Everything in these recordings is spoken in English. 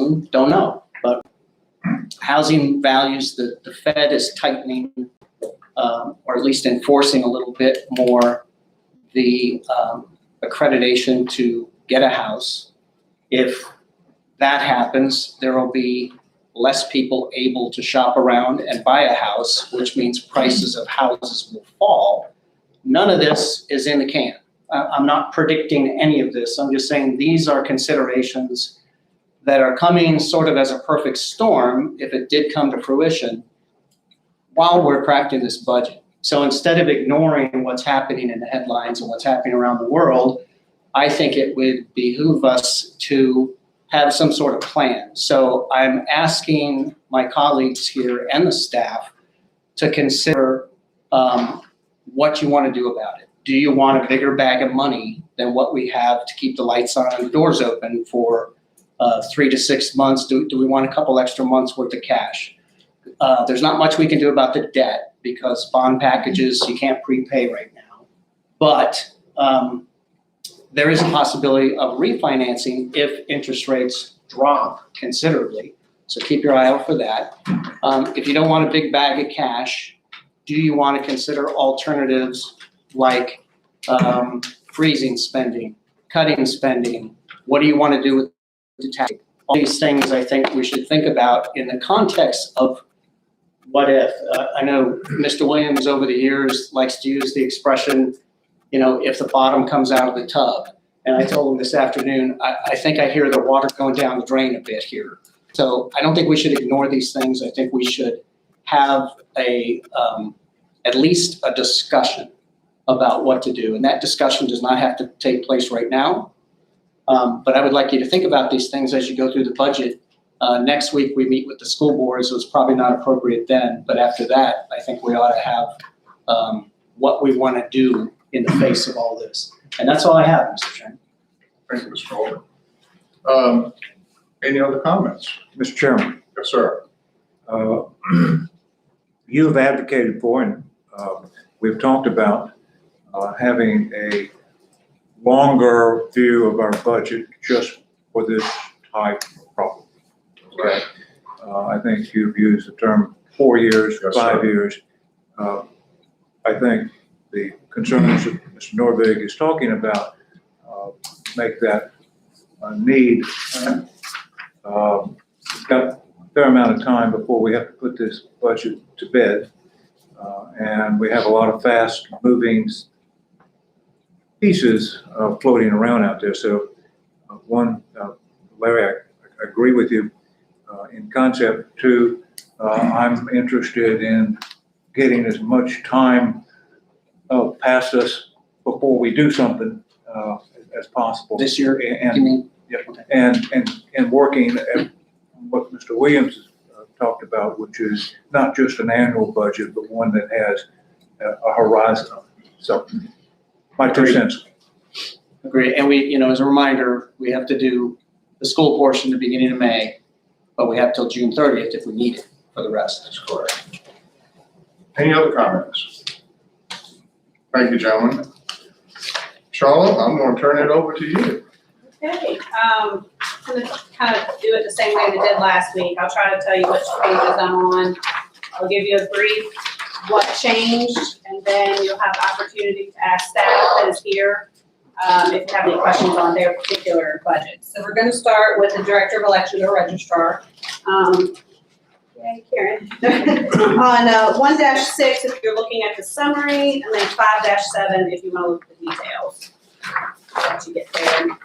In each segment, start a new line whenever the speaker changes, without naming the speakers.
housing, don't know. But housing values, the Fed is tightening, or at least enforcing a little bit more the accreditation to get a house. If that happens, there will be less people able to shop around and buy a house, which means prices of houses will fall. None of this is in the can. I'm not predicting any of this. I'm just saying these are considerations that are coming sort of as a perfect storm if it did come to fruition while we're crafting this budget. So instead of ignoring what's happening in the headlines and what's happening around the world, I think it would behoove us to have some sort of plan. So I'm asking my colleagues here and the staff to consider what you want to do about it. Do you want a bigger bag of money than what we have to keep the lights on and the doors open for 3 to 6 months? Do we want a couple extra months worth of cash? There's not much we can do about the debt because bond packages, you can't prepay right now. But there is a possibility of refinancing if interest rates drop considerably. So keep your eye out for that. If you don't want a big bag of cash, do you want to consider alternatives like freezing spending, cutting spending? What do you want to do with the tax? All these things I think we should think about in the context of what if. I know Mr. Williams over the years likes to use the expression, if the bottom comes out of the tub. And I told him this afternoon, I think I hear the water going down the drain a bit here. So I don't think we should ignore these things. I think we should have at least a discussion about what to do. And that discussion does not have to take place right now. But I would like you to think about these things as you go through the budget. Next week, we meet with the school board, so it's probably not appropriate then. But after that, I think we ought to have what we want to do in the face of all this. And that's all I have, Mr. Chairman.
Thank you, Mr. Holder. Any other comments?
Mr. Chairman.
Yes, sir.
You have advocated for, and we've talked about having a longer view of our budget just for this type of problem. Okay. I think you've used the term 4 years,
Yes,
5
sir.
years. I think the concerns that Mr. Norvig is talking about make that need. We've got a fair amount of time before we have to put this budget to bed. And we have a lot of fast moving pieces floating around out there. So Larry, I agree with you in concept. Two, I'm interested in getting as much time past us before we do something as possible.
This year,
and,
you mean?
Yep. And working at what Mr. Williams has talked about, which is not just an annual budget, but one that has a horizon. So my 2 cents.
Agree. And we, as a reminder, we have to do the school portion at the beginning of May, but we have till June 30th if we need it for the rest.
That's correct. Any other comments? Thank you, gentlemen. Charlotte, I'm going to turn it over to you.
Okay, I'm going to kind of do it the same way we did last week. I'll try to tell you which pages I'm on. I'll give you a brief what changed, and then you'll have the opportunity to ask staff that is here if you have any questions on their particular budget. So we're going to start with the Director of Elections or Registrar. Yay, Karen. On 1-6, if you're looking at the summary, and then 5-7 if you want to look at the details. Once you get there.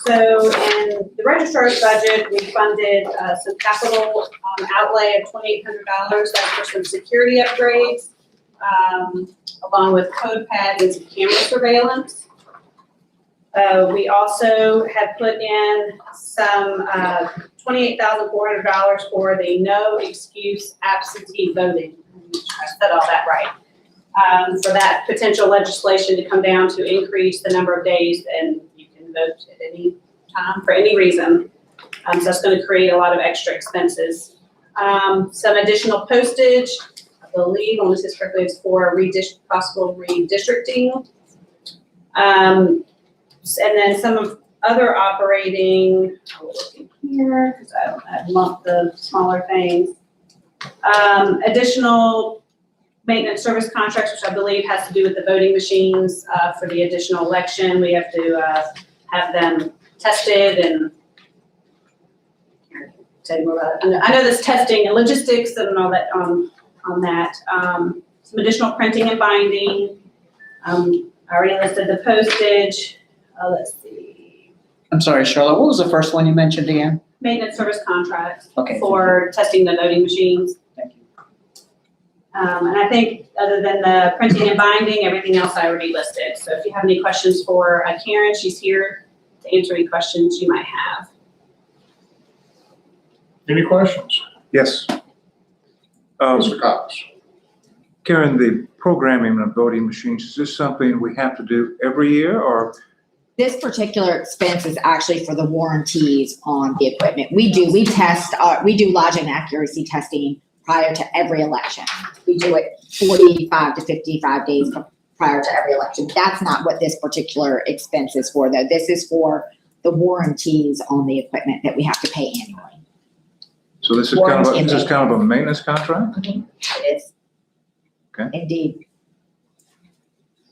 So in the registrar's budget, we funded some capital outlay of $2,800. That's for some security upgrades, along with code pads and some camera surveillance. We also had put in some $28,400 for the no excuse absentee voting. I said all that right. For that potential legislation to come down to increase the number of days and you can vote at any time for any reason. So that's going to create a lot of extra expenses. Some additional postage, I believe, on this correctly, is for possible redistricting. And then some of Other operating, I'll look in here, because I lumped the smaller things. Additional maintenance service contracts, which I believe has to do with the voting machines, for the additional election. We have to, have them tested and tell you more about it. I know there's testing and logistics and all that on that. Some additional printing and binding. I already listed the postage. Let's see.
I'm sorry, Charlotte, what was the first one you mentioned again?
Maintenance service contracts
Okay.
for testing the voting machines.
Thank you.
And I think other than the printing and binding, everything else I already listed. So if you have any questions for Karen, she's here to answer any questions you might have.
Any questions?
Yes.
Mr. Cox?
Karen, the programming of voting machines, is this something we have to do every year or?
This particular expense is actually for the warranties on the equipment. We do logic and accuracy testing prior to every election. We do it 45 to 55 days prior to every election. That's not what this particular expense is for, though. This is for the warranties on the equipment that we have to pay annually.
So this is kind of a maintenance contract?
It is.
Okay.
Indeed.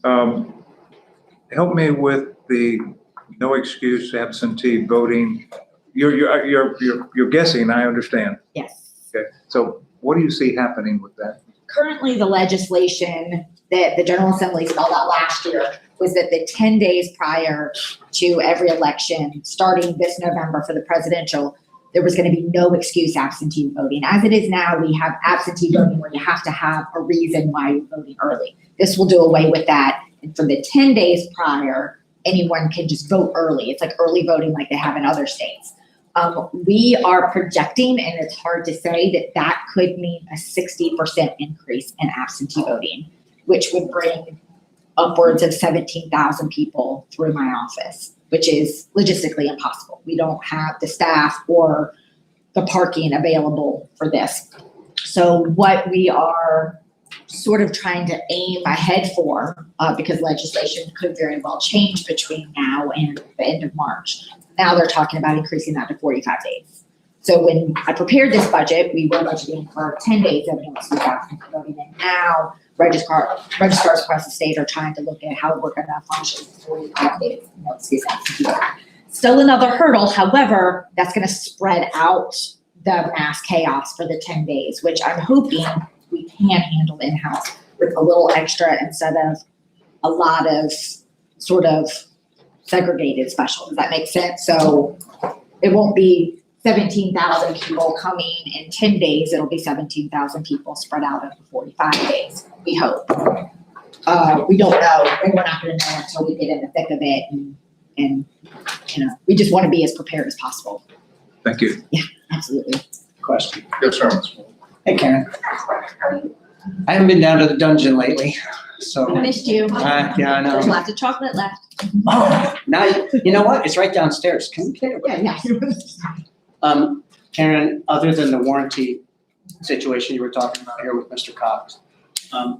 Help me with the no excuse absentee voting. You're guessing, I understand.
Yes.
Okay. So what do you see happening with that?
Currently, the legislation that the General Assembly spelled out last year was that the 10 days prior to every election, starting this November for the presidential, there was going to be no excuse absentee voting. As it is now, we have absentee voting where you have to have a reason why you're voting early. This will do away with that. And for the 10 days prior, anyone can just vote early. It's like early voting like they have in other states. We are projecting, and it's hard to say, that could mean a 60% increase in absentee voting, which would bring upwards of 17,000 people through my office, which is logistically impossible. We don't have the staff or the parking available for this. So what we are sort of trying to aim ahead for, because legislation could very well change between now and the end of March. Now they're talking about increasing that to 45 days. So when I prepared this budget, we were budgeting for 10 days of no-excuse absentee voting, and now registrars across the state are trying to look at how we're going to function 45 days of no-excuse absentee voting. Still another hurdle. However, that's going to spread out the mass chaos for the 10 days, which I'm hoping we can handle in-house with a little extra instead of a lot of sort of segregated special. Does that make sense? So it won't be 17,000 people coming in 10 days. It'll be 17,000 people spread out over 45 days, we hope. We don't know, and we're not going to know until we get in the thick of it. And you know, we just want to be as prepared as possible.
Thank you.
Yeah, absolutely.
Question.
Yes, sir.
Hey, Karen. I haven't been down to the dungeon lately, so.
I missed you.
Yeah, I
There's
know.
lots of chocolate left.
Oh, now, you know what? It's right downstairs. Can we get it?
Yeah.
Karen, other than the warranty situation you were talking about here with Mr. Cox,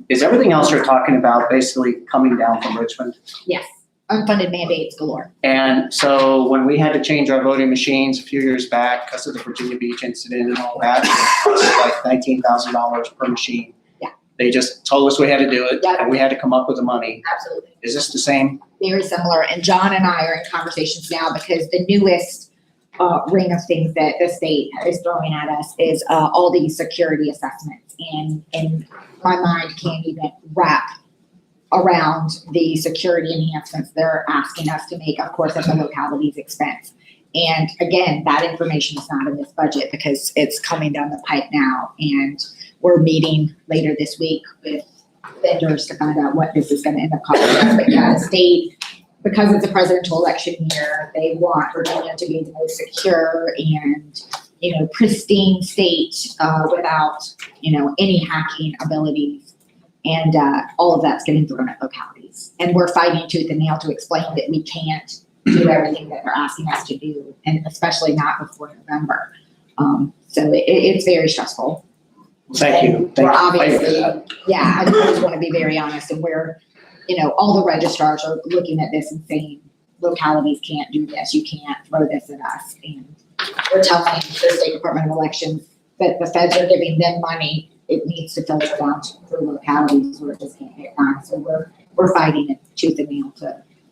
is everything else you're talking about basically coming down from Richmond?
Yes. Unfunded mandates galore.
And so when we had to change our voting machines a few years back because of the Virginia Beach incident and all that, it cost like $19,000 per machine.
Yeah.
They just told us we had to do it,
Yeah.
and we had to come up with the money.
Absolutely.
Is this the same?
Very similar. And John and I are in conversations now because the newest ring of things that the state is throwing at us is all these security assessments. And my mind can't even wrap around the security enhancements they're asking us to make, of course, at the locality's expense. And again, that information is not in this budget because it's coming down the pipe now. And we're meeting later this week with vendors to find out what this is going to end up costing us. But yeah, the state, because it's a presidential election year, they want Virginia to be the most secure and, you know, pristine state without, you know, any hacking abilities. And all of that's getting thrown at localities. And we're fighting tooth and nail to explain that we can't do everything that they're asking us to do, and especially not before November. So it's very stressful.
Thank you.
And
Thank
we're
you.
obviously, yeah, I just want to be very honest. And we're, you know, all the registrars are looking at this and saying, localities can't do this, you can't throw this at us. And we're telling the State Department of Elections that the feds are giving them money, it needs to filter down to the localities where it just can't get done. So we're fighting it tooth and nail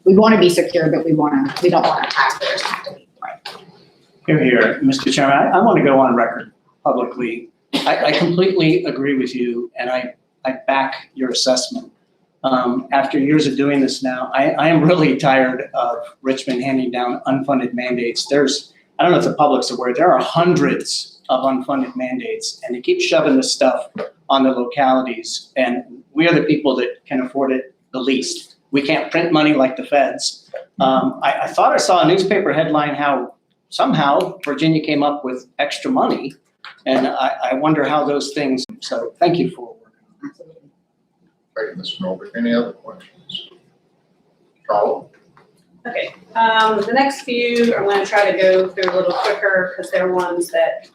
we want to be secure, but we don't want our taxpayers to have to be.
Here, Mr. Chairman, I want to go on record publicly. I completely agree with you, and I back your assessment. After years of doing this now, I am really tired of Richmond handing down unfunded mandates. I don't know if the public's aware, there are hundreds of unfunded mandates, and they keep shoving this stuff on the localities, and we are the people that can afford it the least. We can't print money like the feds. I thought I saw a newspaper headline how somehow Virginia came up with extra money, and I wonder how those things, so thank you for working on that.
Thank you, Mr. Norbert. Any other questions? Charlotte?
Okay, the next few, I'm gonna try to go through a little quicker because they're ones that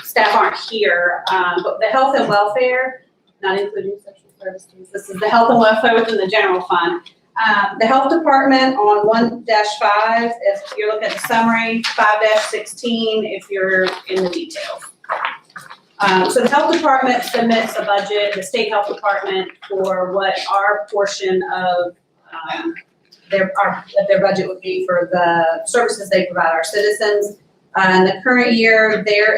staff aren't here. But the health and welfare, not including social services, this is the health and welfare within the general fund. The health department on 1-5, if you're looking at the summary, 5-16, if you're in the details. So the health department submits a budget, the state health department, for what our portion of their budget would be for the services they provide our citizens. In the current year, their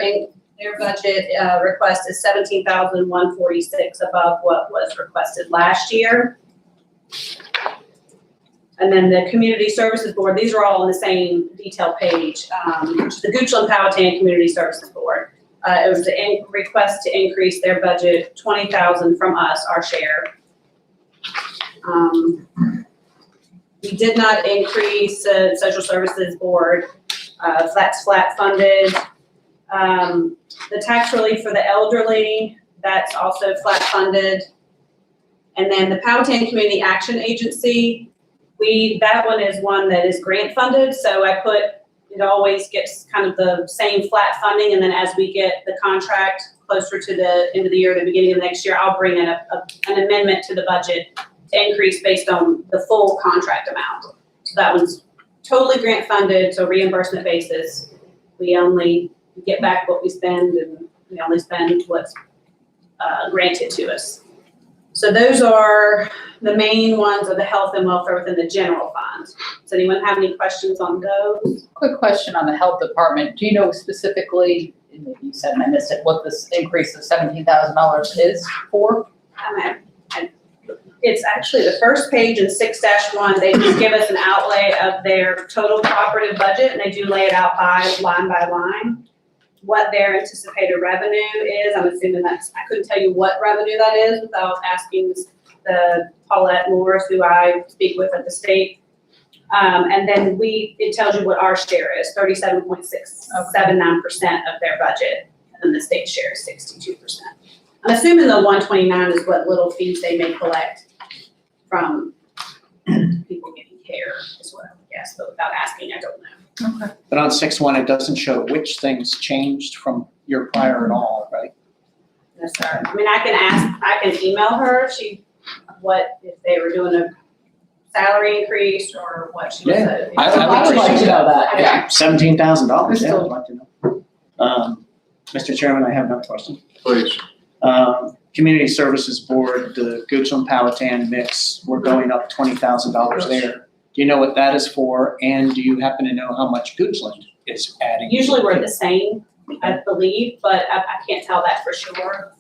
budget request is $17,146 above what was requested last year. And then the Community Services Board, these are all on the same detail page, the Goochland Powhatan Community Services Board. It was a request to increase their budget $20,000 from us, our share. We did not increase the Social Services Board, that's flat funded. The tax relief for the elderly, that's also flat funded. And then the Powhatan Community Action Agency, that one is one that is grant funded, so it always gets kind of the same flat funding, and then as we get the contract closer to the end of the year, the beginning of the next year, I'll bring in an amendment to the budget to increase based on the full contract amount. So that one's totally grant funded, so reimbursement basis. We only get back what we spend, and we only spend what's granted to us. So those are the main ones of the health and welfare within the general fund. Does anyone have any questions on those?
Quick question on the health department. Do you know specifically, and maybe you said and I missed it, what this increase of $17,000 is for?
It's actually the first page in 6-1. They just give us an outlay of their total cooperative budget, and they do lay it out by line, what their anticipated revenue is. I'm assuming I couldn't tell you what revenue that is without asking the Paulette Morris, who I speak with at the state. And then it tells you what our share is, 37.679% of their budget, and then the state share is 62%. I'm assuming the 129 is what little fees they may collect from people getting care, is what I would guess, but without asking, I don't know.
Okay.
But on 6-1, it doesn't show which things changed from your prior at all, right?
Yes, sir. I mean, I can email her if if they were doing a salary increase or what she was.
Yeah.
I would like to know that, yeah.
$17,000, yeah, I'd like to know. Mr. Chairman, I have another question.
Please.
Community Services Board, the Goochland Powhatan mix, we're going up $20,000 there. Do you know what that is for? And do you happen to know how much Goochland is adding?
Usually we're the same, I believe, but I can't tell that for sure.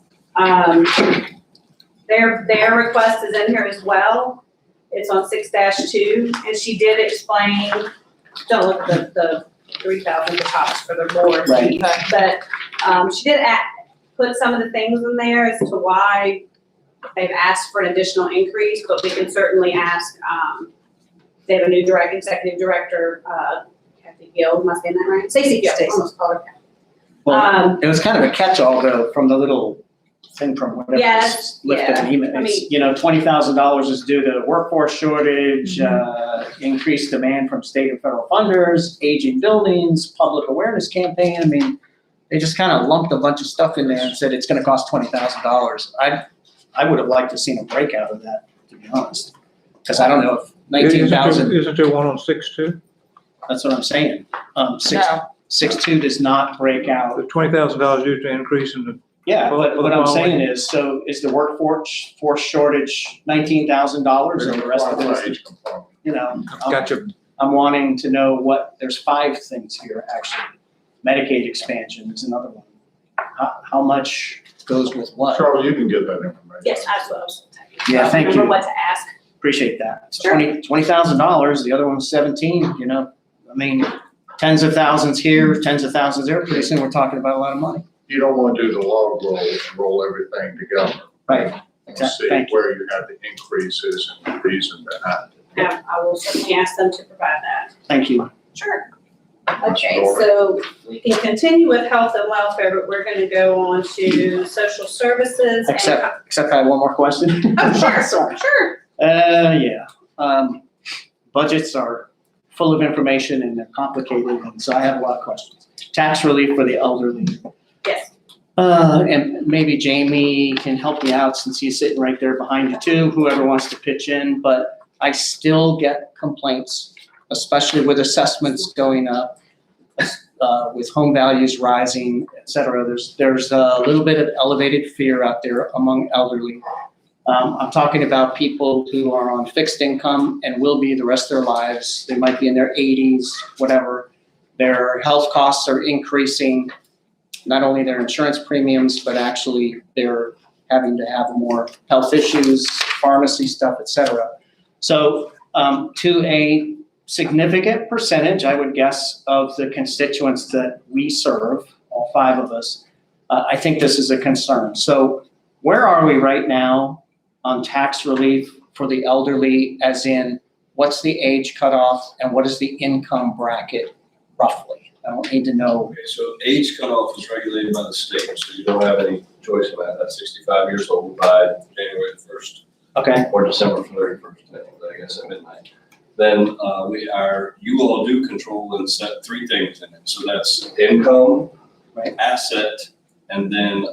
Their request is in here as well. It's on 6-2, and she did explain, don't look at the 3,000 tops for the board.
Right.
But she did put some of the things in there as to why they've asked for an additional increase, but we can certainly ask, they have a new executive director, Kathy Gill, am I saying that right? Stacey Gill, almost called her Kathy.
Well, it was kind of a catch-all though, from the little thing from whatever was lifted in email.
I mean,
It's, $20,000 is due to workforce shortage, increased demand from state and federal funders, aging buildings, public awareness campaign. I mean, they just kind of lumped a bunch of stuff in there and said it's going to cost $20,000. I would have liked to have seen a breakout of that, to be honest, because I don't know if 19,000,
Isn't there one on 6-2?
that's what I'm saying.
No,
6.2 does not break out.
The $20,000 due to increase in the,
Yeah,
For
but
the
what I'm
following-
saying is, so is the workforce shortage $19,000 and the rest of it is,
Age component.
you know?
gotcha.
I'm wanting to know what, there's 5 things here, actually. Medicaid expansion is another one. How much goes with what?
Charlie, you can get that information.
Yes, that's what I was saying.
Yeah, thank
Remember
you.
what to ask.
Appreciate that.
Sure.
$20,000, the other one's 17, you know? I mean, tens of thousands here, tens of thousands there, pretty soon we're talking about a lot of money.
You don't want to do the log roll, roll everything together.
Right.
And see
Thank you.
where you have the increases and the reason behind it.
Yeah, I will certainly ask them to provide that.
Thank you.
Sure. Okay, so we can continue with health and welfare, but we're gonna go on to social services and.
Except I have one more question.
Oh, sure,
Sorry.
sure.
Yeah. Budgets are full of information and they're complicated, and so I have a lot of questions. Tax relief for the elderly.
Yes.
And maybe Jamie can help me out since he's sitting right there behind you too, whoever wants to pitch in, but I still get complaints, especially with assessments going up, with home values rising, et cetera. There's a little bit of elevated fear out there among elderly. I'm talking about people who are on fixed income and will be the rest of their lives. They might be in their 80s, whatever. Their health costs are increasing, not only their insurance premiums, but actually they're having to have more health issues, pharmacy stuff, et cetera. So to a significant percentage, I would guess, of the constituents that we serve, all 5 of us, I think this is a concern. So where are we right now on tax relief for the elderly, as in what's the age cutoff and what is the income bracket roughly? I don't need to know.
Okay, so age cutoff is regulated by the state, so you don't have any choice about that. 65 years old by January 1st.
Okay,
Or December 31st, I guess at midnight. Then you all do control and set 3 things in it. So that's income,
Right.
asset, and then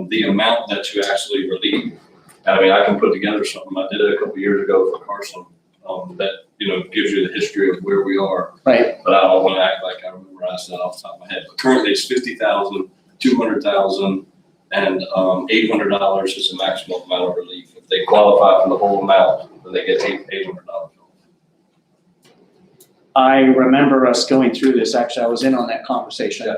the amount that you actually relieve. I mean, I can put together something. I did it a couple years ago for Carson that, gives you the history of where we are.
right.
But I don't want to act like I memorized that off the top of my head. But currently it's 50,000, 200,000, and $800 is the maximum amount of relief. If they qualify for the whole amount, then they get $800.
I remember us going through this. Actually, I was in on that conversation.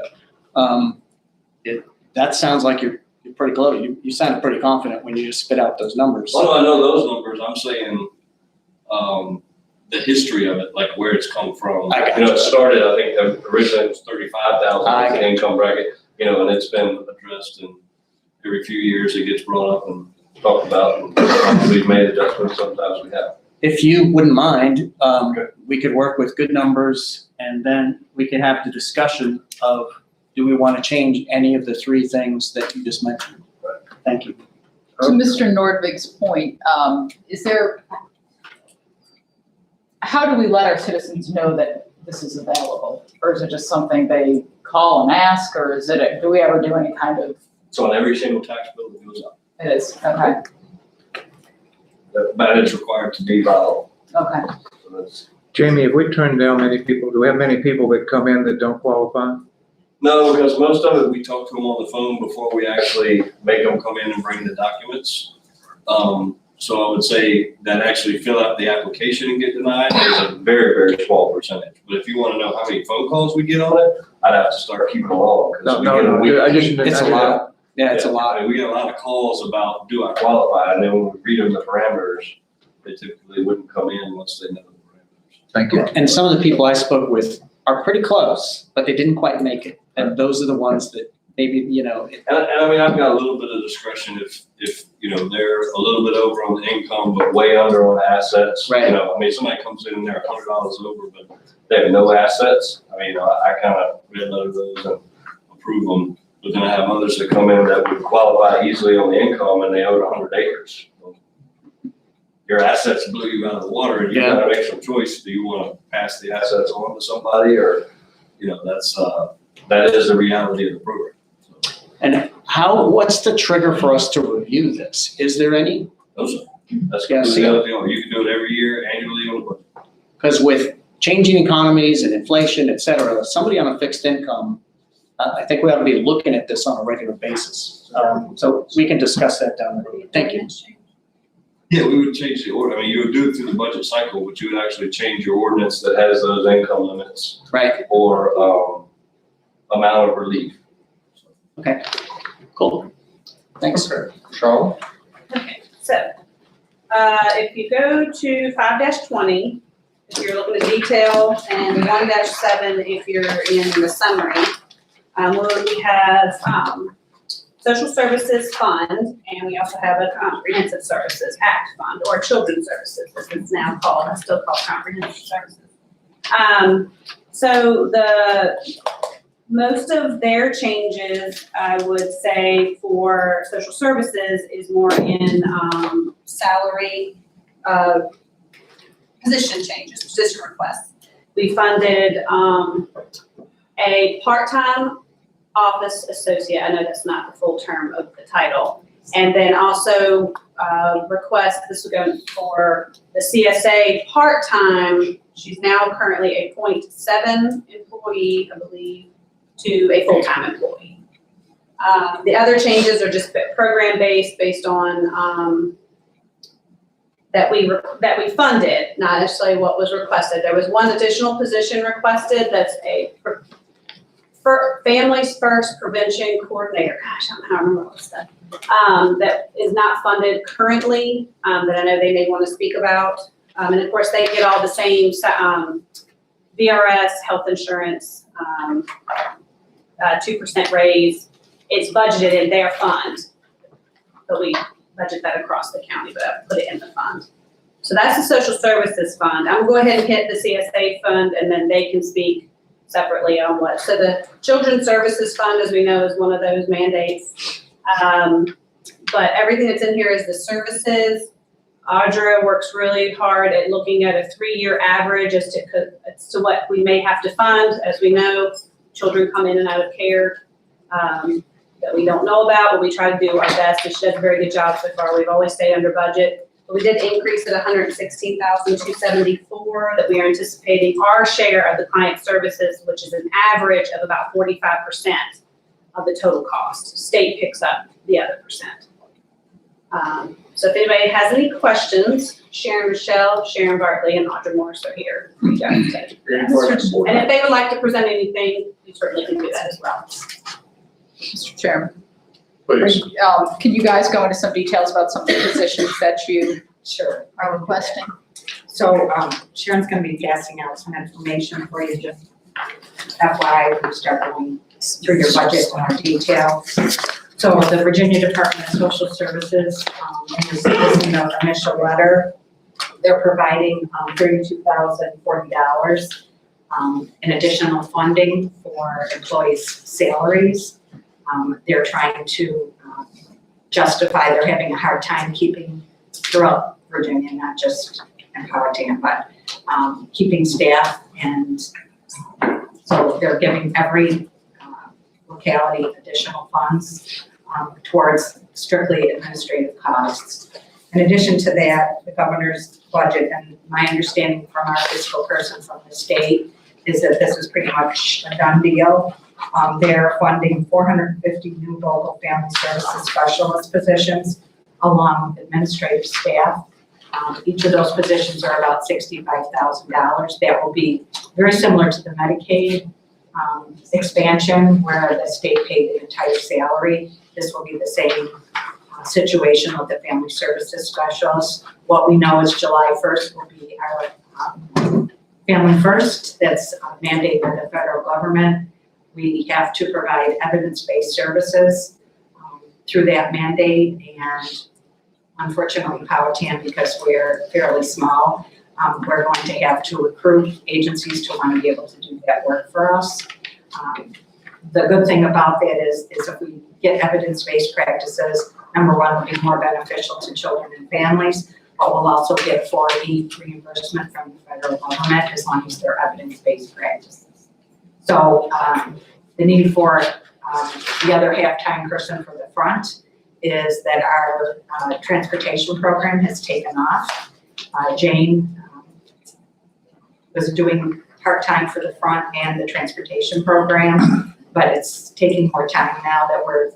That sounds like you're pretty close. You sounded pretty confident when you just spit out those numbers.
Well, I know those numbers. I'm saying the history of it, like where it's come from.
I got
It started, I think originally it was 35,000
I
as
got
the income bracket, and it's been addressed, and every few years it gets brought up and talked about, and we've made adjustments, sometimes we have.
If you wouldn't mind,
Okay.
we could work with good numbers and then we could have the discussion of, do we want to change any of the 3 things that you just mentioned?
Right.
Thank you.
to Mr. Nordvig's point, how do we let our citizens know that this is available? Or is it just something they call and ask, or do we ever do any kind of,
It's on every single tax bill that goes up.
it is, okay,
But it's required to be by law.
okay.
So that's.
Jamie, have we turned down many people? Do we have many people that come in that don't qualify?
No, because most of it, we talk to them on the phone before we actually make them come in and bring the documents. So I would say that actually fill out the application and get denied is a very, very small percentage. But if you want to know how many phone calls we get on it, I'd have to start keeping them all. 'Cause we get a week.
It's a lot. Yeah, it's a lot.
I mean, we get a lot of calls about, do I qualify? And then when we read them the parameters, they typically wouldn't come in once they know the parameters.
Thank you.
And some of the people I spoke with are pretty close, but they didn't quite make it. And those are the ones that maybe,
And I mean, I've got a little bit of discretion if they're a little bit over on the income, but way under on the assets.
Right.
I mean, somebody comes in and they're $100 over, but they have no assets. I mean, I kind of red letter those and approve them. But then I have others that come in that would qualify easily on the income and they own 100 acres. Your assets blew you out of the water and you
Yeah.
gotta make some choice. Do you want to pass the assets on to somebody or, that is the reality of the program.
and what's the trigger for us to review this? Is there any?
That's
Yeah,
completely up to you. You can do it every year annually on the budget.
Because with changing economies and inflation, et cetera, somebody on a fixed income, I think we ought to be looking at this on a regular basis. So we can discuss that down the road. Thank you.
Yeah, we would change the order. I mean, you would do it through the budget cycle, but you would actually change your ordinance that has those income limits
Right,
or amount of relief.
okay, cool. Thanks.
Okay. Charlotte?
Okay, so, if you go to 5-20, if you're looking at detail, and 1-7, if you're in the summary, where we have, social services fund, and we also have a comprehensive services act fund, or children's services, as it's now called, it's still called comprehensive services. So most of their changes, I would say, for social services is more in, salary, position changes, position requests. We funded, a part-time office associate, I know that's not the full term of the title. And then also, request, this would go for the CSA part-time, she's now currently a 0.7 employee, I believe, to a full-time employee. The other changes are just program-based, based on, that we funded, not necessarily what was requested. There was one additional position requested, that's a Families First Prevention Coordinator. Gosh, I don't know how to remember all this stuff. That is not funded currently, that I know they may want to speak about. And of course, they get all the same, VRS, health insurance, 2% raise. It's budgeted in their fund, but we budget that across the county, but I put it in the fund. So that's the social services fund. I'm going to go ahead and hit the CSA fund, and then they can speak separately on what. So the Children's Services Fund, as we know, is one of those mandates. But everything that's in here is the services. Audra works really hard at looking at a 3-year average as to what we may have to fund. As we know, children come in and out of care that we don't know about, but we try to do our best, and she does a very good job so far. We've always stayed under budget. But we did increase it $116,274 that we are anticipating our share of the client services, which is an average of about 45% of the total cost. State picks up the other percent. So if anybody has any questions, Sharon Michelle, Sharon Bartley, and Audra Morris are here. Reach out to them. And if they would like to present anything, we certainly can do that as well.
Mr. Chairman.
Please.
Can you guys go into some details about some of the positions that you
Sure.
are requesting?
So Sharon's gonna be passing out some information for you, just FYI, we start going through your budget in more detail. So the Virginia Department of Social Services, in the initial letter, they're providing $32,040 in additional funding for employees' salaries. They're trying to justify, they're having a hard time keeping throughout Virginia, not just in Powhatan, but keeping staff, and so they're giving every locality additional funds towards strictly administrative costs. In addition to that, the governor's budget, and my understanding from our fiscal person from the state, is that this is pretty much a done deal. They're funding 450 new local family services specialist positions along with administrative staff. Each of those positions are about $65,000. That will be very similar to the Medicaid expansion where the state paid the entire salary. This will be the same situation with the family services specialists. What we know is July 1st will be our Family First. That's mandated by the federal government. We have to provide evidence-based services through that mandate, and unfortunately Powhatan, because we're fairly small, we're going to have to recruit agencies to want to be able to do that work for us. The good thing about that is if we get evidence-based practices, number one, it'll be more beneficial to children and families, but we'll also get 4E reimbursement from the federal government as long as they're evidence-based practices. So the need for the other half-time person for the front is that our transportation program has taken off. Jane was doing part-time for the front and the transportation program, but it's taking more time now that we're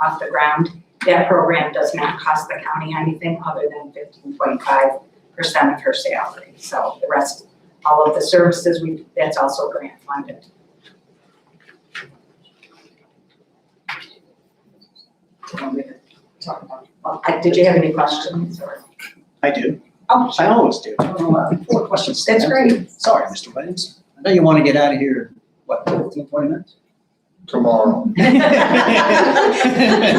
off the ground. That program does not cost the county anything other than 15.5% of her salary. So the rest, all of the services, that's also grant funded.
Talk about.
Did you have any questions or?
I do.
Oh,
I always do. 4 questions.
That's great.
Sorry, Mr. Williams. I know you want to get out of here, what, 15, 20 minutes?
Tomorrow.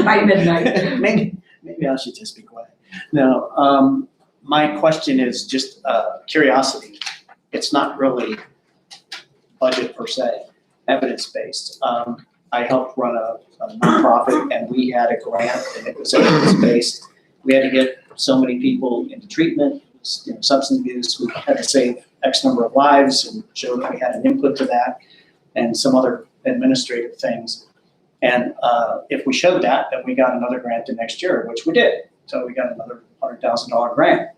By midnight.
Maybe I should just be quiet. No, my question is just curiosity. It's not really budget per se, evidence-based. I helped run a nonprofit and we had a grant and it was evidence-based. We had to get so many people into treatment, substance abuse. We had to save X number of lives and show that we had an input to that and some other administrative things. And if we showed that, then we got another grant the next year, which we did. So we got another $100,000 grant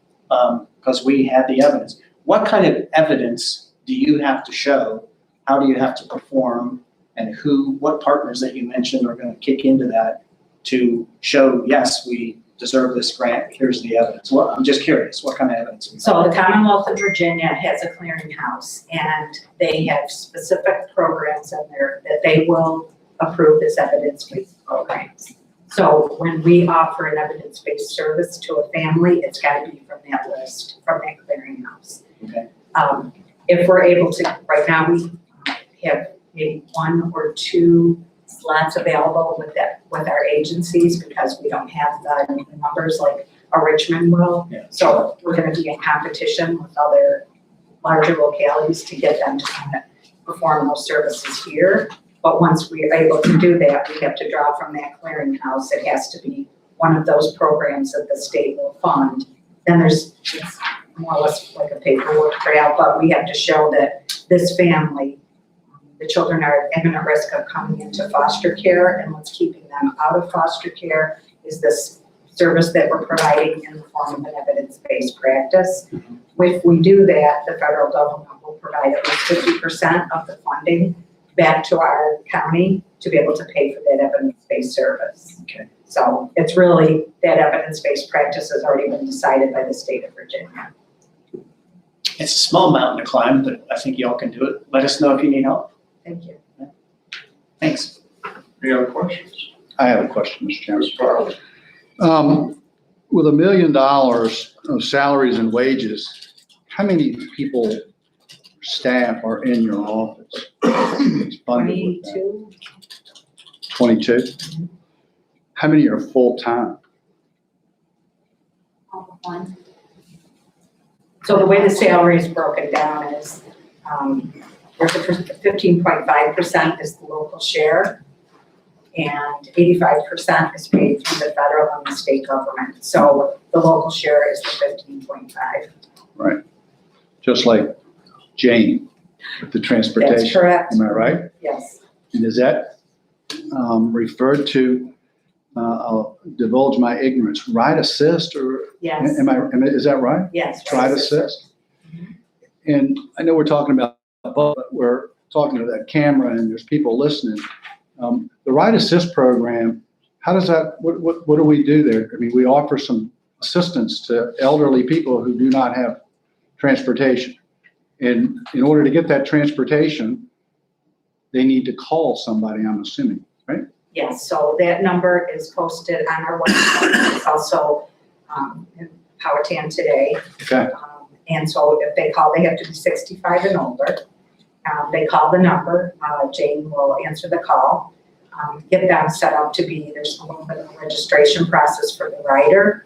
because we had the evidence. What kind of evidence do you have to show? How do you have to perform? And what partners that you mentioned are going to kick into that to show, yes, we deserve this grant, here's the evidence. Well, I'm just curious, what kind of evidence?
So the Commonwealth of Virginia has a clearinghouse and they have specific programs in there that they will approve as evidence-based programs. So when we offer an evidence-based service to a family, it's got to be from that list, from that clearinghouse.
Okay.
If we're able to, right now we have maybe 1 or 2 slots available with our agencies because we don't have the numbers like a Richmond will.
Yeah.
So we're going to be in competition with other larger localities to get them to kind of perform those services here. But once we're able to do that, we have to draw from that clearinghouse. It has to be one of those programs that the state will fund. Then it's more or less like a paperwork trail, but we have to show that this family, the children are at imminent risk of coming into foster care, and what's keeping them out of foster care is this service that we're providing in the form of an evidence-based practice. If we do that, the federal government will provide at least 50% of the funding back to our county to be able to pay for that evidence-based service.
Okay.
So it's really, that evidence-based practice has already been decided by the state of Virginia.
It's a small mountain to climb, but I think y'all can do it. Let us know if you need help.
Thank you.
Thanks.
Any other questions?
I have a question, Mr. Chairman.
Mr. Farley?
With $1 million of salaries and wages, how many people, staff are in your office? It's funded with that.
22.
22? How many are full-time?
So the way the salary is broken down is, there's a 15.5% is the local share, and 85% is paid through the federal and the state government. So the local share is the 15.5.
Right. Just like Jane with the transportation.
That's correct.
Am I right?
Yes.
And is that referred to, I'll divulge my ignorance, ride assist or?
Yes.
Is that right?
Yes.
Ride assist? And I know we're talking about, but we're talking to that camera and there's people listening. The ride assist program, how does that, what do we do there? I mean, we offer some assistance to elderly people who do not have transportation. And in order to get that transportation, they need to call somebody, I'm assuming, right?
Yes, so that number is posted on our website. It's also in Powhatan today.
Okay.
And so if they call, they have to be 65 and older. They call the number, Jane will answer the call, get them set up to be, there's a little bit of a registration process for the rider.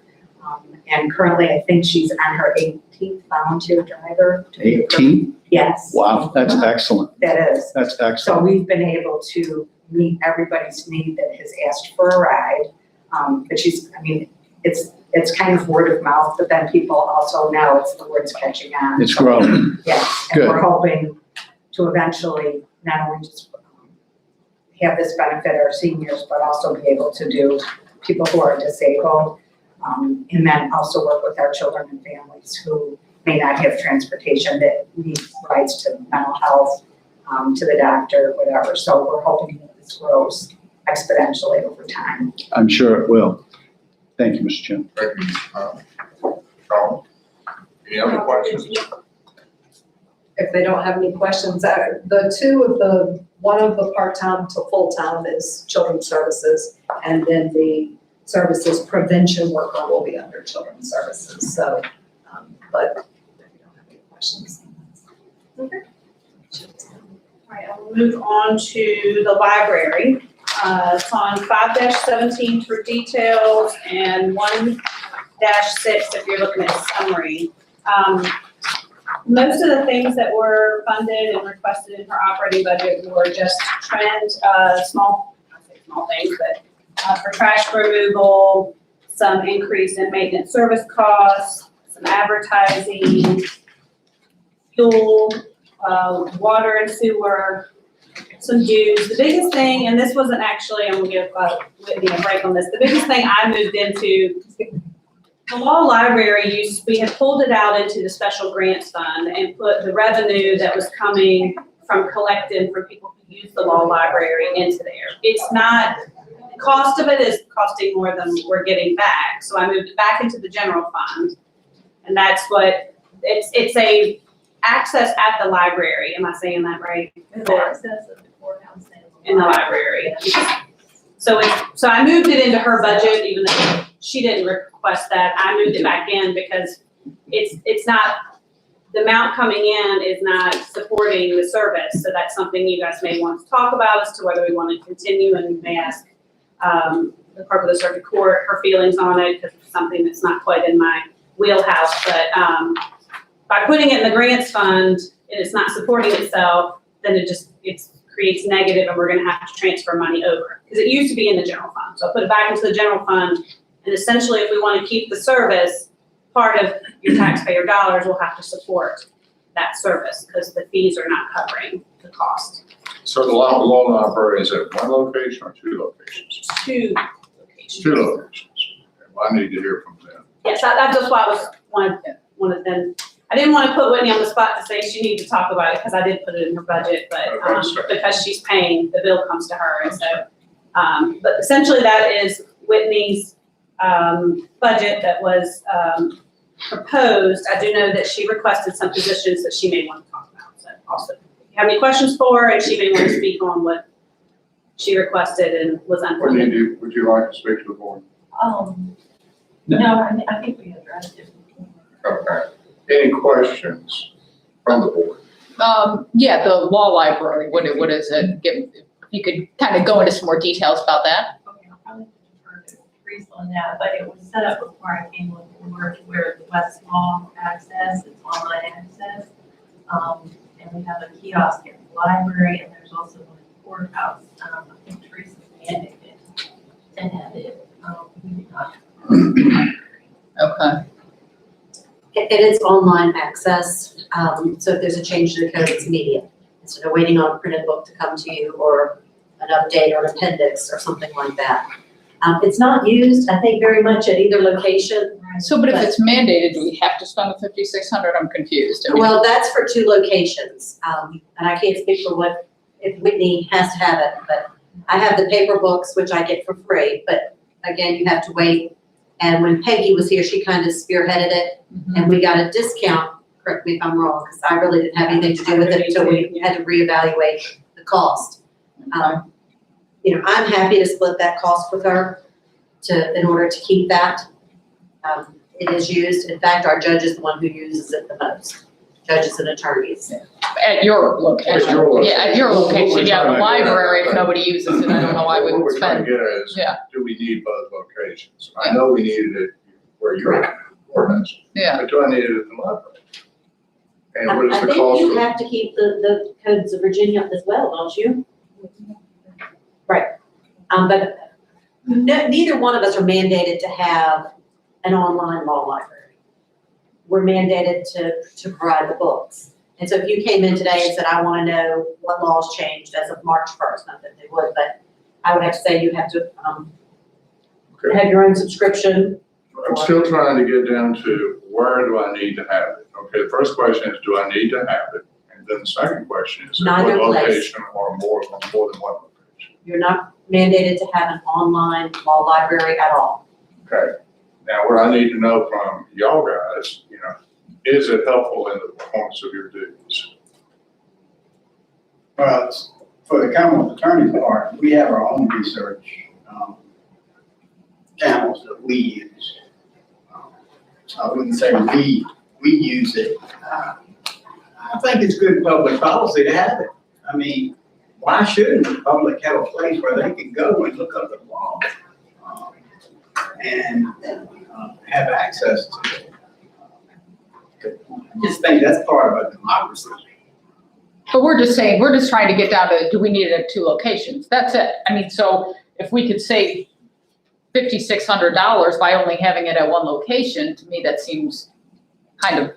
And currently, I think she's on her 18th volunteer driver.
18?
Yes.
Wow, that's excellent.
That is.
That's
So
excellent.
we've been able to meet everybody's need that has asked for a ride. But she's, I mean, it's kind of word of mouth, but then people also know it's the word's catching on.
It's growing.
Yes, and
Good.
we're hoping to eventually not only just have this benefit our seniors, but also be able to do people who are disabled. And then also work with our children and families who may not have transportation, that need rights to mental health, to the doctor, whatever. So we're hoping that this grows exponentially over time.
I'm sure it will. Thank you, Mr. Chairman.
Thank you, Charlotte. Any other questions?
If they don't have any questions, one of the part-time to full-time is children's services, and then the services prevention worker will be under children's services, so, but if you don't have any questions.
Okay. All right, I'll move on to the library. It's on 5-17 for details and 1-6 if you're looking at summary. Most of the things that were funded and requested in her operating budget were just small things, but for trash removal, some increase in maintenance service costs, some advertising, fuel, water and sewer, some dues. The biggest thing, and this wasn't actually, I'm gonna give Whitney a break on this, the biggest thing I moved into, the law library we had pulled it out into the special grants fund and put the revenue that was coming from collecting from people who use the law library into there. It's not, the cost of it is costing more than we're getting back. So I moved it back into the general fund. And that's what, it's a access at the library. Am I saying that right?
Access of the courthouse.
In the library. So I moved it into her budget, even though she didn't request that. I moved it back in because it's not, the amount coming in is not supporting the service. So that's something you guys may want to talk about as to whether we want to continue, and you may ask the clerk of the circuit court her feelings on it, because it's something that's not quite in my wheelhouse. But by putting it in the grants fund and it's not supporting itself, then it creates negative, and we're going to have to transfer money over, because it used to be in the general fund. So I put it back into the general fund, and essentially if we want to keep the service, part of your taxpayer dollars will have to support that service, because the fees are not covering the cost.
So the law library is at one location or two locations?
Two locations.
Two locations. Well, I need to hear from them.
Yes, that's just why I wanted them. I didn't want to put Whitney on the spot to say she needed to talk about it, because I did put it in her budget, but because she's paying, the bill comes to her. And so, but essentially that is Whitney's budget that was proposed. I do know that she requested some positions that she may want to talk about. So also, if you have any questions for her, and she may want to speak on what she requested and was unfunded.
Would you like to speak to the board?
No, I think we addressed it.
Okay. Any questions from the board?
Yeah, the law library, what is it? If you could kind of go into some more details about that.
Okay, I'll probably defer to Teresa on that, but it was set up before I came on board, where the West Law access, it's online access. And we have a kiosk at the library, and there's also one at the courthouse. I think Teresa's mandated to have it. We do not have
Okay.
It is online access, so if there's a change to the code, it's immediate. Instead of waiting on a printed book to come to you, or an update or an appendix or something like that. It's not used, I think, very much at either location.
So, but if it's mandated, do we have to spend the $5,600? I'm confused. I mean,
Well, that's for two locations, and I can't speak for what, if Whitney has to have it, but I have the paper books, which I get for free, but again, you have to wait. And when Peggy was here, she kind of spearheaded it, and we got a discount, correct me if I'm wrong, because I really didn't have anything to do with it until we had to reevaluate the cost. You know, I'm happy to split that cost with her in order to keep that. It is used, in fact, our judge is the one who uses it the most, judges and attorneys.
At your location.
At your location.
Yeah, at your
What we're
location, yeah, the
trying to get at,
library, if
right.
nobody uses it, I don't know why we
What
would
we're trying
spend.
to get at is,
Yeah.
do we need both locations? I know we needed it where you're at, courthouse,
Yeah,
but do I need it at the library? And what is
I
the
think
cost
you
of?
have to keep the codes of Virginia as well, don't you? Right. But neither one of us are mandated to have an online law library. We're mandated to provide the books. And so if you came in today and said, I want to know what laws changed as of March 1st, not that they would, but I would have to say you have to
Okay.
have your own subscription.
I'm still trying to get down to where do I need to have it? Okay, the first question is, do I need to have it? And then the second question is, at
Neither
what
place.
location or more than one location?
You're not mandated to have an online law library at all.
Okay, now what I need to know from y'all guys, is it helpful in the performance of your duties?
Well, for the Commonwealth Attorney's part, we have our own research channels that we use. I wouldn't say we use it. I think it's good public policy to have it. I mean, why shouldn't the public have a place where they can go and look up the law and have access to it? I just think that's part of a democracy.
But we're just saying, we're just trying to get down to, do we need it at 2 locations? That's it. I mean, so if we could save $5,600 by only having it at 1 location, to me, that seems kind of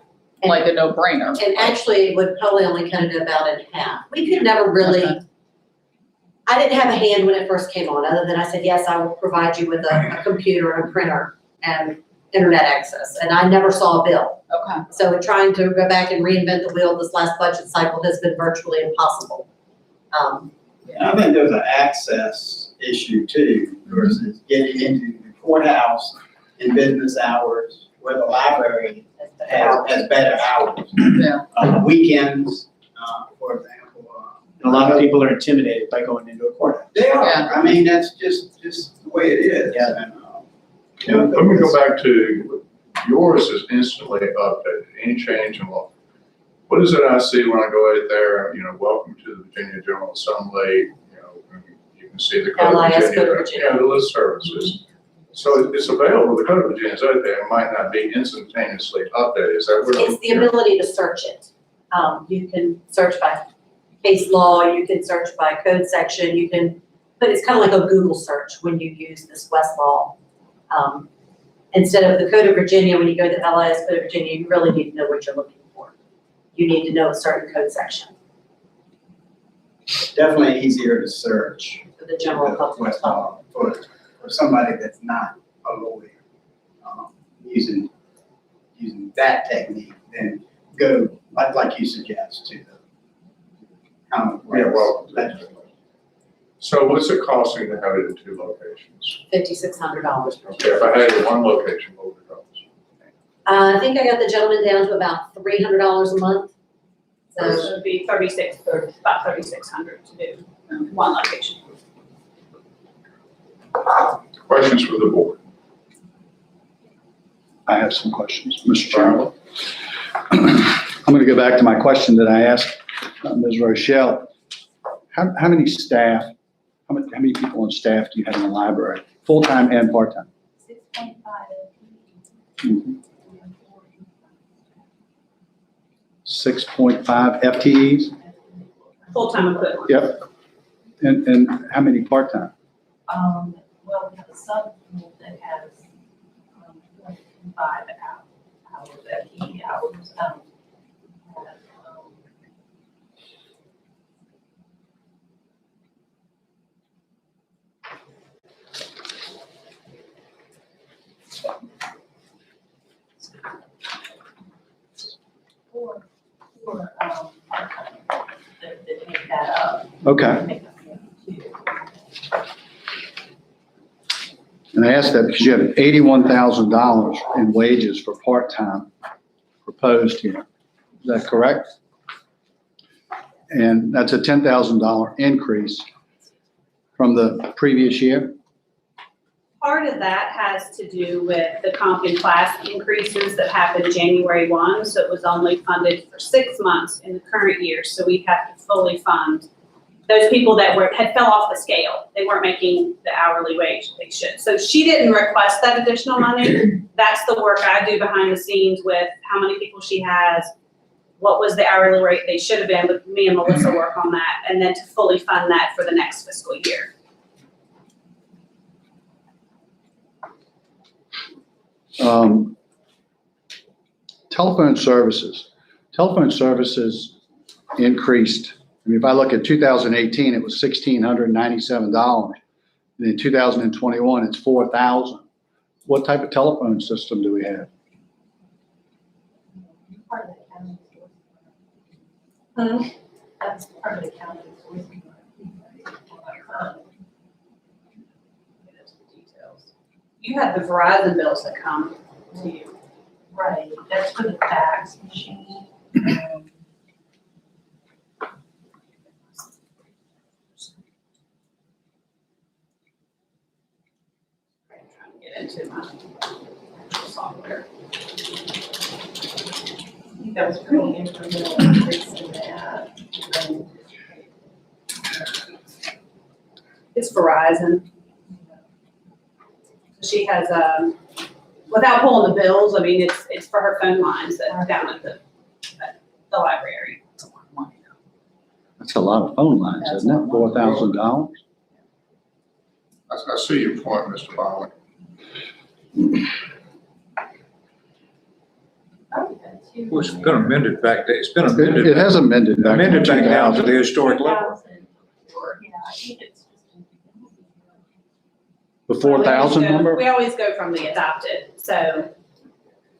like a no-brainer.
And actually, it would probably only cut it about in half. We could never really, I didn't have a hand when it first came on, other than I said, yes, I will provide you with a computer and a printer and internet access, and I never saw a bill.
Okay.
So trying to go back and reinvent the wheel this last budget cycle has been virtually impossible.
And I think there's an access issue too, versus getting into the courthouse in business hours where the library has better hours.
Yeah.
Weekends, for example.
And a lot of people are intimidated by going into a courthouse.
They are.
Yeah.
I mean, that's just the way it is.
Yeah.
And,
Let me go back to, yours is instantly updated, any change in law. What is it I see when I go out there, welcome to the Virginia General Assembly, you can see the Code of
LIS
Virginia.
Code of Virginia.
The list services. So it's available, the Code of Virginia is out there, it might not be instantaneously updated, is that what?
It's the ability to search it. You can search by case law, you can search by code section, but it's kind of like a Google search when you use this Westlaw. Instead of the Code of Virginia, when you go to LIS Code of Virginia, you really need to know what you're looking for. You need to know a certain code section
definitely easier to search.
for the general public.
For somebody that's not a lawyer, using that technique, then go, like you suggest, to the common.
Yeah, well,
legislature.
So what's it costing to have it in 2 locations?
$5,600.
Okay, if I had it in 1 location, what would it cost?
I think I got the gentleman down to about $300 a month.
So it would be about 3,600 to do 1 location.
Questions for the board?
I have some questions, Mr. Chairman. I'm going to go back to my question that I asked Ms. Rochelle. How many staff, how many people on staff do you have in the library, full-time and part-time?
6.5
Mhm. 6.5 FTEs?
Full-time equivalent.
Yep. And how many part-time?
Well, we have a subgroup that has 5 hours, FTE hours. For that make that up.
Okay.
Make up the other 2.
And I asked that because you have $81,000 in wages for part-time proposed here. Is that correct? And that's a $10,000 increase from the previous year?
Part of that has to do with the comp and class increases that happened January 1, so it was only funded for 6 months in the current year, so we have to fully fund those people that had fell off the scale. They weren't making the hourly wage they should. So she didn't request that additional money. That's the work I do behind the scenes with how many people she has, what was the hourly rate they should have been, but me and Melissa work on that, and then to fully fund that for the next fiscal year.
Telephone services. Telephone services increased. I mean, if I look at 2018, it was $1,697. And in 2021, it's $4,000. What type of telephone system do we have?
Part of the That's part of the county.
You have the Verizon bills that come to you.
Right, that's for the fax machine.
Get into my software.
I think that was pretty incremental increase in that.
It's Verizon. She has, without pulling the bills, I mean, it's for her phone lines that are down at the library.
That's a lot of phone lines, isn't it? $4,000?
I see your point, Mr. Bowling.
Well, it's been amended back, it's been amended.
It has amended back to
Amended back down to
2000.
the historic level.
2004, yeah, I think it's just.
The 4,000 number?
We always go from the adopted, so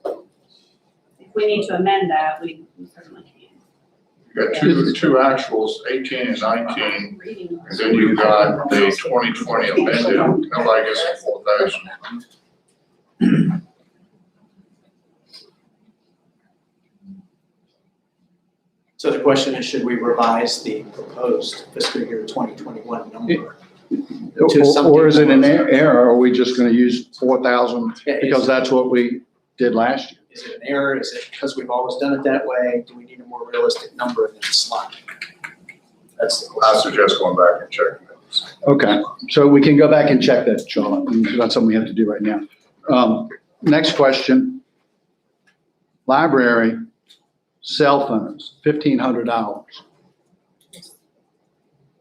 if we need to amend that, we certainly can.
You got two actuals, 18 and 19, and then you've got the 2020 amended, nobody gets the 4,000.
So the question is, should we revise the proposed fiscal year 2021 number?
Or is it an error? Are we just going to use 4,000
Yeah,
because that's what we did last year?
Is it an error? Is it because we've always done it that way? Do we need a more realistic number than a slot? That's the
I
question.
suggest going back and checking those.
Okay, so we can go back and check that, Charlotte. That's something we have to do right now. Next question. Library, cell phones, $1,500.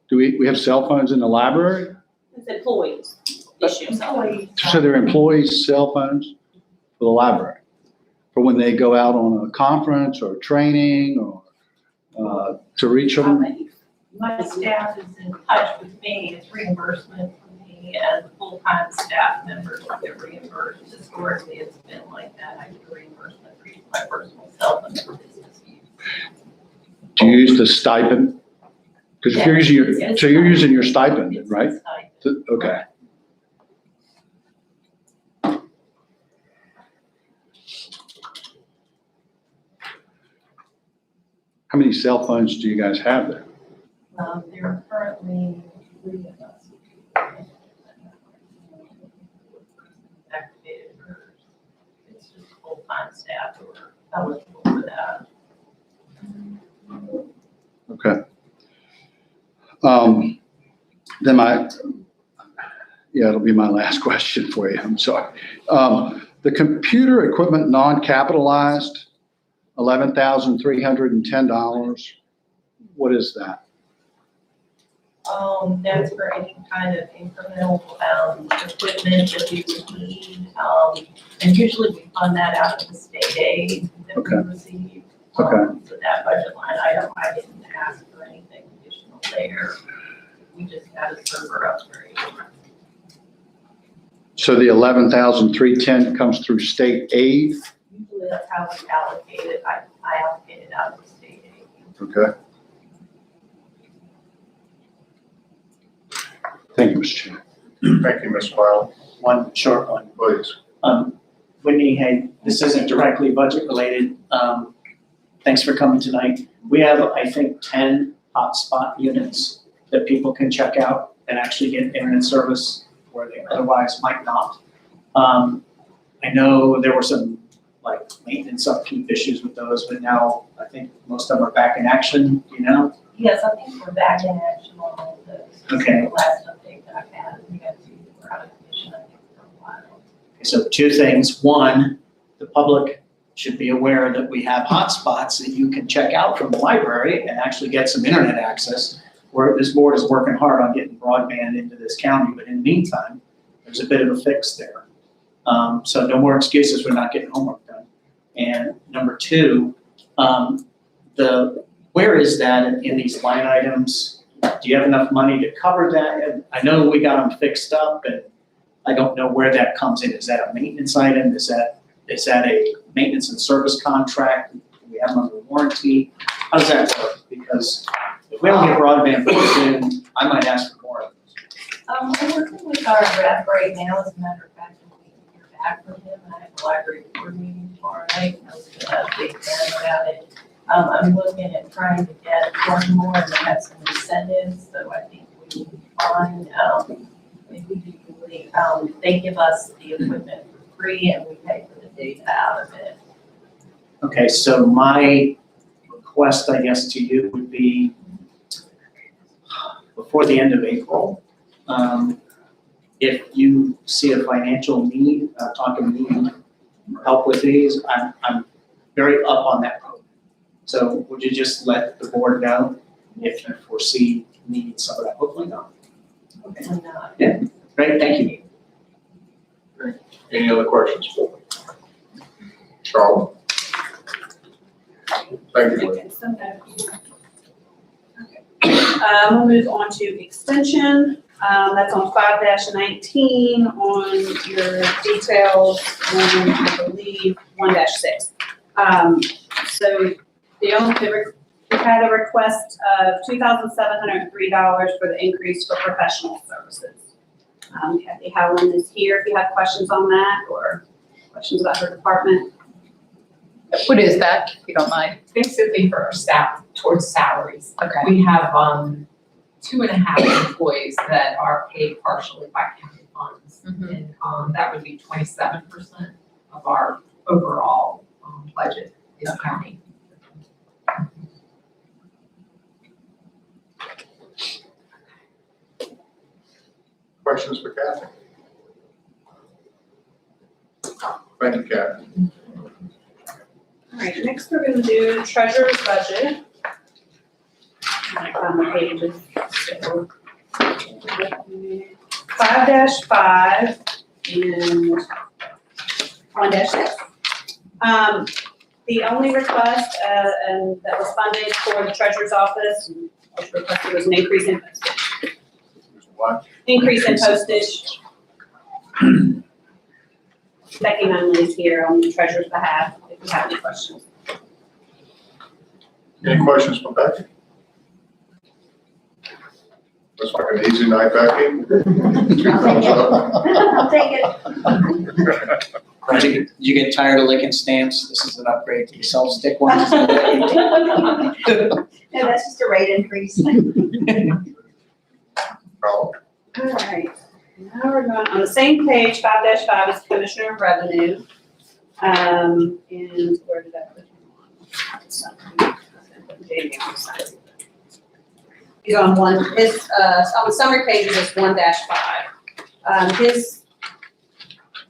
Do we have cell phones in the library?
It's employees issue, so.
So they're employees' cell phones for the library? For when they go out on a conference or training or to reach them?
My staff is in touch with me, it's reimbursement for me as a full-time staff member, I get reimbursed. Historically, it's been like that, I get reimbursement for my personal cell phone for business use.
Do you use the stipend? Because if you're using your, so you're using your stipend, right? Okay. How many cell phones do you guys have there?
There are currently 3 of us. Activated for, it's just full-time staff who are eligible for that.
Okay. Then it'll be my last question for you. I'm sorry. The computer equipment non-capitalized, $11,310. What is that?
That's for any kind of incremental, equipment that we would need. And usually we fund that out of the state aid that we
Okay.
receive.
Okay.
So that budget line item, I didn't ask for anything additional there. We just had a server upgrade.
So the 11,310 comes through state aid?
Usually that's how we allocate it. I allocate it out of the state aid.
Okay. Thank you, Mr. Chair.
Thank you, Ms. Bowling.
One short one.
Please.
Whitney, hey, this isn't directly budget related. Thanks for coming tonight. We have, I think, 10 hotspot units that people can check out and actually get internet service where they otherwise might not. I know there were some like maintenance upkeep issues with those, but now I think most of them are back in action, you know?
Yes, I think we're back in action on all of those.
Okay.
The last update that I've had, we got to, we're out of commission, I think, for a while.
So 2 things. One, the public should be aware that we have hotspots that you can check out from the library and actually get some internet access. Where this board is working hard on getting broadband into this county, but in the meantime, there's a bit of a fix there. So no more excuses for not getting homework done. And number 2, where is that in these line items? Do you have enough money to cover that? And I know we got them fixed up, and I don't know where that comes in. Is that a maintenance item? Is that a maintenance and service contract? Do we have them under warranty? How does that work? Because if we don't get broadband put in, I might ask for more of those.
We're working with our rep right now, as a matter of fact, I'm waiting to hear back from him. I have a library board meeting tomorrow night, and I was gonna update them about it. I'm looking at trying to get one more and have some incentives, so I think we will be fine. If we do really, they give us the equipment for free and we pay for the data out of it.
Okay, so my request, I guess, to you would be before the end of April, if you see a financial need, talking to me, help with these, I'm very up on that program. So would you just let the board know if you foresee needing some of that? Hopefully not. Okay,
And, uh,
great, thank you.
Any other questions for me? Charles? Thank you.
Okay, so that- we'll move on to extension. That's on 5-19 on your details, and I believe 1-6. So we had a request of $2,703 for the increase for professional services. Kathy Howland is here if you have questions on that or questions about her department.
What is that, if you don't mind?
Basically for our staff towards salaries.
Okay.
We have 2.5 employees that are paid partially by county funds.
Mhm.
And that would be 27% of our overall budget is county.
Questions for Kathy? Thank you, Kathy.
All right, next we're gonna do treasurer's budget. I found the pages. So, 5-5 and 1-6. The only request, and that was funded for the treasurer's office, was requested was an increase in postage.
What?
Increase in postage. Becky Nunley is here on the treasurer's behalf, if you have any questions.
Any questions for Becky? Looks like an easy night, Becky.
I'll take it.
You get tired of licking stamps, this is an upgrade to the self-stick ones.
No, that's just a rate increase.
Carl?
All right, now we're going, on the same page, 5-5 is Commissioner of Revenue. And where did I put him on? He's on on the summary pages is 1-5. His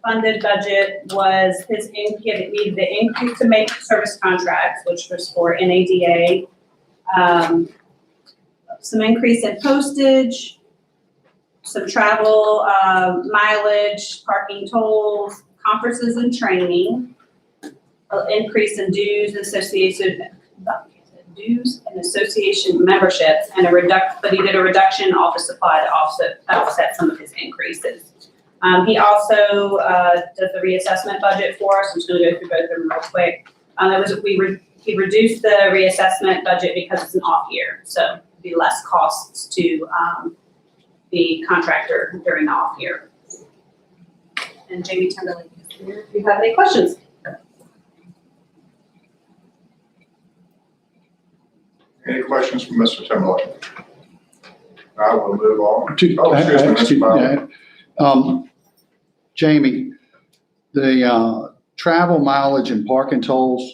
funded budget was he needed the increase to make service contracts, which was for NADA. Some increase in postage, some travel, mileage, parking tolls, conferences and training, increase in dues and association memberships, and but he did a reduction in office supply to offset some of his increases. He also does the reassessment budget for us. I'm just going to go through both of them real quick. He reduced the reassessment budget because it's an off year, so it'd be less costs to the contractor during the off year. And Jamie Timberlake is here if you have any questions.
Any questions from Mr. Timberlake? I will move on.
Excuse
Oh, excuse me, Mr. Bowden.
me. Jamie, the travel mileage and parking tolls,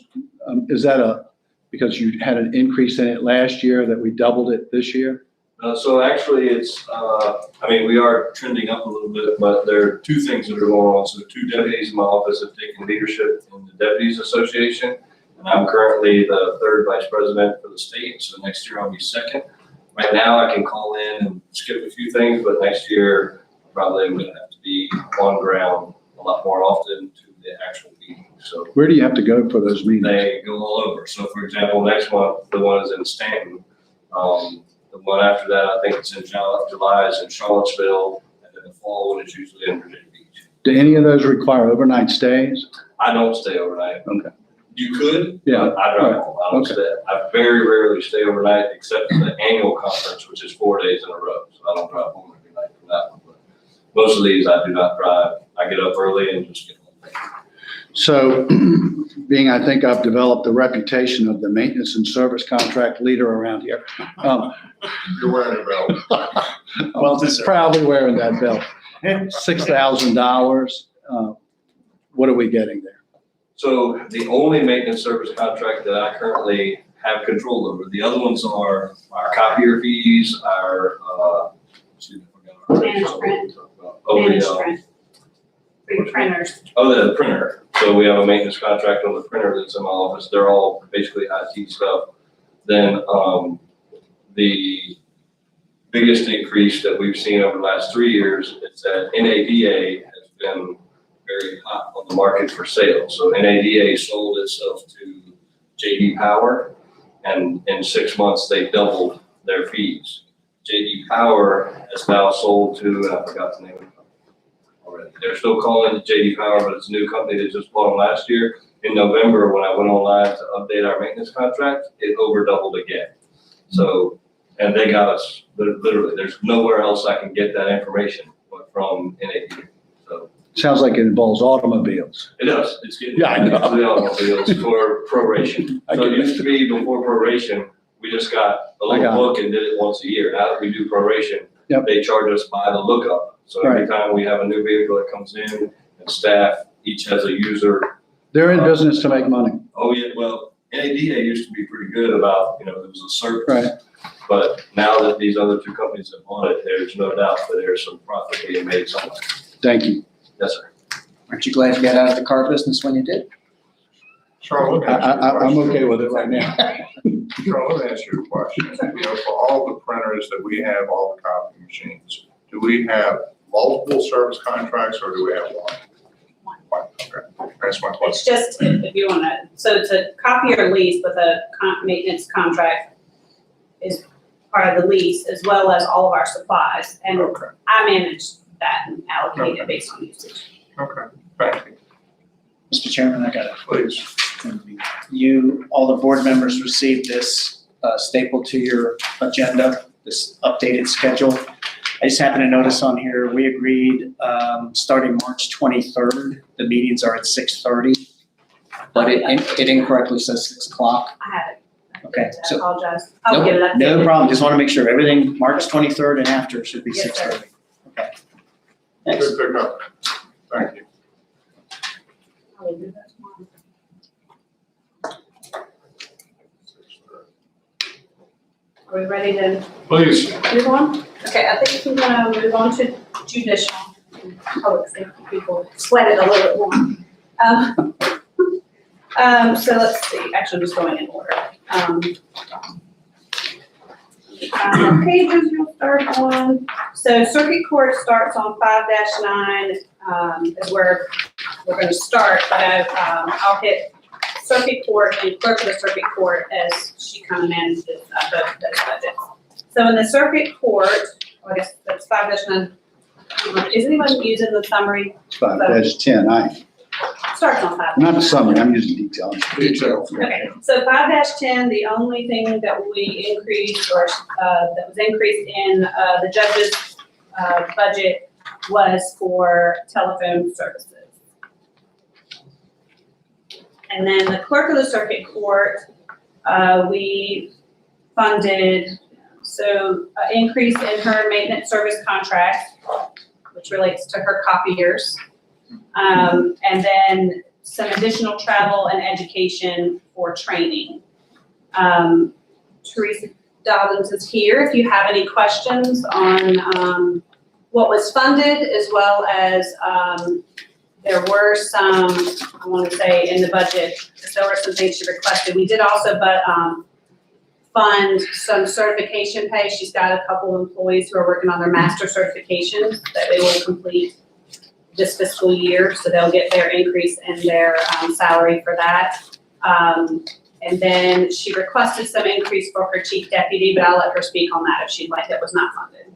is that because you had an increase in it last year that we doubled it this year?
So actually it's, we are trending up a little bit, but there are two things that are going on. So 2 deputies in my office have taken leadership in the Deputies Association. And I'm currently the 3rd vice president for the state. So next year I'll be 2nd. Right now I can call in and skip a few things, but next year probably I'm gonna have to be on ground a lot more often to the actual meeting. So
Where do you have to go for those meetings?
they go all over. So for example, next month, the one is in Stanton. The one after that, I think it's in July, is in Charlottesville, and then the fall one is usually in Virginia Beach.
Do any of those require overnight stays?
I don't stay overnight.
Okay.
You could,
Yeah.
but I drive home. I don't
Okay.
stay. I very rarely stay overnight except for the annual conference, which is 4 days in a row. So I don't drive home every night for that one. But most of these I do not drive. I get up early and just get home.
So, being I think I've developed the reputation of the maintenance and service contract leader around here.
You're wearing a belt.
Well, just proudly wearing that belt. $6,000. What are we getting there?
So the only maintenance service contract that I currently have control over, the other ones are our copier fees, our, excuse me, I forgot.
Managed print.
Oh,
Managed
the,
print. Free printers.
the printer. So we have a maintenance contract on the printer that's in my office. They're all basically IT stuff. Then, the biggest increase that we've seen over the last 3 years is that NADA has been very hot on the market for sale. So NADA sold itself to JD Power, and in 6 months, they doubled their fees. JD Power has now sold to, and I forgot the name of it already. They're still calling it JD Power, but it's a new company that just bought them last year. In November, when I went online to update our maintenance contract, it over doubled again. So, and they got us, literally, there's nowhere else I can get that information but from NADA. So
Sounds like it involves automobiles.
it does, it's getting.
Yeah, I know.
Into the automobiles for proration.
I
So it
get it.
used to be before proration, we just got a
I got
little book and did it once a year. Now that we do proration,
Yep.
they charge us by the lookup. So every time we have a new vehicle that comes in and staff each has a user.
They're in business to make money.
Oh, yeah, well, NADA used to be pretty good about, there was a service.
Right.
But now that these other two companies have bought it, there's no doubt that there's some profit being made somewhere.
Thank you.
Yes, sir.
Aren't you glad you got out of the car business when you did?
Charlotte, let me ask you a
I'm
question.
okay with it right now.
Charlotte, let me ask you a question. For all the printers that we have, all the copy machines, do we have multiple service contracts or do we have one? One, okay. That's my question.
It's just, if you wanna, so it's a copier lease with a maintenance contract is part of the lease, as well as all of our supplies. And
Okay,
I manage that and allocate it based on usage.
okay, thank you.
Mr. Chairman, I got it.
Please.
All the board members received this staple to your agenda, this updated schedule. I just happened to notice on here, we agreed, starting March 23rd, the meetings are at 6:30, but it incorrectly says 6 o'clock.
I have it.
Okay,
I
so-
apologize. I'll get it updated.
No problem, just want to make sure everything, March 23rd and after should be
Yes, sir.
6:30. Okay. Next.
Good pickup. Thank you.
I will do that tomorrow. Are we ready to
Please.
move on? Okay, I think we're gonna move on to judicial. Public safety people sweat it a little bit more. So let's see, actually, I'm just going in order. Pages you'll start on, so circuit court starts on 5-9, is where we're gonna start, but I'll hit circuit court and clerk of the circuit court as she kind of manages those budgets. So in the circuit court, I guess that's 5-9, is anyone using the summary?
5-10,
Starts on 5.
not the summary, I'm using detail.
Detail.
Okay, so 5-10, the only thing that we increased or that was increased in the judge's budget was for telephone services. And then the clerk of the circuit court, we funded, increase in her maintenance service contract, which relates to her copiers. And then some additional travel and education for training. Teresa Dobbins is here if you have any questions on what was funded, as well as there were some, I want to say, in the budget, there were some things she requested. We did also fund some certification pay. She's got a couple of employees who are working on their master certifications that they will complete this fiscal year, so they'll get their increase in their salary for that. And then she requested some increase for her chief deputy, but I'll let her speak on that if she'd like. That was not funded.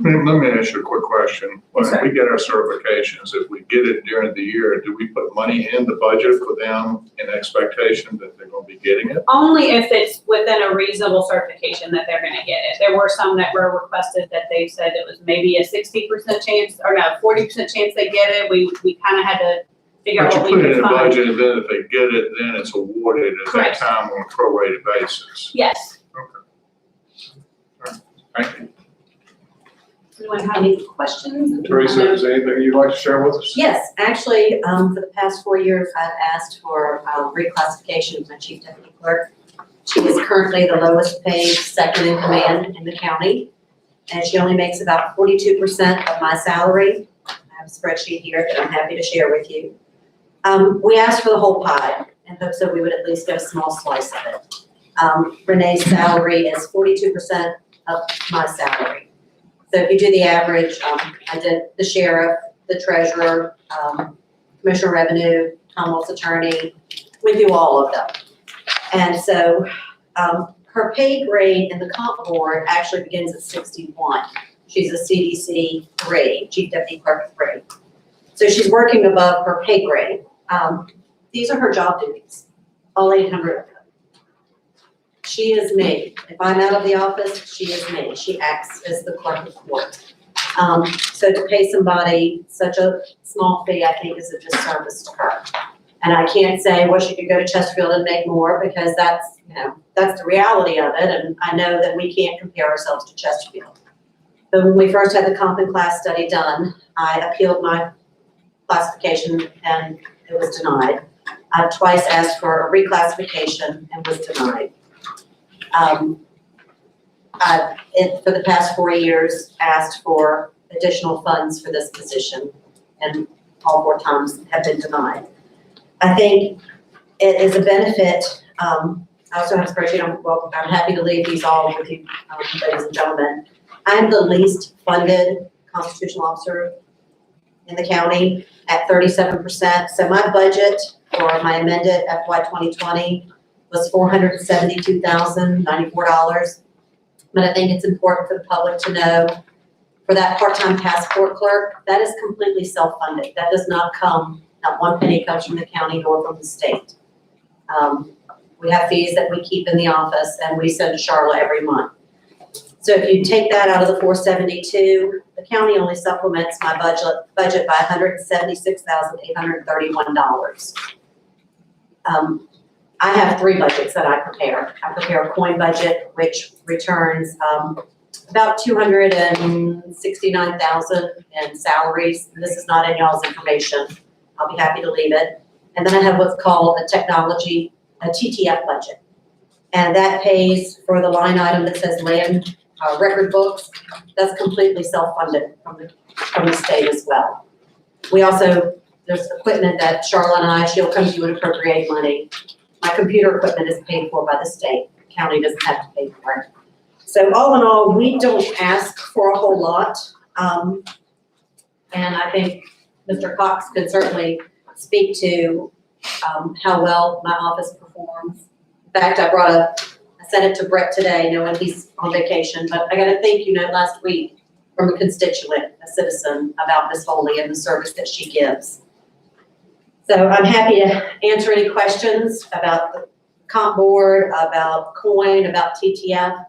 Let me ask you a quick question. When we get our certifications, if we get it during the year, do we put money in the budget for them in expectation that they're gonna be getting it?
Only if it's within a reasonable certification that they're gonna get it. There were some that were requested that they said it was maybe a 60% chance, or no, 40% chance they get it. We kind of had to figure out
But you
what we
put it in
could
the
find.
budget, and then if they get it, then it's awarded at that
Correct.
time on a prorated basis.
Yes.
Thank you.
Anyone have any questions?
Teresa, is there anything you'd like to share with us?
Yes, actually, for the past 4 years, I've asked for reclassification of my chief deputy clerk. She is currently the lowest paid second in command in the county, and she only makes about 42% of my salary. I have a spreadsheet here that I'm happy to share with you. We asked for the whole pie and hoped so we would at least get a small slice of it. Renee's salary is 42% of my salary. So if you do the average, I did the sheriff, the treasurer, commissioner of revenue, Commonwealth's attorney, we do all of them. And so her pay grade in the comp board actually begins at 61. She's a CDC 3, Chief Deputy Clerk 3. So she's working above her pay grade. These are her job duties, all 800 of them. She is me. If I'm out of the office, she is me. She acts as the clerk of court. So to pay somebody such a small fee, I think is a disservice to her. And I can't say, well, she could go to Chesterfield and make more, because that's, that's the reality of it. And I know that we can't compare ourselves to Chesterfield. But when we first had the comp and class study done, I appealed my classification and it was denied. I've twice asked for a reclassification and was denied. For the past 4 years, asked for additional funds for this position, and all 4 times have been denied. I think it is a benefit. I also have a spreadsheet. I'm happy to leave these all with you, ladies and gentlemen. I'm the least funded constitutional officer in the county at 37%. So my budget for my amended FY 2020 was $472,094. But I think it's important for the public to know, for that part-time passport clerk, that is completely self-funded. That does not come, not one penny comes from the county nor from the state. We have fees that we keep in the office and we send to Charlotte every month. So if you take that out of the 472, the county only supplements my budget by $176,831. I have 3 budgets that I prepare. I prepare a coin budget, which returns about $269,000 in salaries. This is not in y'all's information. I'll be happy to leave it. And then I have what's called a TTF budget. And that pays for the line item that says land record books. That's completely self-funded from the state as well. We also, there's equipment that Charlotte and she'll come to you and appropriate money. My computer equipment is paid for by the state. The county doesn't have to pay for it. So all in all, we don't ask for a whole lot. And I think Mr. Cox could certainly speak to how well my office performs. In fact, I sent it to Brett today, knowing he's on vacation, but I got a thank you note last week from a constituent, a citizen, about Ms. Foley and the service that she gives. So I'm happy to answer any questions about the comp board, about COIN, about TTF.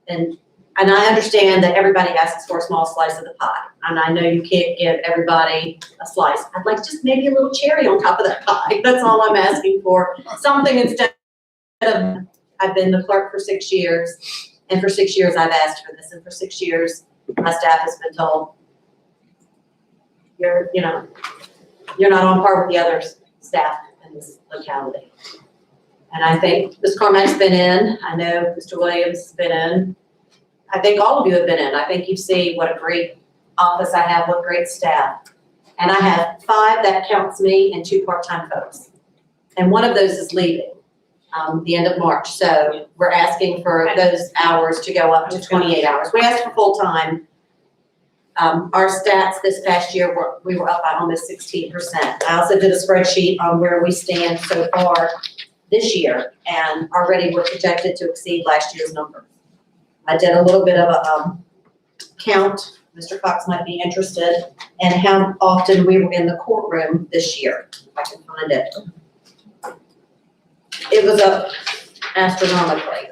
And I understand that everybody asks for a small slice of the pie. And I know you can't give everybody a slice. I'd like just maybe a little cherry on top of that pie. That's all I'm asking for. Something instead of, I've been the clerk for 6 years. And for 6 years, I've asked for this. And for 6 years, my staff has been told, you're not on par with the other staff in this locality. And I think Ms. Carmack's been in. I know Mr. Williams has been in. I think all of you have been in. I think you see what a great office I have, what great staff. And I have 5, that counts me, and 2 part-time folks. And one of those is leaving the end of March. So we're asking for those hours to go up to 28 hours. We asked for full-time. Our stats this past year, we were up by almost 16%. I also did a spreadsheet on where we stand so far this year, and already we're projected to exceed last year's numbers. I did a little bit of count, Mr. Cox might be interested, and how often we were in the courtroom this year, if I can find it. It was up astronomically.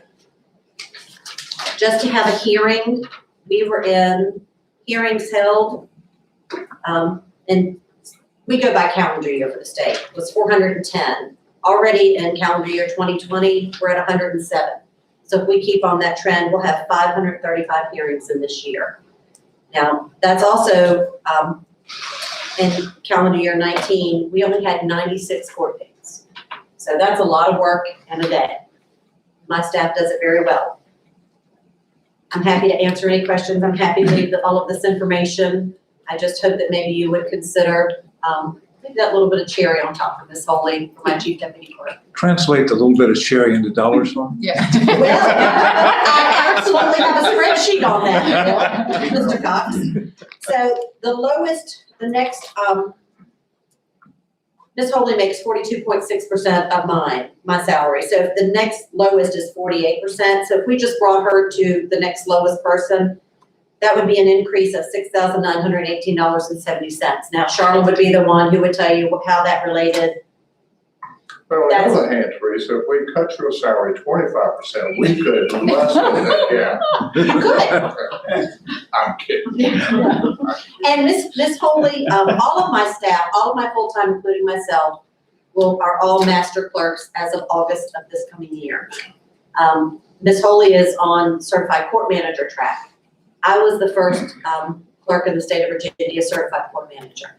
Just to have a hearing, we were in hearings held, and we go by calendar year for the state, it was 410. Already in calendar year 2020, we're at 107. So if we keep on that trend, we'll have 535 hearings in this year. Now, that's also, in calendar year 19, we only had 96 court dates. So that's a lot of work in a day. My staff does it very well. I'm happy to answer any questions. I'm happy to leave all of this information. I just hope that maybe you would consider, maybe that little bit of cherry on top of this Holy for my chief deputy clerk.
Translate the little bit of cherry into dollars for me.
Yeah.
Well, I absolutely have a spreadsheet on that, Mr. Cox. So the lowest, the next, Ms. Holy makes 42.6% of my salary. So if the next lowest is 48%, so if we just brought her to the next lowest person, that would be an increase of $6,918.70. Now, Charlotte would be the one who would tell you how that related.
Well, on the other hand, Teresa, if we cut your salary 25%, we could lessen that gap.
Good.
I'm kidding.
And Ms. Holy, all of my staff, all of my full-time, including myself, are all master clerks as of August of this coming year. Ms. Holy is on certified court manager track. I was the first clerk in the state of Virginia, certified court manager.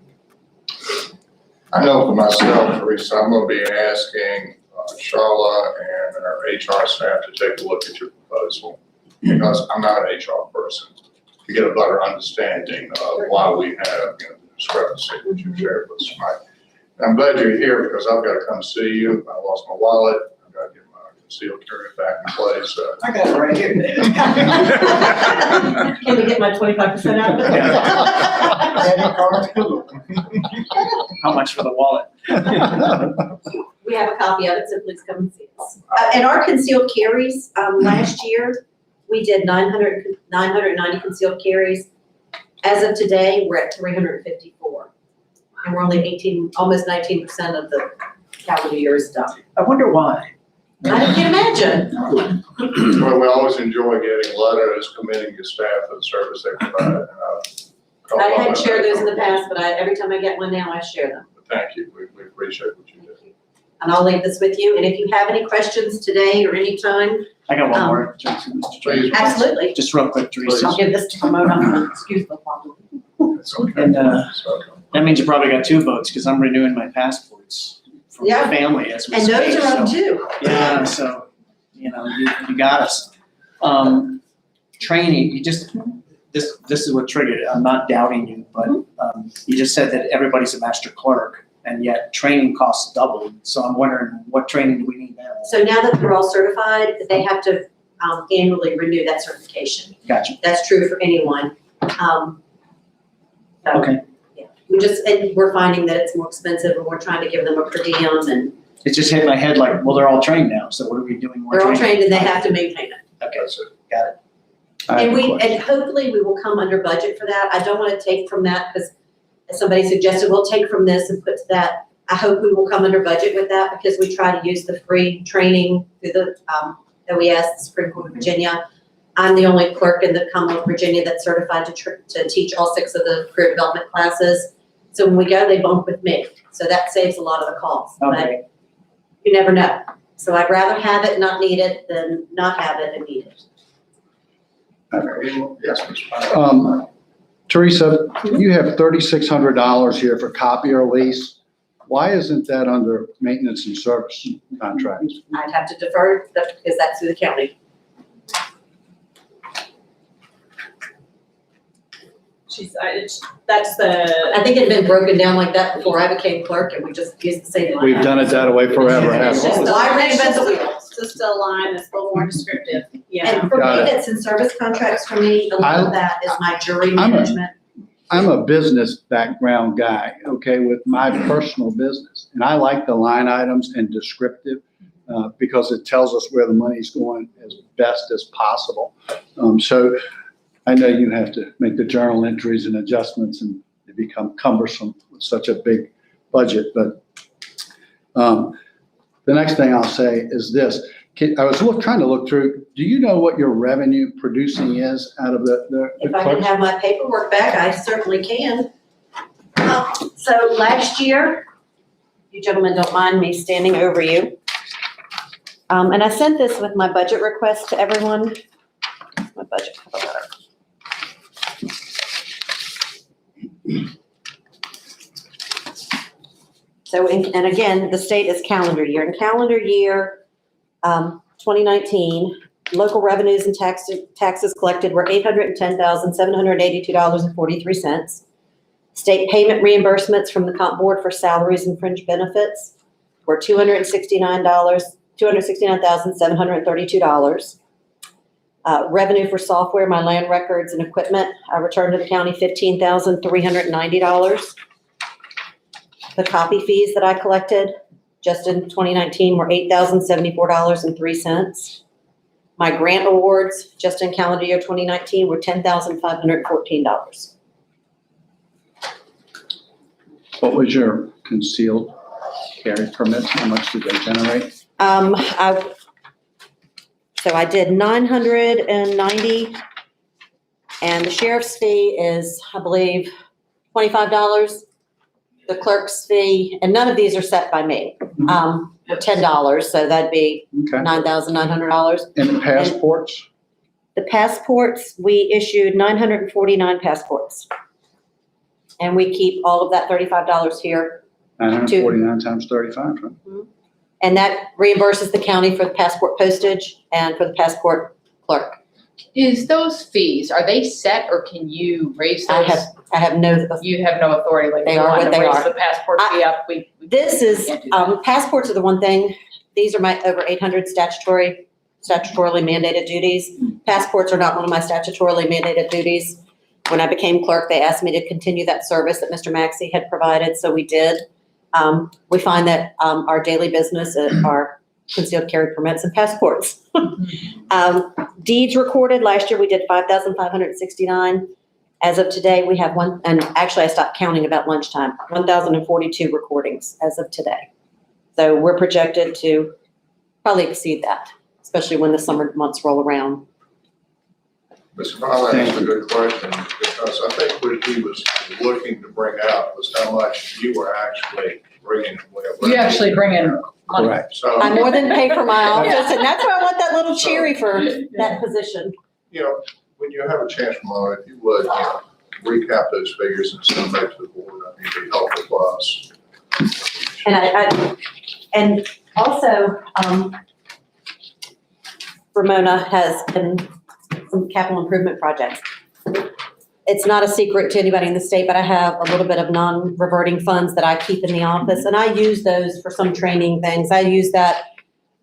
I know for myself, Teresa, I'm gonna be asking Charla and our HR staff to take a look at your proposal, because I'm not an HR person, to get a better understanding of why we have, the discrepancy that you shared with us tonight. And I'm glad you're here, because I've got to come see you. I lost my wallet. I've got to get my concealed carry back in place.
I got it right here.
Can we get my 25% out of it?
How much for the wallet?
We have a copy of it, so please come and see us. And our concealed carries, last year, we did 990 concealed carries. As of today, we're at 354. And we're only almost 19% of the calendar year is done.
I wonder why.
I can imagine.
Well, we always enjoy getting letters commending your staff for the service they provide.
I hadn't shared those in the past, but every time I get one now, I share them.
Thank you. We appreciate what you do.
And I'll leave this with you. And if you have any questions today or anytime,
I got one more, Mr.
Please.
Chairman.
absolutely.
Just real quick, Teresa.
I'll give this to Ramona. Excuse the problem.
It's okay.
And,
It's okay.
that means you probably got 2 votes, because I'm renewing my passports for my
Yeah.
family as we
And
speak.
those are up
so-
too.
Yeah, so, you got us. Training, this is what triggered it. I'm not doubting you, but, you just said that everybody's a master clerk, and yet training costs doubled. So I'm wondering, what training do we need now?
So now that they're all certified, they have to annually renew that certification.
Gotcha.
That's true for anyone. So,
Okay.
yeah. And we're finding that it's more expensive, and we're trying to give them a per diem, and
It just hit my head like, well, they're all trained now, so what are we doing more
they're all
training?
trained and they have to maintain it.
Okay,
That's it.
got it.
I have a question.
And hopefully we will come under budget for that. I don't want to take from that, because as somebody suggested, we'll take from this and put to that. I hope we will come under budget with that, because we try to use the free training through the OES, the Supreme Court of Virginia. I'm the only clerk in the Commonwealth of Virginia that's certified to teach all 6 of the career development classes. So when we go, they bump with me. So that saves a lot of the costs. But
Okay.
you never know. So I'd rather have it, not need it, than not have it and need it.
Yes, Mr. Pine.
Teresa, you have $3,600 here for copier lease. Why isn't that under maintenance and service contracts?
I'd have to defer that, because that's through the county.
That's the,
I think it had been broken down like that before I became clerk, and we just used the same line.
We've done it that way forever,
It's
haven't
just
we?
why reinvent the wheel?
it's just a line that's a little more descriptive, yeah.
And for
Got it.
maintenance and service contracts, for me, a lot of that is my jury management.
I'm a business background guy, okay, with my personal business. And I like the line items and descriptive because it tells us where the money's going as best as possible. So I know you have to make the journal entries and adjustments and they become cumbersome with such a big budget, but the next thing I'll say is this. I was trying to look through, do you know what your revenue producing is out of the
If I can
clerks?
have my paperwork back, I certainly can. So last year, you gentlemen don't mind me standing over you. And I sent this with my budget request to everyone. My budget cover letter. So, and again, the state is calendar year. In calendar year 2019, local revenues and taxes collected were $810,782.43. State payment reimbursements from the comp board for salaries and fringe benefits were $269,732. Revenue for software, my land records and equipment, I returned to the county $15,390. The copy fees that I collected just in 2019 were $8,074.03. My grant awards just in calendar year 2019 were $10,514.
What was your concealed carry permits? How much did they generate?
So I did 990, and the sheriff's fee is, I believe, $25. The clerk's fee, and none of these are set by me, $10, so that'd be
Okay.
$9,900.
And passports?
The passports, we issued 949 passports. And we keep all of that $35 here.
949 times 35, huh?
And that reimburses the county for the passport postage and for the passport clerk.
Is those fees, are they set or can you raise those?
I have no,
You have no authority, like,
They
you
are
want
what
to
they
raise
are.
the passport fee up, we.
this is,
Can't do that.
passports are the one thing. These are my over 800 statutorily mandated duties. Passports are not one of my statutorily mandated duties. When I became clerk, they asked me to continue that service that Mr. Maxey had provided, so we did. We find that our daily business are concealed carry permits and passports. Deeds recorded, last year we did 5,569. As of today, we have one, and actually I stopped counting about lunchtime, 1,042 recordings as of today. So we're projected to probably exceed that, especially when the summer months roll around.
Mr. Powhatan asked a good question, because I think what he was looking to bring out was how much you were actually bringing.
You actually bring in money.
Correct.
So,
I more than pay for my office, and that's why I want that little cherry for that position.
you know, when you have a chance, Ramona, if you would, recap those figures and send them back to the board, I think it'd be helpful for us.
And also, Ramona has been some capital improvement projects. It's not a secret to anybody in the state, but I have a little bit of non-reverting funds that I keep in the office, and I use those for some training things. I use that,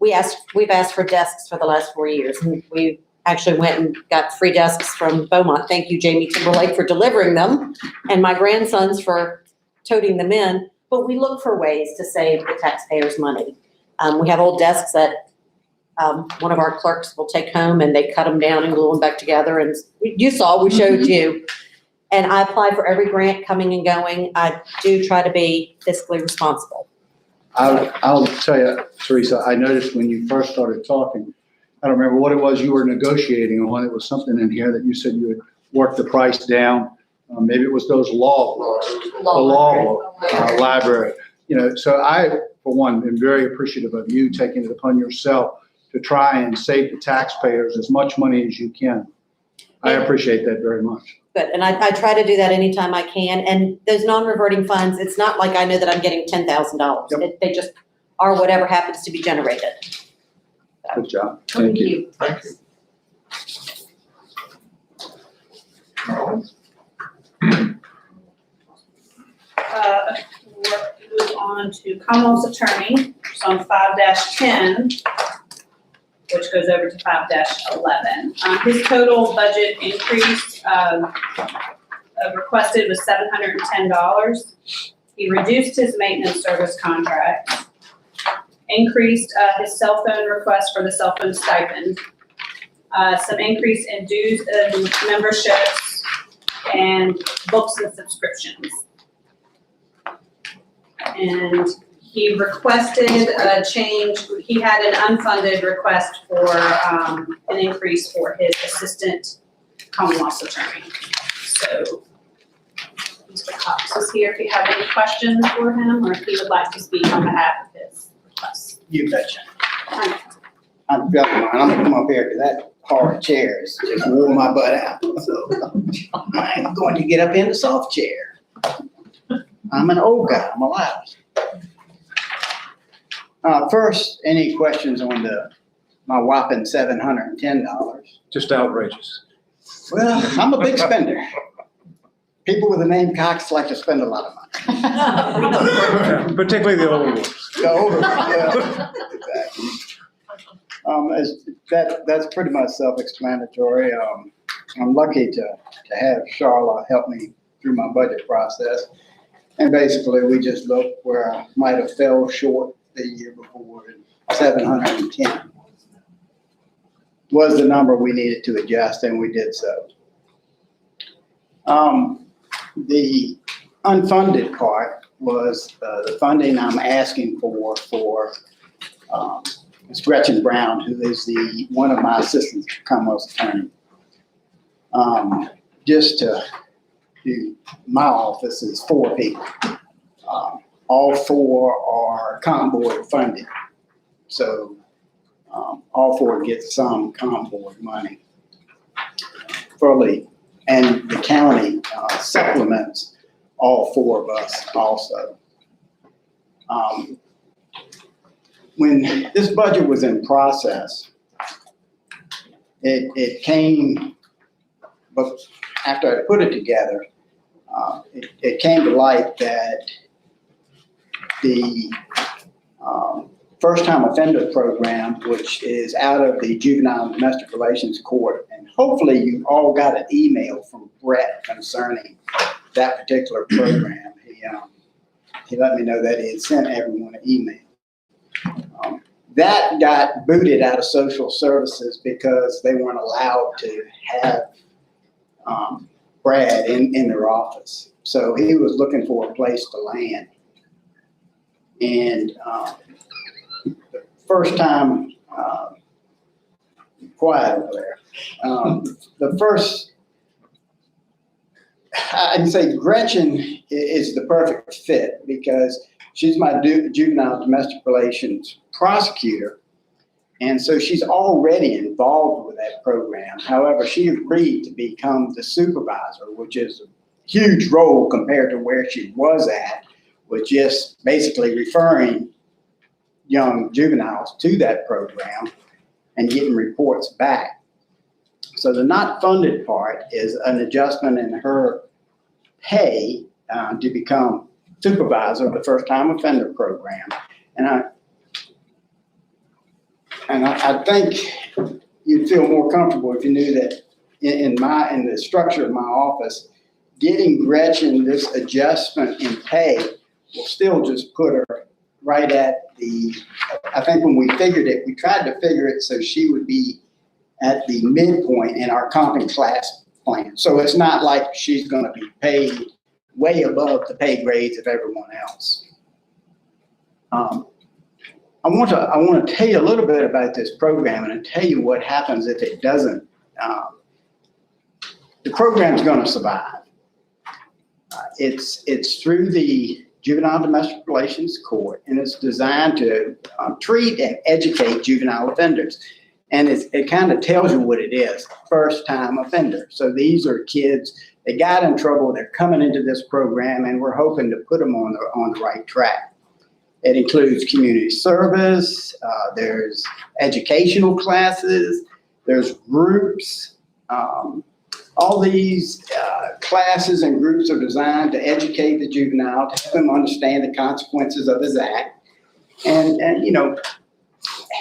we've asked for desks for the last 4 years, and we actually went and got free desks from Beaumont. Thank you, Jamie Timberlake, for delivering them, and my grandsons for toting them in. But we look for ways to save the taxpayers money. We have old desks that one of our clerks will take home, and they cut them down and glue them back together. And you saw, we showed you. And I apply for every grant coming and going. I do try to be fiscally responsible.
I'll tell you, Teresa, I noticed when you first started talking, I don't remember what it was you were negotiating on. It was something in here that you said you would work the price down. Maybe it was those law books, the law library. So I, for one, am very appreciative of you taking it upon yourself to try and save the taxpayers as much money as you can. I appreciate that very much.
Good, and I try to do that anytime I can. And those non-reverting funds, it's not like I know that I'm getting $10,000.
Yep.
They just are whatever happens to be generated.
Good job. Thank you.
Thank you.
We'll move on to Commonwealth's Attorney, it's on 5-10, which goes over to 5-11. His total budget increase requested was $710. He reduced his maintenance service contract, increased his cell phone request for the cell phone stipend, some increase in dues and memberships, and books and subscriptions. And he requested a change, he had an unfunded request for, an increase for his assistant Commonwealth's attorney. So, Mr. Cox is here if you have any questions for him, or if he would like to speak on behalf of his request.
You betcha. I'm gonna come up here because that hard chair is just wore my butt out. So I'm going to get up in the soft chair. I'm an old guy, I'm allowed. First, any questions on my whopping $710?
Just outrageous.
Well, I'm a big spender. People with the name Cox like to spend a lot of money.
Particularly the old ones.
The older, yeah, exactly. That's pretty much self-explanatory. I'm lucky to have Charla help me through my budget process. And basically, we just looked where I might have fell short the year before, and 710 was the number we needed to adjust, and we did so. The unfunded part was the funding I'm asking for Ms. Gretchen Brown, who is one of my assistant Commonwealth's attorney. Just to do, my office is 4 people. All 4 are comp board funded. So all 4 get some comp board money fully. And the county supplements all 4 of us also. When this budget was in process, it came, but after I put it together, it came to light that the first-time offender program, which is out of the Juvenile and Domestic Relations Court, and hopefully you all got an email from Brett concerning that particular program. He let me know that he had sent everyone an email. That got booted out of social services because they weren't allowed to have Brad in their office. So he was looking for a place to land. And the first time, quiet over there, the first, I can say Gretchen is the perfect fit because she's my juvenile domestic relations prosecutor. And so she's already involved with that program. However, she agreed to become the supervisor, which is a huge role compared to where she was at, with just basically referring young juveniles to that program and getting reports back. So the not funded part is an adjustment in her pay to become supervisor of the first time offender program. And I think you'd feel more comfortable if you knew that in the structure of my office, getting Gretchen this adjustment in pay will still just put her right at I think when we figured it, we tried to figure it so she would be at the midpoint in our comping class plan. So it's not like she's going to be paid way above the pay grades of everyone else. I want to tell you a little bit about this program and tell you what happens if it doesn't. The program's going to survive. It's through the Juvenile Domestic Relations Court, and it's designed to treat and educate juvenile offenders. And it kind of tells you what it is, first-time offender. So these are kids that got in trouble, they're coming into this program, and we're hoping to put them on the right track. It includes community service, there's educational classes, there's groups. All these classes and groups are designed to educate the juvenile, to help him understand the consequences of his act, and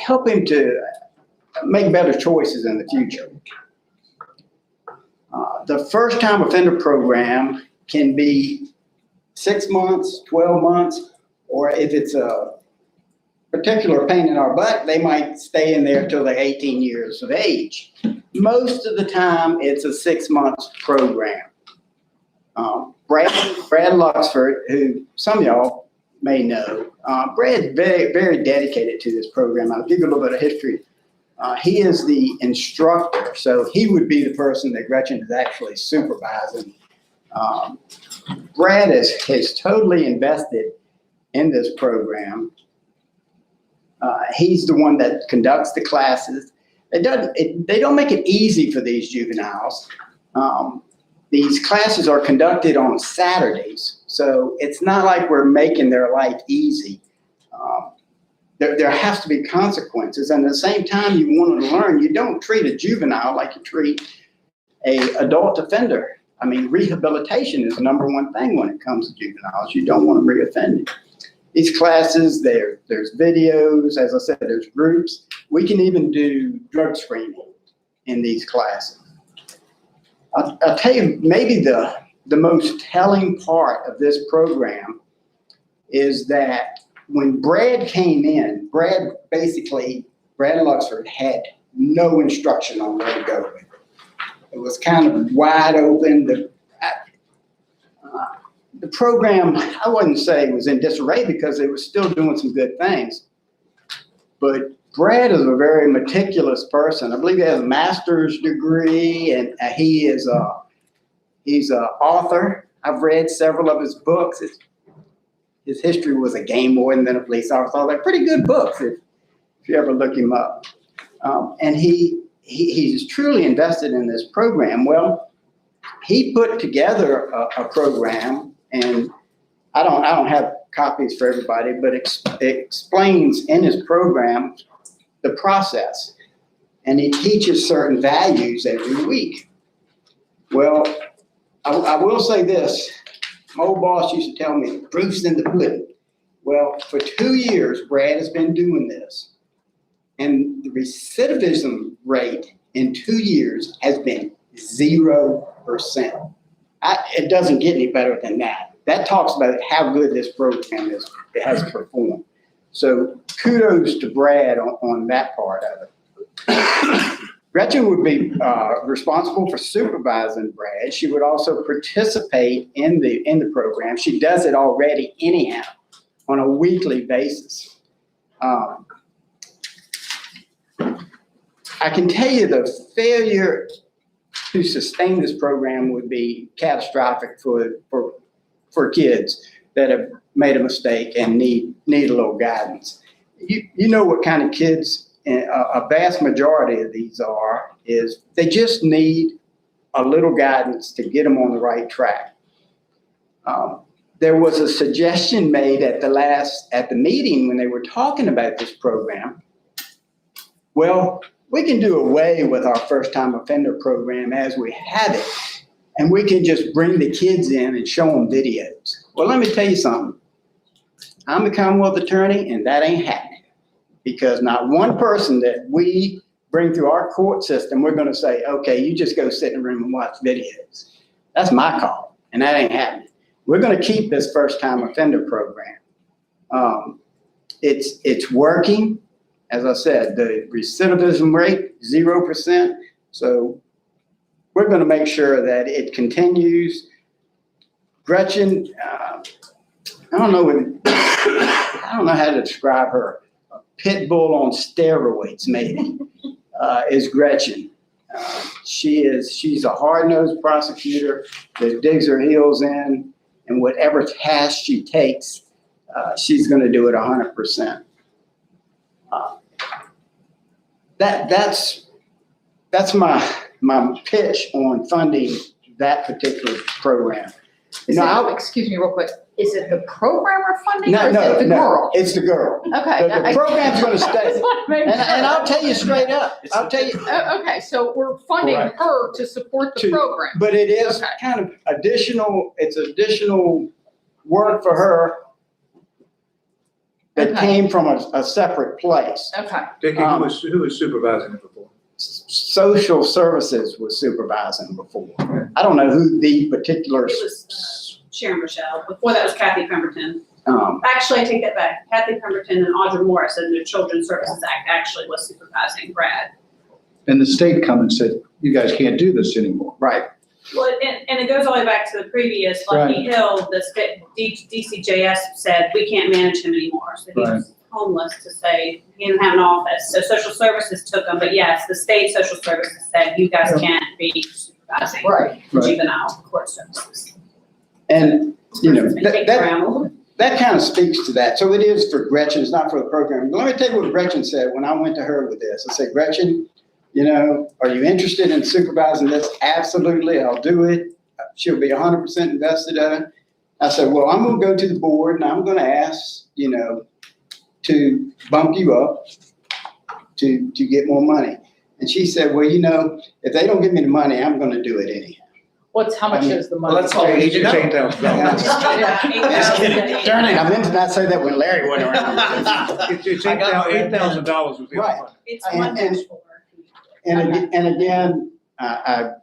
help him to make better choices in the future. The first-time offender program can be 6 months, 12 months, or if it's a particular pain in our butt, they might stay in there until they're 18 years of age. most of the time, it's a 6-month program. Brad Luxford, who some of y'all may know, Brad's very, very dedicated to this program. I'll give you a little bit of history. He is the instructor, so he would be the person that Gretchen is actually supervising. Brad is totally invested in this program. He's the one that conducts the classes. They don't make it easy for these juveniles. These classes are conducted on Saturdays, so it's not like we're making their life easy. There has to be consequences, and at the same time you want to learn, you don't treat a juvenile like you treat a adult offender. I mean, rehabilitation is the #1 thing when it comes to juveniles. You don't want them reoffending. These classes, there's videos, as I said, there's groups. We can even do drug screening in these classes. I'll tell you, maybe the most telling part of this program is that when Brad came in, Brad Luxford had no instruction on where to go with it. It was kind of wide open. The program, I wouldn't say was in disarray because it was still doing some good things. But Brad is a very meticulous person. I believe he has a master's degree, and he's an author. I've read several of his books. His history was a game warden, then a police officer. They're pretty good books if you ever look him up. And he's truly invested in this program. Well, he put together a program, and I don't have copies for everybody, but it explains in his program the process, and he teaches certain values every week. Well, I will say this. My old boss used to tell me, proof's in the pudding. Well, for 2 years, Brad has been doing this, and the recidivism rate in 2 years has been 0%. It doesn't get any better than that. That talks about how good this program has performed. So kudos to Brad on that part of it. Gretchen would be responsible for supervising Brad. She would also participate in the program. She does it already anyhow on a weekly basis. I can tell you the failure to sustain this program would be catastrophic for kids that have made a mistake and need a little guidance. You know what kind of kids a vast majority of these is they just need a little guidance to get them on the right track. There was a suggestion made at the meeting when they were talking about this program. Well, we can do away with our first-time offender program as we have it, and we can just bring the kids in and show them videos. Well, let me tell you something. I'm the Commonwealth attorney, and that ain't happening. Because not one person that we bring through our court system, we're going to say, okay, you just go sit in a room and watch videos. That's my call, and that ain't happening. We're going to keep this first-time offender program. It's working. As I said, the recidivism rate, 0%. So we're going to make sure that it continues. Gretchen, I don't know how to describe her. Pit bull on steroids, maybe, is Gretchen. She's a hard-nosed prosecutor that digs her heels in, and whatever task she takes, she's going to do it 100%. That's my pitch on funding that particular program.
Excuse me real quick. Is it the program we're funding,
No,
or is it the girl?
It's the girl.
Okay.
The program's going to stay. And I'll tell you straight up.
Okay, so we're funding
Correct.
her to support the program.
But it is kind of additional work for her that came from a separate place.
Okay.
Dickie, who was supervising it before?
Social services was supervising before. I don't know who the particular.
It was Sharon Rochelle. Before that was Kathy Pemberton.
Um,
Actually, I take that back. Kathy Pemberton and Audra Morris in the Children's Services Act actually was supervising Brad.
and the state come and said, you guys can't do this anymore.
Right.
Well, and it goes all the way back to the previous Lucky Hill, the state, DCJS said, we can't manage him anymore. So he was homeless to say, he didn't have an office. So social services took him, but yes, the state social services said, you guys can't be supervising
Right.
juvenile court services.
And, you know,
Take
that
around.
that kind of speaks to that. So it is for Gretchen, it's not for the program. Let me tell you what Gretchen said when I went to her with this. I said, Gretchen, you know, are you interested in supervising this? Absolutely, I'll do it. She'll be 100% invested in it. I said, well, I'm gonna go to the board and I'm gonna ask, you know, to bump you up to get more money. And she said, well, you know, if they don't give me the money, I'm gonna do it anyhow.
How much is the money?
Well, that's all we need to know.
$8,000.
Darn it, I meant to not say that when Larry went around.
It's $8,000 was the
Right.
offer.
It's
And-
one
and-
dash four.
And again, I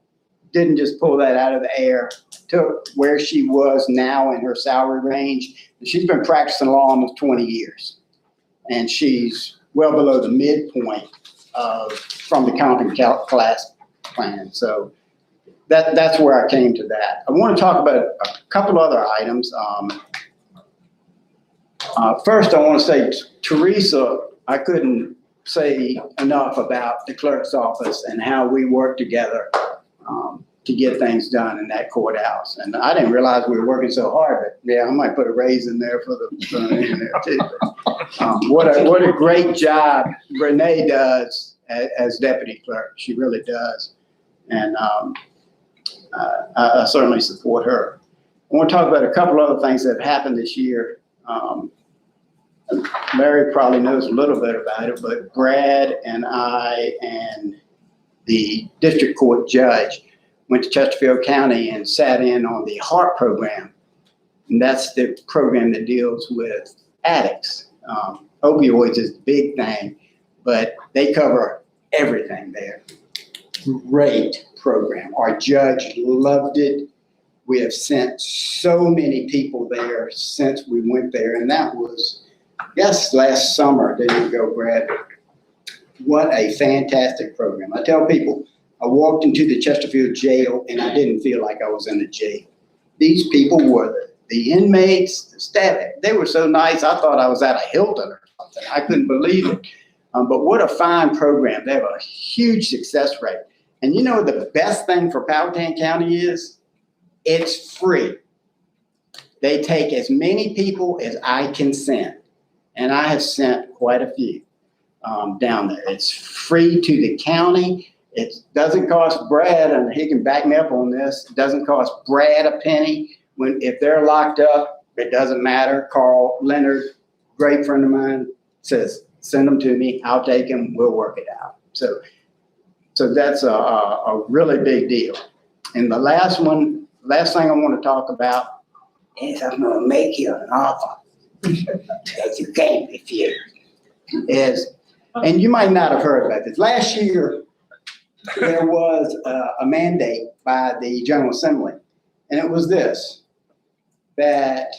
didn't just pull that out of the air, took where she was now in her salary range. She's been practicing law almost 20 years. And she's well below the midpoint from the counting class plan. So that's where I came to that. I want to talk about a couple other items. First, I want to say, Teresa, I couldn't say enough about the clerk's office and how we work together to get things done in that courthouse. And I didn't realize we were working so hard, but yeah, I might put a raise in there for in there too. What a great job Renee does as deputy clerk. She really does. And I certainly support her. I want to talk about a couple other things that have happened this year. Larry probably knows a little bit about it, but Brad and I and the district court judge went to Chesterfield County and sat in on the HART program. And that's the program that deals with addicts. Opioids is the big thing, but they cover everything there. Great program. Our judge loved it. We have sent so many people there since we went there, and that was, yes, last summer. There you go, Brad. What a fantastic program. I tell people, I walked into the Chesterfield jail and I didn't feel like I was in the jail. These people were the inmates, the staff. They were so nice. I thought I was at a Hilton or something. I couldn't believe it. But what a fine program. They have a huge success rate. And you know the best thing for Powhatan County is? It's free. They take as many people as I can send. And I have sent quite a few down there. It's free to the county. It doesn't cost Brad, and he can back me up on this, it doesn't cost Brad a penny. If they're locked up, it doesn't matter. Carl Leonard, great friend of mine, says, send them to me, I'll take them, we'll work it out. So that's a really big deal. And the last thing I want to talk about is I'm going to make you an offer that you can't refuse. And you might not have heard about this. Last year, there was a mandate by the General Assembly, and it was this, that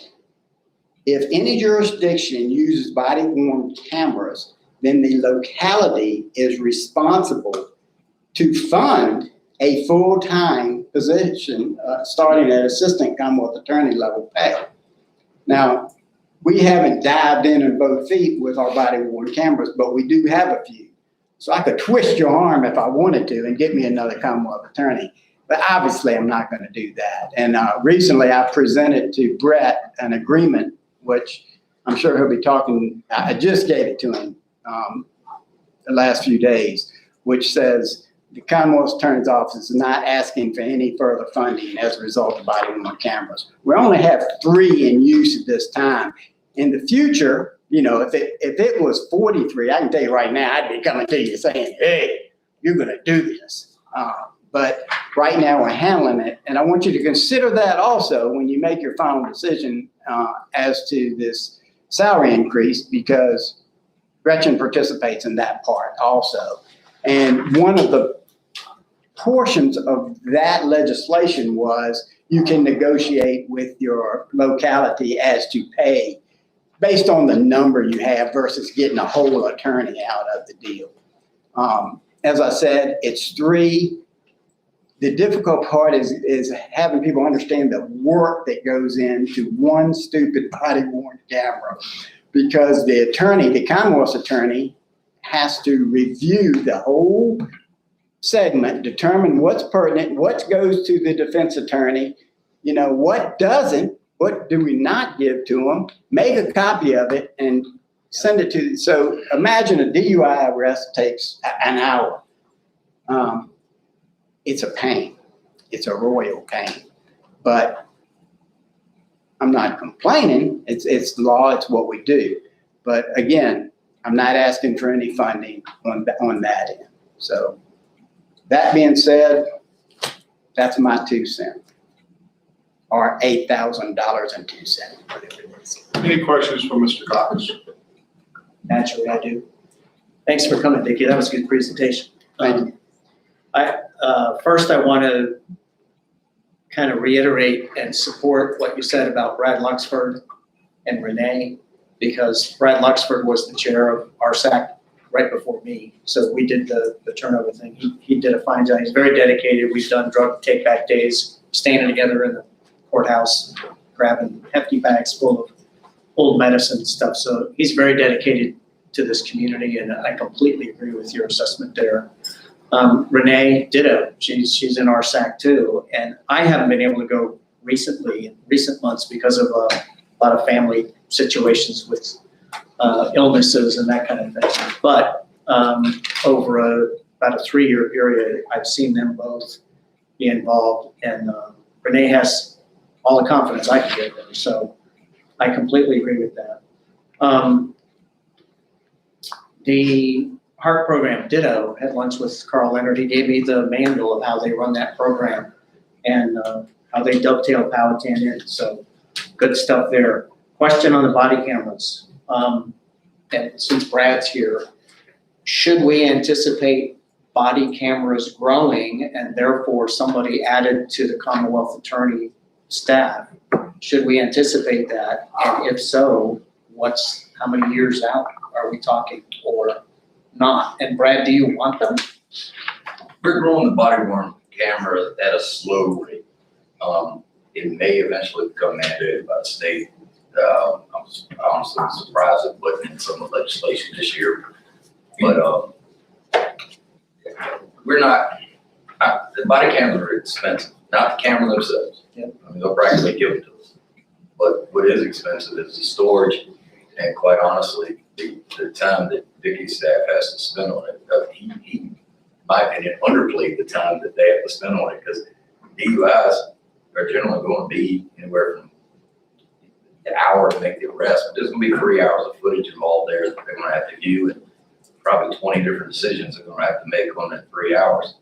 if any jurisdiction uses body-worn cameras, then the locality is responsible to fund a full-time position starting at assistant Commonwealth attorney level pay. Now, we haven't dived in both feet with our body-worn cameras, but we do have a few. So I could twist your arm if I wanted to and get me another Commonwealth attorney. But obviously, I'm not going to do that. And recently, I presented to Brett an agreement, which I'm sure he'll be talking. I just gave it to him the last few days, which says the Commonwealth Attorney's Office is not asking for any further funding as a result of body-worn cameras. We only have 3 in use at this time. In the future, you know, if it was 43, I can tell you right now, I'd be coming to you saying, hey, you're going to do this. But right now we're handling it. And I want you to consider that also when you make your final decision as to this salary increase, because Gretchen participates in that part also. And one of the portions of that legislation was you can negotiate with your locality as to pay based on the number you have versus getting a whole attorney out of the deal. as I said, it's 3. The difficult part is having people understand the work that goes into one stupid body worn camera. Because the attorney, the Commonwealth's attorney, has to review the whole segment, determine what's pertinent, what goes to the defense attorney, what doesn't, what do we not give to them, make a copy of it and send it to, so imagine a DUI arrest takes an hour. It's a pain. It's a royal pain. But I'm not complaining. It's law. It's what we do. But again, I'm not asking for any funding on that end. So that being said, that's my 2 cents. Or $8,000.02, whatever it is.
Any questions for Mr. Cox?
Naturally, I do. Thanks for coming, Dickie. That was a good presentation.
Thank you.
First, I want to kind of reiterate and support what you said about Brad Luxford and Renee, because Brad Luxford was the chair of RSAC right before me. So we did the turnover thing. He did a fine job. He's very dedicated. We've done drug take-back days, standing together in the courthouse, grabbing hefty bags full of old medicine and stuff. So he's very dedicated to this community, and I completely agree with your assessment there. Renee, ditto. She's in RSAC too, and I haven't been able to go recently, in recent months, because of a lot of family situations with illnesses and that kind of thing. But over about a 3-year period, I've seen them both be involved, and Renee has all the confidence I can give her. So I completely agree with that. The heart program, ditto. Had lunch with Carl Leonard. He gave me the manual of how they run that program and how they dovetail Powhatan in. So good stuff there. Question on the body cameras. And since Brad's here, should we anticipate body cameras growing and therefore somebody added to the Commonwealth Attorney staff? Should we anticipate that? And if so, how many years out are we talking, or not? And Brad, do you want them?
We're growing the body worn camera at a slow rate. It may eventually become mandated by the state. I'm honestly surprised it wasn't in some of the legislation this year. But we're not, the body cameras are expensive, not the camera themselves.
Yep.
I mean, they'll practically give it to us. But what is expensive is the storage, and quite honestly, the time that Dickie's staff has to spend on it. He, in my opinion, underplayed the time that they have to spend on it, because DUIs are generally going to be anywhere from an hour to make the arrest, but there's going to be 3 hours of footage involved there that they're going to have to view, and probably 20 different decisions they're going to have to make on that 3 hours.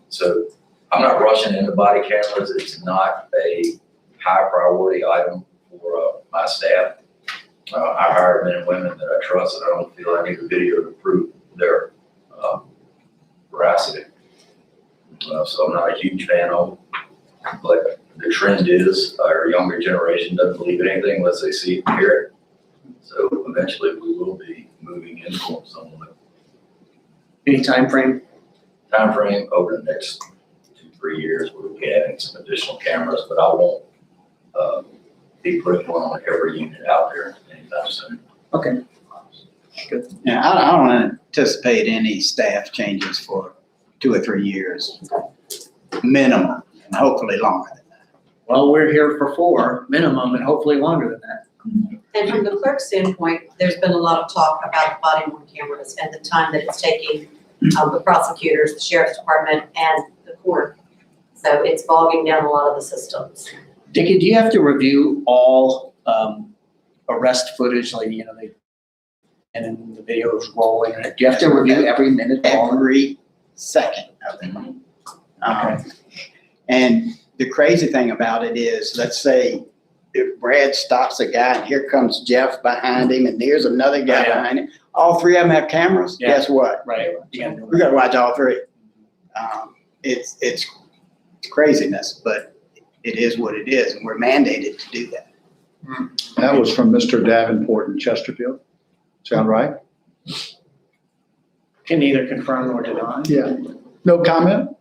So I'm not rushing into body cameras. It's not a high priority item for my staff. I hire men and women that I trust, and I don't feel I need a video to prove their veracity. So I'm not a huge fan of them. But the trend is our younger generation doesn't believe in anything unless they see it and hear it. So eventually we will be moving into some of it.
Any time frame?
Time frame over the next 2-3 years, we'll be adding some additional cameras, but I won't be putting one on every unit out there anytime soon.
Okay. Good.
Yeah, I don't anticipate any staff changes for 2 or 3 years, minimum, and hopefully longer than that.
Well, we're here for 4 minimum, and hopefully longer than that.
And from the clerk's standpoint, there's been a lot of talk about body worn cameras and the time that it's taking the prosecutors, the sheriff's department, and the court. So it's bogging down a lot of the systems.
Dickie, do you have to review all arrest footage, like, and then the video is rolling? Do you have to review every minute?
Every second of it.
Okay.
And the crazy thing about it is, let's say if Brad stops a guy and here comes Jeff behind him and there's another guy behind him, all 3 of them have cameras, guess what?
Right.
We gotta watch all 3. It's craziness, but it is what it is, and we're mandated to do that.
That was from Mr. Davenport in Chesterfield. Sound right?
can either confirm or deny.
Yeah. No comment?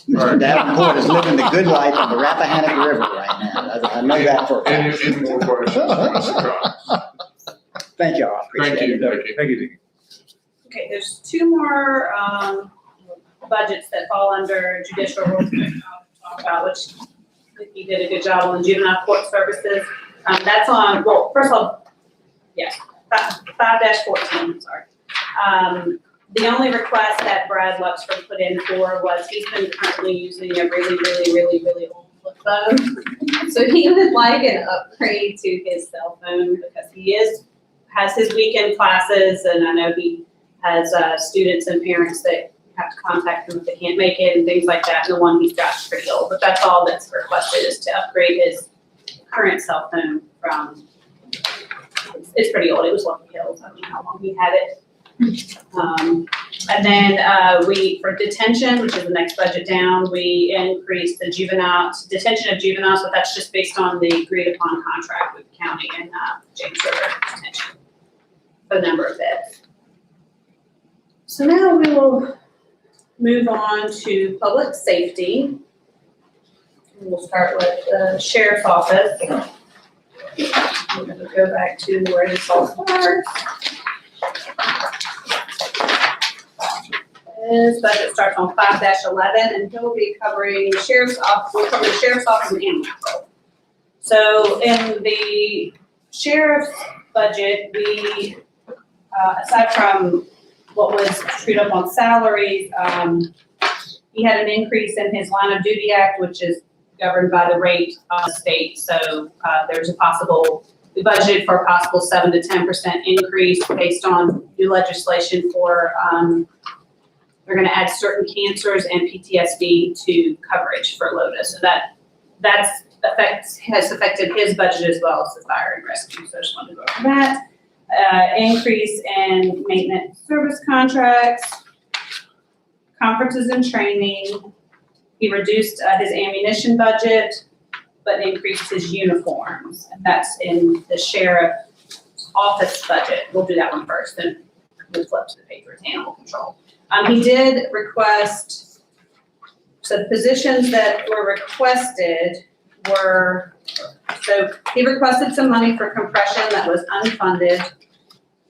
Mr. Davenport is living the good life on the Rappahannock River right now. I know that for a fact.
Any more questions, Mr. Cox?
Thank y'all, I
Thank
appreciate it.
you, Vicki.
Thank you, Vicki.
Okay, there's two more, budgets that fall under judicial rules that I'll talk about, which Vicki did a good job on the juvenile court services. That's on, well, first of all, yeah, 5-14, sorry. The only request that Brad Luxford put in for was he's been currently using a really old flip phone. So he would like an upgrade to his cell phone because he has his weekend classes, and I know he has students and parents that have to contact him if they can't make it and things like that. And the one he's got is pretty old, but that's all that's requested is to upgrade his current cell phone from, it's pretty old. It was Lucky Hills. I don't know how long he had it. And then for detention, which is the next budget down, we increased the detention of juveniles, but that's just based on the agreed upon contract with the county and James River Detention, the number of beds. So now we will move on to public safety. We'll start with the sheriff's office. I'm going to go back to where this all starts. His budget starts on 5-11, and he'll be covering sheriff's office. We'll cover the sheriff's office and animal control. So in the sheriff's budget, we, aside from what was screwed up on salaries, he had an increase in his line of duty act, which is governed by the rate of the state. So there's we budgeted for a possible 7 to 10% increase based on new legislation for, we're gonna add certain cancers and PTSD to coverage for LOTA. So has affected his budget as well as the fire and rescue. So I just wanted to go over that. Increase in maintenance service contracts, conferences and training. He reduced his ammunition budget, but increased his uniforms. And that's in the sheriff's office budget. We'll do that one first, then we'll flip to the papers, animal control. He did request, so the positions that were requested were, so he requested some money for compression that was unfunded.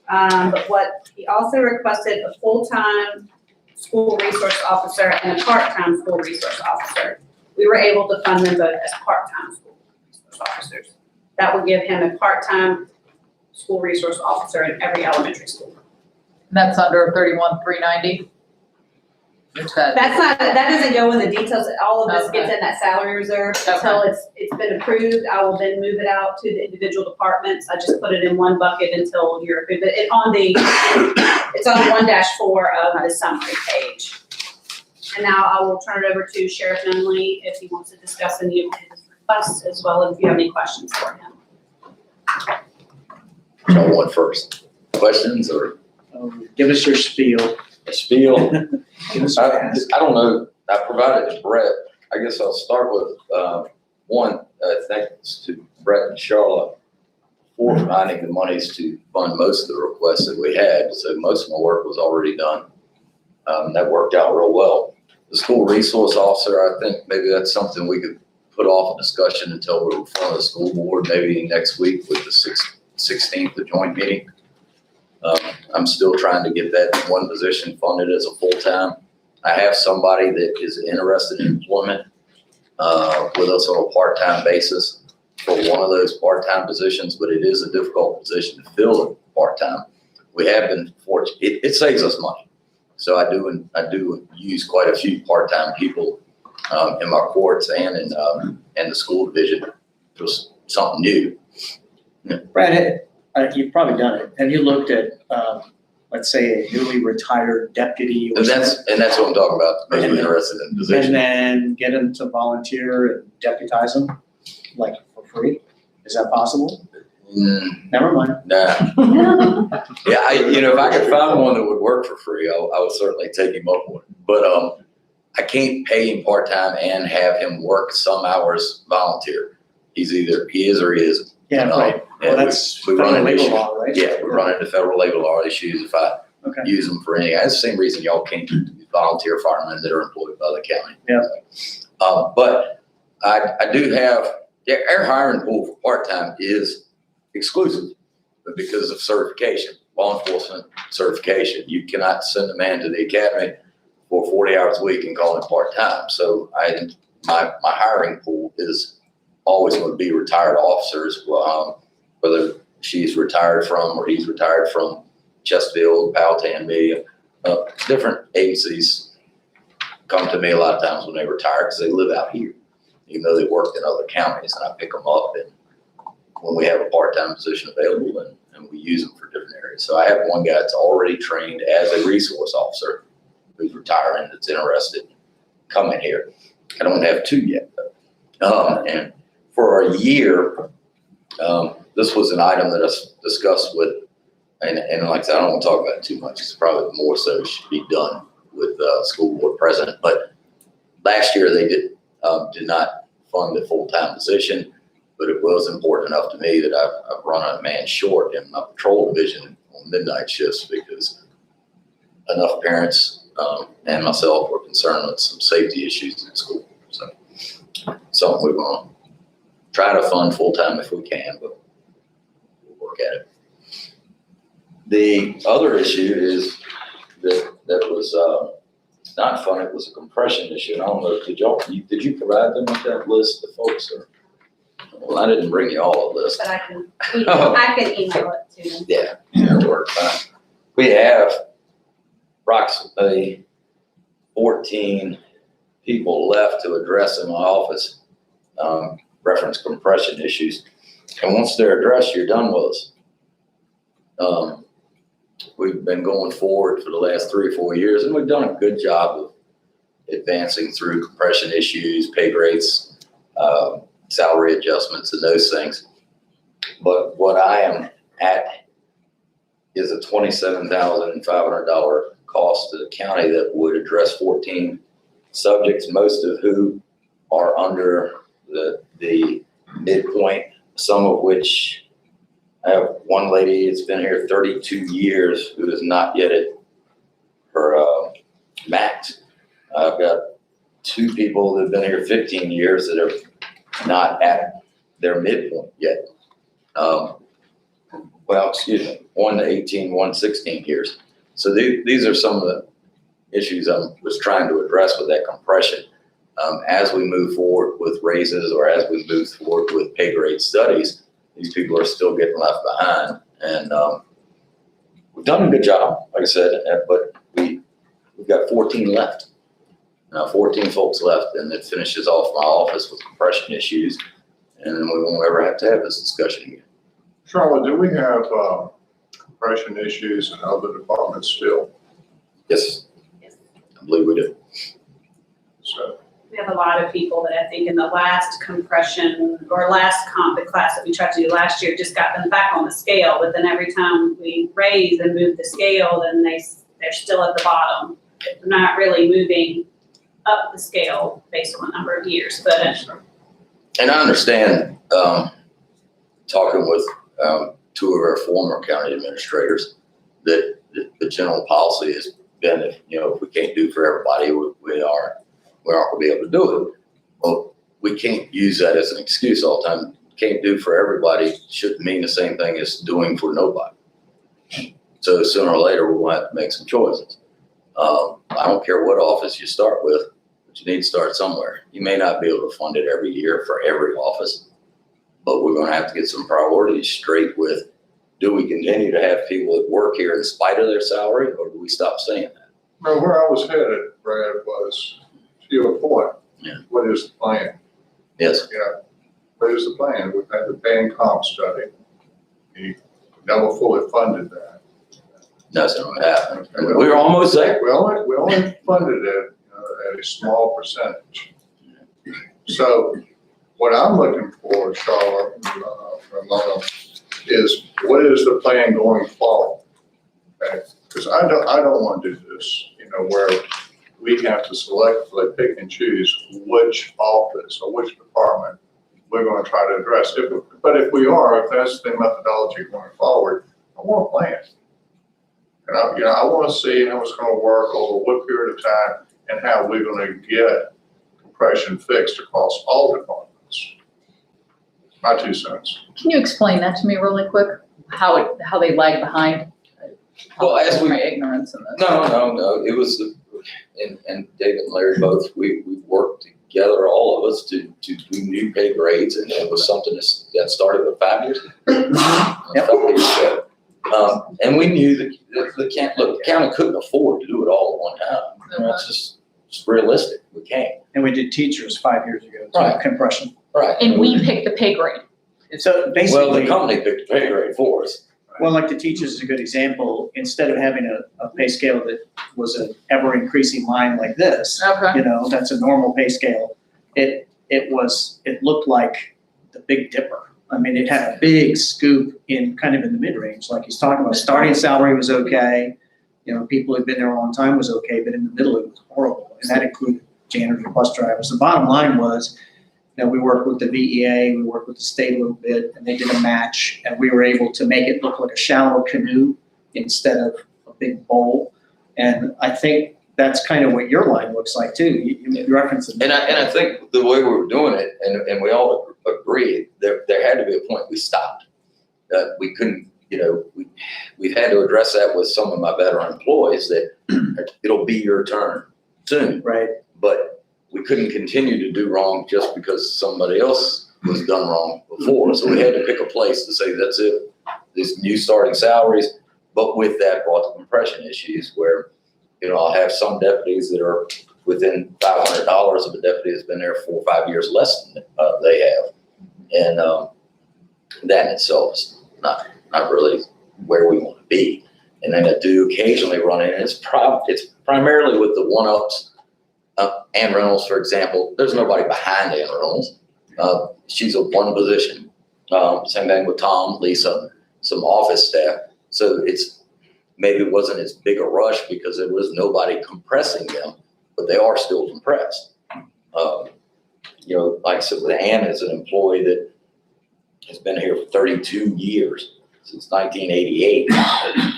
But what he also requested a full-time school resource officer and a part-time school resource officer. We were able to fund them both as part-time school resource officers. That would give him a part-time school resource officer in every elementary school.
That's under 31,390?
That doesn't go in the details. All of this gets in that salary reserve until it's been approved. I will then move it out to the individual departments. I just put it in one bucket until you're approved. It's on 1-4 of the summary page. And now I will turn it over to Sheriff Nunley if he wants to discuss any of his requests as well as if you have any questions for him.
Y'all want first? Questions or
Give us your spiel.
a spiel?
Give us
I
your ask.
don't know. I provided to Brett. I guess I'll start with, one, thanks to Brett and Charlotte for finding the monies to fund most of the requests that we had. So most of my work was already done. That worked out real well. The school resource officer, I think maybe that's something we could put off a discussion until we're in front of the school board, maybe next week with the 16th, the joint meeting. I'm still trying to get that one position funded as a full-time. I have somebody that is interested in employment with us on a part-time basis for one of those part-time positions, but it is a difficult position to fill it part-time. We have been fortunate. It saves us money. So I do use quite a few part-time people in my courts and in the school division. Just something new.
Brad, you've probably done it. Have you looked at, let's say, a newly retired deputy or
And
something?
that's what I'm talking about. Maybe interested in
And
position.
then get them to volunteer and deputize them, like for free? Is that possible? Never mind.
Nah. Yeah, if I could find one that would work for free, I would certainly take him up on it. But I can't pay him part-time and have him work some hours volunteer. He is or he isn't.
Yeah, right. Well,
And
that's
we run
federal
into
labor law, right?
Yeah, we run into federal labor law issues. If I
Okay.
use them for anything. That's the same reason y'all can't use volunteer firemen that are employed by the county.
Yeah.
But I do have, our hiring pool for part-time is exclusive because of certification, law enforcement certification. You cannot send a man to the academy for 40 hours a week and call him part-time. So my hiring pool is always going to be retired officers, whether she's retired from or he's retired from Chesterfield, Powhatan, different agencies come to me a lot of times when they retire because they live out here, even though they worked in other counties, and I pick them up and when we have a part-time position available and we use them for different areas. So I have one guy that's already trained as a resource officer who's retiring that's interested in coming here. I don't have two yet though. And for a year, this was an item that I discussed with, and like I said, I don't want to talk about it too much. It's probably more so should be done with the school board president. But last year they did not fund the full-time position, but it was important enough to me that I've run a man short in my patrol division on midnight shifts because enough parents and myself were concerned with some safety issues in school. So something we're going to try to fund full-time if we can, but we'll work at it. The other issue is that was not fun. It was a compression issue. I don't know, did you provide them with that list of folks? Or, well, I didn't bring you all a list.
But I can email it to them.
Yeah, it'll work fine. We have approximately 14 people left to address in my office, reference compression issues. And once they're addressed, you're done with us. We've been going forward for the last 3 or 4 years, and we've done a good job of advancing through compression issues, pay grades, salary adjustments, and those things. But what I am at is a $27,500 cost to the county that would address 14 subjects, most of who are under the midpoint, some of which I have one lady that's been here 32 years who is not yet at her max. I've got 2 people that have been here 15 years that are not at their midpoint yet. Well, excuse me, 1 to 18, 1 16 years. So these are some of the issues I was trying to address with that compression. As we move forward with raises or as we move forward with pay grade studies, these people are still getting left behind. And we've done a good job, like I said, but we've got 14 left. Now 14 folks left, and it finishes off my office with compression issues, and then we won't ever have to have this discussion again.
Charlotte, do we have compression issues in other departments still?
Yes, I believe we do.
So,
We have a lot of people that I think in the last compression or last comp class that we tried to do last year just got them back on the scale, but then every time we raise and move the scale, then they're still at the bottom. They're not really moving up the scale based on the number of years, but
And I understand, talking with 2 of our former county administrators, that the general policy has been, if we can't do for everybody, we aren't going to be able to do it. Well, we can't use that as an excuse all the time. Can't do for everybody shouldn't mean the same thing as doing for nobody. So sooner or later, we'll have to make some choices. I don't care what office you start with, but you need to start somewhere. You may not be able to fund it every year for every office, but we're going to have to get some priorities straight with, do we continue to have people that work here in spite of their salary, or do we stop saying that?
well, where I was headed, Brad, was to your point.
Yeah.
What is the plan?
Yes.
What is the plan? We've had the pay and comp study. We never fully funded that.
Nothing will happen. We're almost there.
We only funded it at a small percentage. So what I'm looking for, Charlotte, Ramona, is what is the plan going forward? Okay? Because I don't want to do this, where we have to selectively pick and choose which office or which department we're going to try to address. But if that's the methodology going forward, I want a plan. And I wanna see how it's gonna work over what period of time and how we're gonna get compression fixed across all departments. My 2 cents.
Can you explain that to me really quick? How they lag behind?
Well, as we-
My ignorance in this.
No, it was, and David and Larry both, we worked together, all of us, to do new pay grades, and it was something that started with 5 years ago. 5 years ago. And we knew that the county couldn't afford to do it all at one time. You know, it's just realistic, we can't.
And we did teachers 5 years ago, too,
Right.
compression.
Right.
And we pick the pay grade.
So
Well, the
basically,
company picked the pay grade for us.
well, like the teachers is a good example. Instead of having a pay scale that was an ever increasing line like this,
Okay.
you know, that's a normal pay scale. It looked like the Big Dipper. I mean, it had a big scoop in kind of in the mid-range, like he's talking about. Starting salary was okay. You know, people who'd been there a long time was okay, but in the middle it was horrible. And that included janitors and bus drivers. The bottom line was, you know, we worked with the VEA, we worked with the state a little bit, and they did a match, and we were able to make it look like a shallow canoe instead of a big bowl. And I think that's kind of what your line looks like too. You referenced it.
And I think the way we were doing it, and we all agreed, there had to be a point we stopped. We couldn't, you know, we've had to address that with some of my veteran employees that it'll be your turn soon.
Right.
But we couldn't continue to do wrong just because somebody else was done wrong before. So we had to pick a place to say, that's it, these new starting salaries. But with that brought the compression issues where, you know, I'll have some deputies that are within $500 of a deputy that's been there 4 or 5 years less than they have. And that in itself is not really where we want to be. And then I do occasionally run in, and it's primarily with the one-ups. Ann Reynolds, for example, there's nobody behind Ann Reynolds. She's a one position. Same thing with Tom, Lisa, some office staff. So maybe it wasn't as big a rush because there was nobody compressing them, but they are still compressed. You know, like I said, Ann is an employee that has been here for 32 years, since 1988,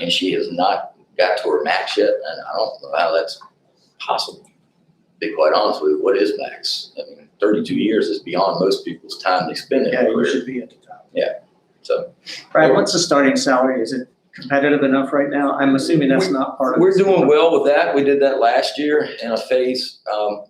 and she has not got to her max yet, and I don't know how that's possible. To be quite honest with you, what is max? I mean, 32 years is beyond most people's time they spend in
Yeah,
a
you
career.
should be at the top.
So
Brad, what's the starting salary? Is it competitive enough right now? I'm assuming that's not part of
we're
this.
doing well with that. We did that last year in a phase.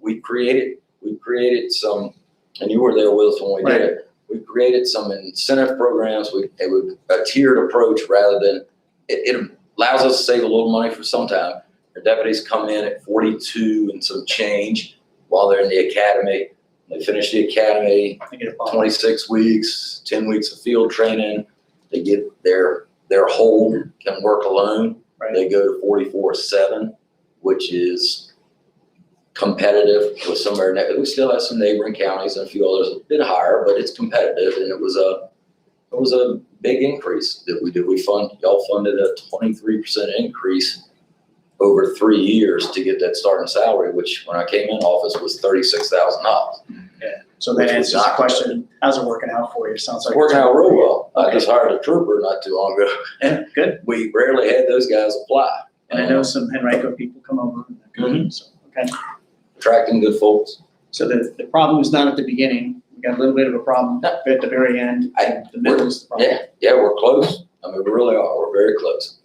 We created some, and you were there with us when we did it. We created some incentive programs. It was a tiered approach rather than, it allows us to save a little money for some time. Our deputies come in at 42 and some change while they're in the academy. They finish the academy,
I get a bump.
26 weeks, 10 weeks of field training. They get their hold, can work alone.
Right.
They go to 44/7, which is competitive with some of our, we still have some neighboring counties and a few others a bit higher, but it's competitive, and it was a big increase that we did. Y'all funded a 23% increase over 3 years to get that starting salary, which when I came in office was $36,000.
So that answers the question. How's it working out for you? Sounds
It's
like.
working out real well. I
Okay.
just hired a trooper not too long ago.
Yeah, good.
We rarely had those guys apply.
And I know some Henrico people come over. So, okay.
Attracting good folks.
So the problem is not at the beginning. We got a little bit of a problem at the very end. The middle is the problem.
Yeah, we're close. I mean, we really are. We're very close.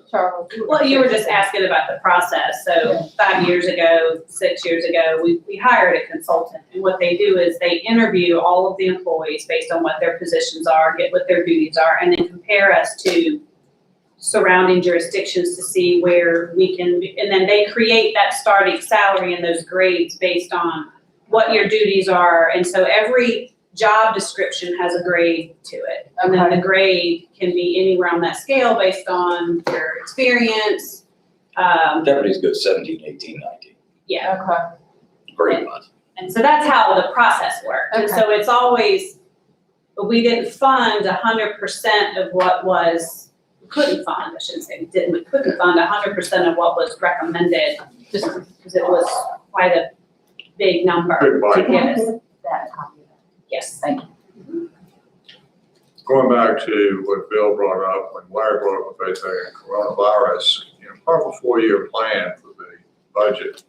Charles?
Well, you were just asking about the process. So 5 years ago, 6 years ago, we hired a consultant. And what they do is they interview all of the employees based on what their positions are, get what their duties are, and then compare us to surrounding jurisdictions to see where we can, and then they create that starting salary and those grades based on what your duties are. And so every job description has a grade to it. And then the grade can be anywhere on that scale based on your experience.
Deputies go 17, 18, 19.
Yeah.
Okay.
Pretty much.
And so that's how the process works. And so it's always, we didn't fund 100% of what was, we couldn't fund, I shouldn't say we didn't, we couldn't fund 100% of what was recommended, just because it was quite a big number
Big
to
bite.
get us that. Yes.
Thank you.
going back to what Bill brought up, when Larry brought up about the coronavirus, part of a 4-year plan for the budget.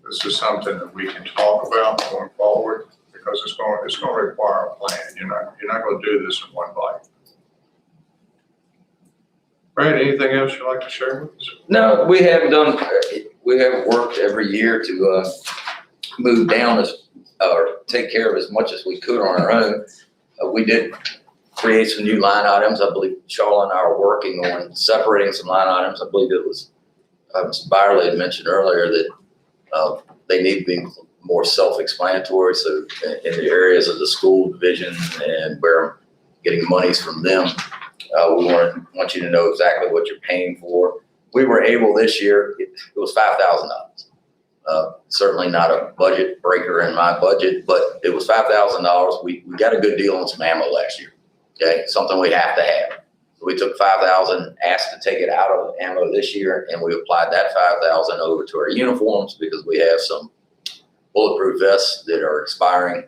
This is something that we can talk about going forward, because it's going to require a plan. You're not going to do this in one bite. Brad, anything else you'd like to share with us?
No, we haven't worked every year to move down or take care of as much as we could on our own. We did create some new line items. I believe Charlotte and I are working on separating some line items. I believe it was, Mr. Byerly had mentioned earlier that they need to be more self-explanatory. So in the areas of the school division and where I'm getting monies from them, we want you to know exactly what you're paying for. We were able this year, it was $5,000. Certainly not a budget breaker in my budget, but it was $5,000. We got a good deal on some ammo last year. Okay, something we have to have. So we took $5,000, asked to take it out of ammo this year, and we applied that $5,000 over to our uniforms because we have some bulletproof vests that are expiring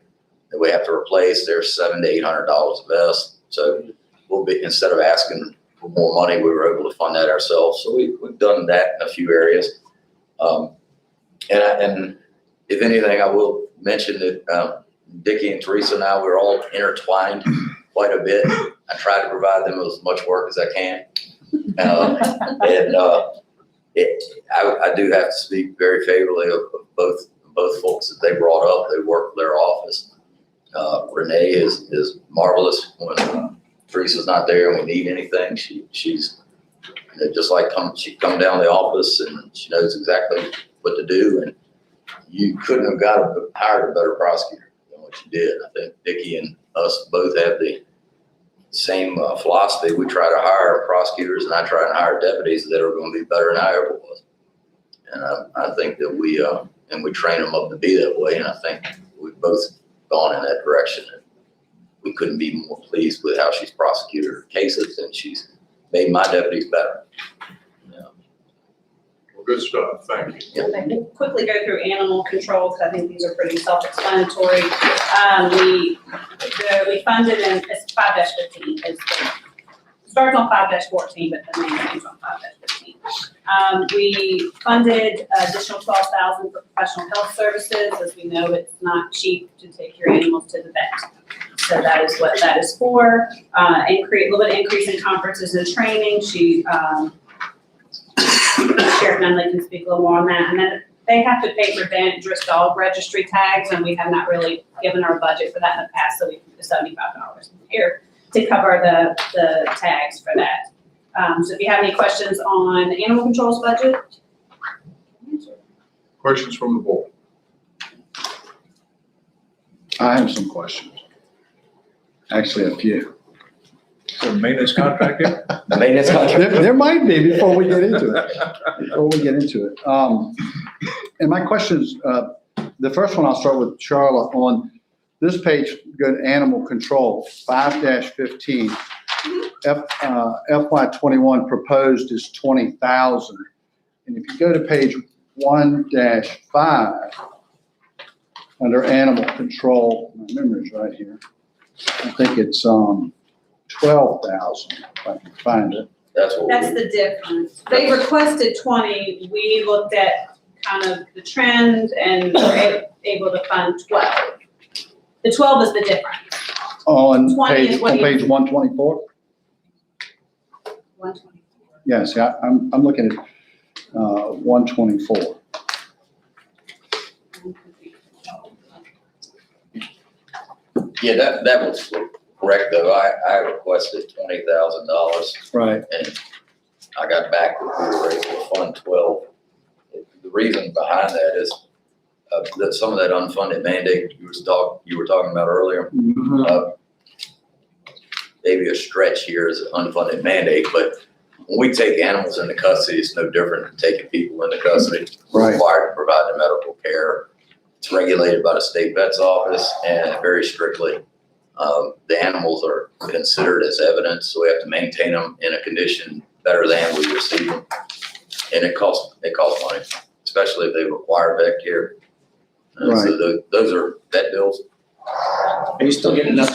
that we have to replace. They're $700 to $800 a vest. So we'll be, instead of asking for more money, we were able to fund that ourselves. So we've done that in a few areas. And if anything, I will mention that Dickie and Teresa and I, we're all intertwined quite a bit. I try to provide them as much work as I can. I do have to speak very favorably of both folks that they brought up. They work for their office. Renee is marvelous when Teresa's not there and we need anything. She's just like she come down to the office and she knows exactly what to do. And you couldn't have hired a better prosecutor than what you did. I think Dickie and us both have the same philosophy. We try to hire prosecutors, and I try to hire deputies that are going to be better than I ever was. And I think that we train them up to be that way. And I think we've both gone in that direction. And we couldn't be more pleased with how she's prosecuted her cases, and she's made my deputies better.
Well, good stuff. Thank you.
We'll quickly go through animal control, because I think these are pretty self-explanatory. We funded in, it's 5-15, starts on 5-14, but the main thing's on 5-15. We funded additional $12,000 for professional health services. As we know, it's not cheap to take your animals to the vet. So that is what that is for. A little bit increase in conferences and training. Sheriff Nunley can speak a little more on that. And then they have to pay for dangerous dog registry tags, and we have not really given our budget for that in the past, so we put $75 here to cover the tags for that. So if you have any questions on animal control's budget?
Questions from the board?
I have some questions. Actually, a few.
So maintenance contract here?
The maintenance contract.
There might be before we get into it. And my questions, the first one I'll start with Charlotte on this page, go to animal control, 5-15. FY21 proposed is 20,000. And if you go to page 1-5, under animal control, my memory's right here. I think it's 12,000, if I can find it.
That's
The difference. They requested 20. We looked at kind of the trend and were able to fund 12. The 12 is the difference.
On
20 is
page,
what
on
you-
page 124?
120.
Yes, yeah, I'm looking at 124.
Yeah, that was correct, though. I requested $20,000,
Right.
and I got back that we were able to fund 12. The reason behind that is that some of that unfunded mandate you were talking about earlier, maybe a stretch here is an unfunded mandate, but when we take animals into custody, it's no different than taking people into custody. We're
Right.
required to provide the medical care. It's regulated by the state vet's office, and very strictly, the animals are considered as evidence, so we have to maintain them in a condition better than we receive them. And it costs money, especially if they require vet care.
Right.
So those are vet bills.
Are you still getting enough?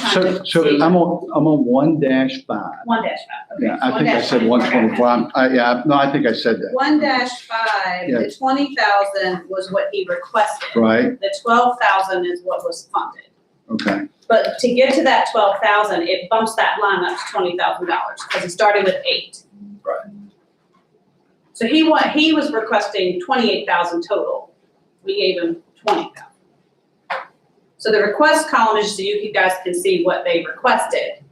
So I'm on 1-5.
1-5, okay.
Yeah, I think I said 124. I think I said that.
1-5,
Yeah.
the 20,000 was what he requested.
Right,
The 12,000 is what was funded.
okay.
But to get to that 12,000, it bumps that line up to $20,000 because he started with 8.
Right.
So he was requesting 28,000 total. We gave him 20,000. So the request column is so you guys can see what they requested.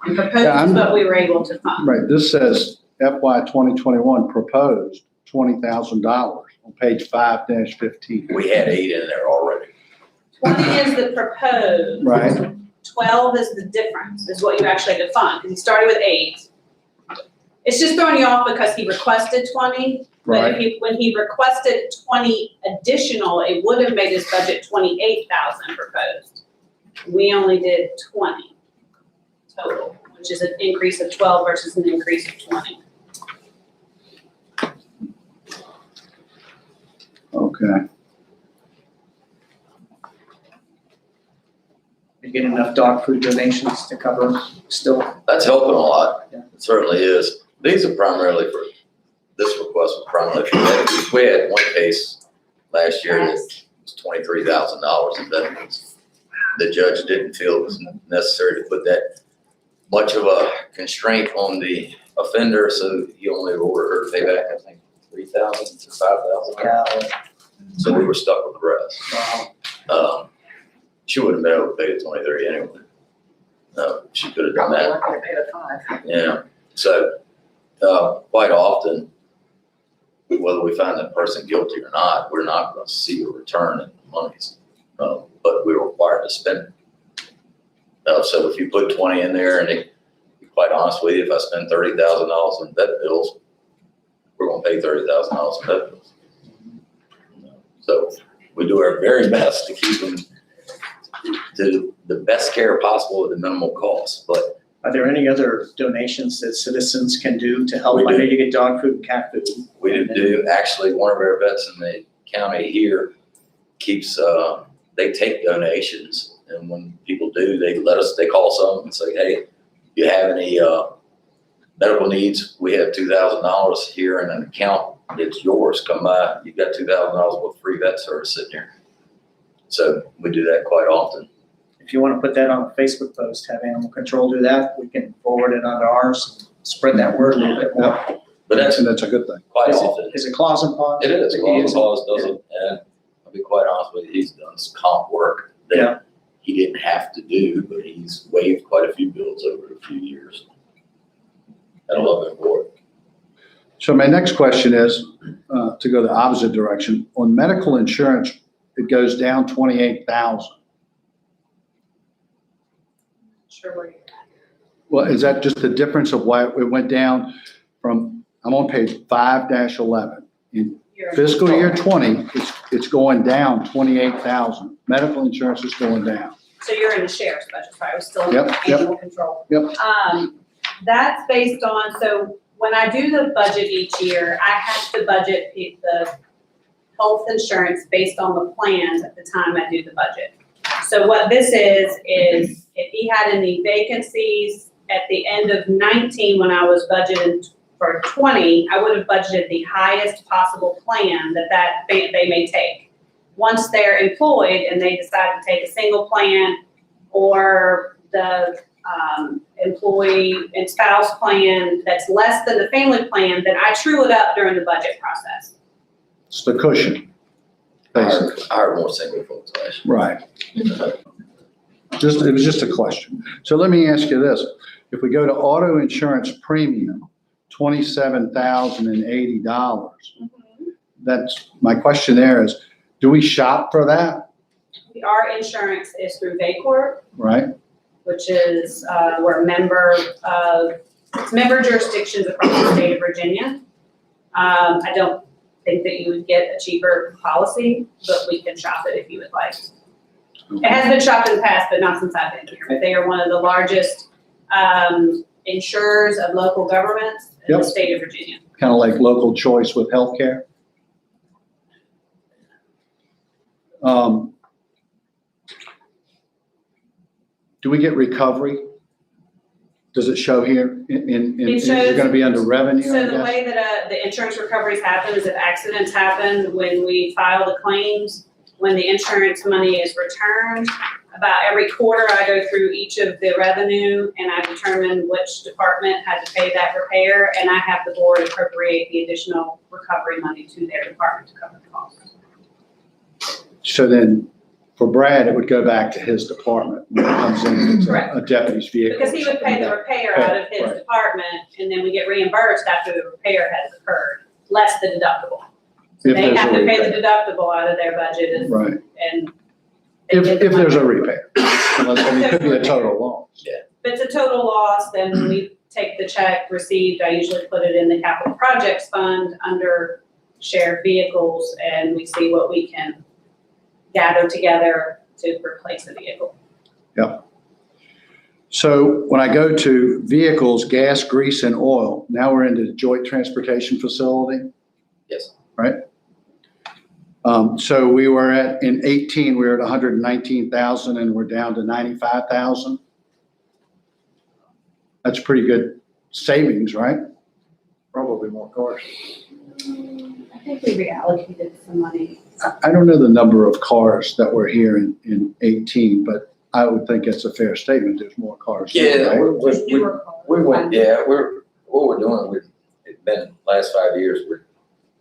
And proposed is what we were able to fund.
Right, this says FY 2021 proposed $20,000 on page 5-15.
We had 8 in there already.
20 is the proposed.
Right.
12 is the difference, is what you actually had to fund, because he started with 8. It's just throwing you off because he requested 20. But when he requested 20 additional, it would have made his budget 28,000 proposed. We only did 20 total, which is an increase of 12 versus an increase of 20.
Okay.
You get enough dog food donations to cover still?
That's helping a lot.
Yeah.
It certainly is. These are primarily for, this request was primarily for veterans. We had one case last year that was $23,000 in veterans. The judge didn't feel it was necessary to put that much of a constraint on the offender, so he only ordered her to pay back, I think, $3,000 to $5,000.
Yeah.
So we were stuck with the rest.
Wow.
She wouldn't have been able to pay the 23 anyway. No, she could have done that.
Probably paid a 5.
Yeah, so, quite often, whether we find that person guilty or not, we're not gonna see a return in the monies, but we're required to spend it. So if you put 20 in there, and to be quite honest with you, if I spend $30,000 in vet bills, we're gonna pay $30,000 in vet bills. So we do our very best to keep them to the best care possible at the minimal cost, but
Are there any other donations that citizens can do to help?
We
I
do.
know you get dog food and cat food.
we do, actually, one of our vets in the county here keeps, they take donations, and when people do, they call some and say, hey, you have any, medical needs? We have $2,000 here in an account, it's yours, come by, you've got $2,000 worth of free vet service sitting here. So we do that quite often.
If you want to put that on a Facebook post, have animal control do that, we can forward it onto ours, spread that word a little bit more.
But that's
That's a good thing.
quite
Is
often.
it Claus and Paws?
It is,
He
Claus Paws does it, and I'll be quite honest with you, he's done some comp work
Yeah.
that he didn't have to do, but he's waived quite a few bills over a few years. And I love him for it.
So my next question is, to go the opposite direction. On medical insurance, it goes down 28,000.
Sure where you're at.
Well, is that just the difference of why it went down from, I'm on page 5-11. In
You're in
fiscal
control.
year 20, it's going down 28,000. Medical insurance is going down.
So you're in the sheriff's budget, so I was still in
Yep, yep.
animal control.
Yep.
That's based on, so when I do the budget each year, I have to budget the health insurance based on the plans at the time I do the budget. So what this is if he had any vacancies at the end of 19 when I was budgeting for 20, I would have budgeted the highest possible plan that they may take. Once they're employed and they decide to take a single plan or the employee and spouse plan that's less than the family plan, then I true it up during the budget process.
It's the cushion, basically.
I hired more single folks last year.
Right. It was just a question. So let me ask you this. If we go to auto insurance premium, $27,080, that's, my question there is, do we shop for that,
Our insurance is through Baycorp,
right?
which is, we're a member of, it's member jurisdictions across the state of Virginia. I don't think that you would get a cheaper policy, but we can shop it if you would like. It has been shopped in the past, but not since I've been here. They are one of the largest insurers of local governments in the
Yep.
state of Virginia.
Kind of like local choice with healthcare. do we get recovery? Does it show here is it
shows-
gonna be under revenue,
So
I
the
guess?
way that the insurance recoveries happen is if accidents happen, when we file the claims, when the insurance money is returned, about every quarter I go through each of the revenue and I determine which department had to pay that repair, and I have the board appropriate the additional recovery money to their department to cover the costs.
So then, for Brad, it would go back to his department when it comes in, it's
Correct.
a deputy's vehicle.
Because he would pay the
something
repair out of his
Right.
department, and then we get reimbursed after the repair has occurred, less the deductible. So
If
they
there's a
have to pay the
repair.
deductible out of their budget
like
and,
that. Right,
and. they
if
get the
there's a
money.
repair. Unless, I mean, it could be a total loss.
If it's a total loss, then we take the check received, I usually put it in the capital projects fund under shared vehicles, and we see what we can gather together to replace the vehicle.
So when I go to vehicles, gas, grease, and oil, now we're into joint transportation facility?
Yes.
Right? So we were in 18, we were at 119,000 and we're down to 95,000. That's pretty good savings, right?
Probably more cars.
I think we reallocated some money.
I don't know the number of cars that were here in 18, but I would think it's a fair statement. There's more cars. now,
Yeah,
right?
we went, yeah, what we're doing, it's been, last 5 years,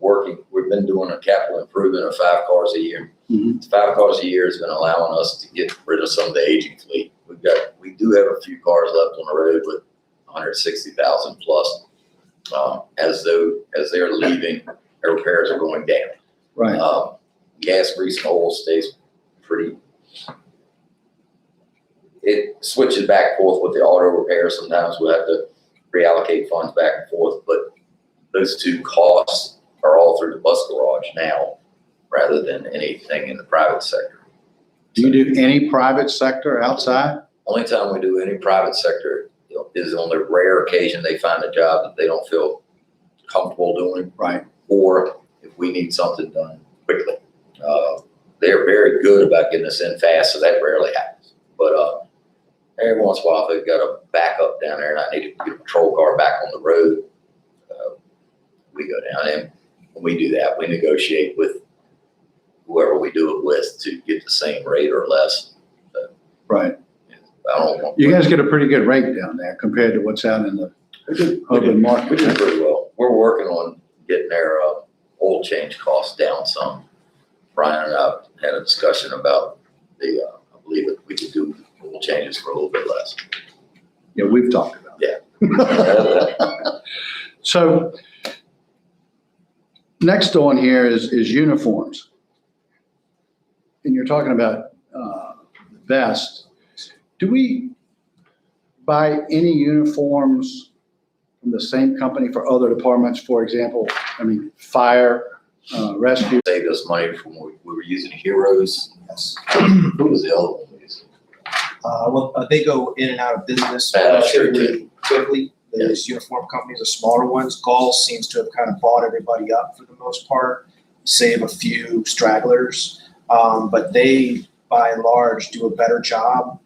we've been doing a capital improvement of 5 cars a year.
Mhm.
5 cars a year has been allowing us to get rid of some of the aging fleet. We do have a few cars left on the road with 160,000 plus. As they're leaving, their repairs are going down.
Right.
Gas, grease, and oil stays pretty. It switches back and forth with the auto repair. Sometimes we'll have to reallocate funds back and forth, but those two costs are all through the bus garage now, rather than anything in the private sector.
Do you do any private sector outside?
Only time we do any private sector, is on the rare occasion they find a job that they don't feel comfortable doing.
Right.
Or if we need something done quickly. They're very good about getting us in fast, so that rarely happens. But every once in a while, if they've got a backup down there and I need to get a patrol car back on the road, we go down, and when we do that, we negotiate with whoever we do it with to get the same rate or less.
Right.
I don't want.
You guys get a pretty good rate down there compared to what's out in the open market.
We do pretty well. We're working on getting their oil change costs down some. Brian and I had a discussion about I believe that we could do oil changes for a little bit less.
Yeah, we've talked about
Yeah.
that. So next on here is uniforms. And you're talking about vests. Do we buy any uniforms from the same company for other departments? For example, fire, rescue.
Saved us money from when we were using Heroes.
Yes.
Who was the other one we used?
They go in and out of business
Sure
relatively quickly. Those uniform companies, the smaller ones, Gall seems to have kind of bought everybody up for the most part, save a few stragglers. But they, by and large, do a better job.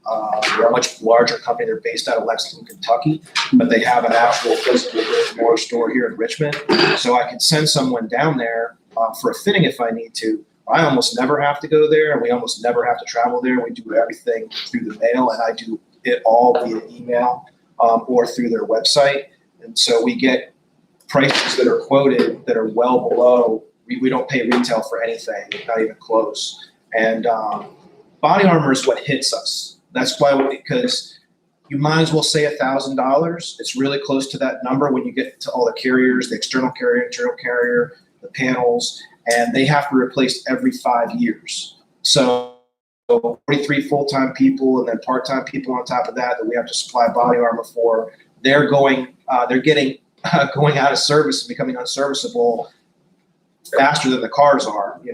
They're a much larger company. They're based out of Lexington, Kentucky, but they have an actual physical brick-and-mortar store here in Richmond. So I can send someone down there for a fitting if I need to. I almost never have to go there, and we almost never have to travel there. We do everything through the mail, and I do it all via email or through their website. And so we get prices that are quoted that are well below. We don't pay retail for anything, not even close. And body armor is what hits us. That's why, because you might as well say $1,000. It's really close to that number when you get to all the carriers, the external carrier, internal carrier, the panels, and they have to replace every 5 years. So 43 full-time people and then part-time people on top of that we have to supply body armor for. They're going out of service and becoming unserviceable faster than the cars are. They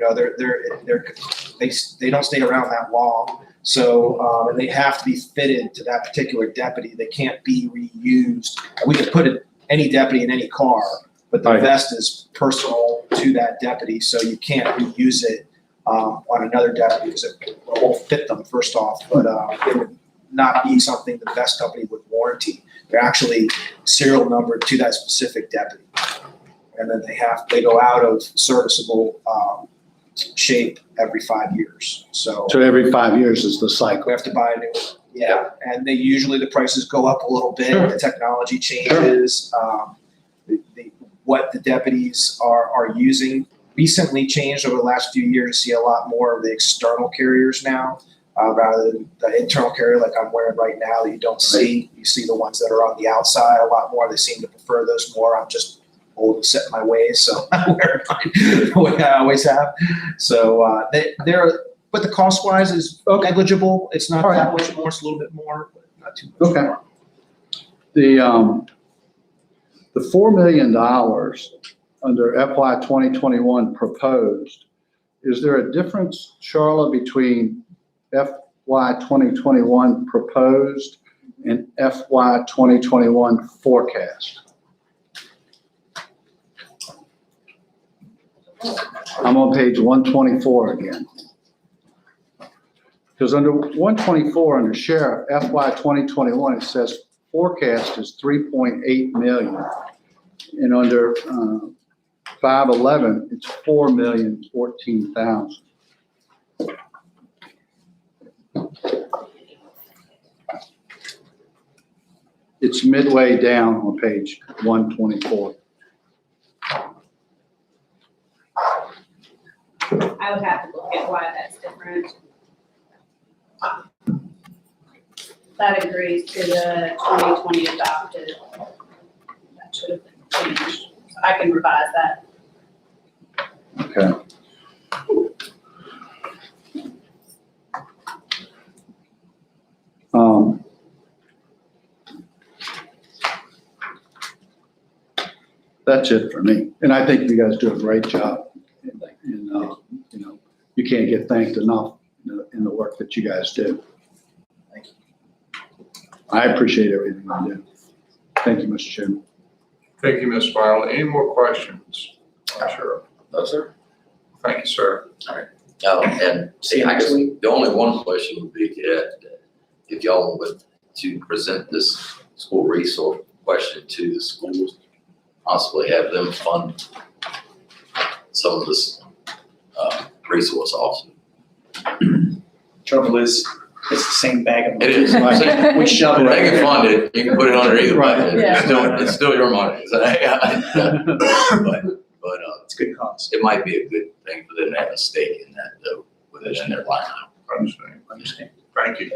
don't stay around that long. So and they have to be fitted to that particular deputy. They can't be reused. We can put any deputy in any car, but the vest is personal to that deputy, so you can't reuse it on another deputy because it won't fit them, first off. But not be something the vest company would warranty. They're actually serial numbered to that specific deputy. And then they go out of serviceable shape every 5 years. So
So every 5 years is the
we
cycle.
have to buy a new one. Yeah, and they usually, the prices go up a little bit,
Sure.
the technology changes. What the deputies are using recently changed over the last few years. You see a lot more of the external carriers now, rather than the internal carrier like I'm wearing right now that you don't see. You see the ones that are on the outside a lot more. They seem to prefer those more. I'm just old and set in my ways, so I wear mine the way I always have. So they're, but the cost wise is negligible. It's not
All right.
that much more, it's a little bit more, but not too much.
Okay. The $4 million under FY 2021 proposed, is there a difference, Charlotte, between FY 2021 proposed and FY 2021 forecast? I'm on page 124 again. Because under 124, under sheriff, FY 2021, it says forecast is 3.8 million. And under 511, it's 4,014,000. It's midway down on page 124.
I would have to look at why that's different. That agrees to the 2020 adopted. That should have been changed. I can revise that.
Okay. That's it for me. And I think you guys do a great job. And you know, you can't get thanked enough in the work that you guys do.
Thank you.
I appreciate everything you do. Thank you, Mr. Chairman.
Thank you, Ms. Smiley. Any more questions? Sure.
No, sir.
Thank you, sir.
And see, I guess the only one question would be if y'all would to present this school resource question to the schools, possibly have them fund some of this resource also.
Trouble is, it's the same bag of.
It is.
We shove it
If
right
they can
there.
fund it, you can put it under either bucket.
Right.
It's still your money. But
It's good cause.
it might be a good thing for them to have a stake in that though, with it in their line item.
Understand. Thank you.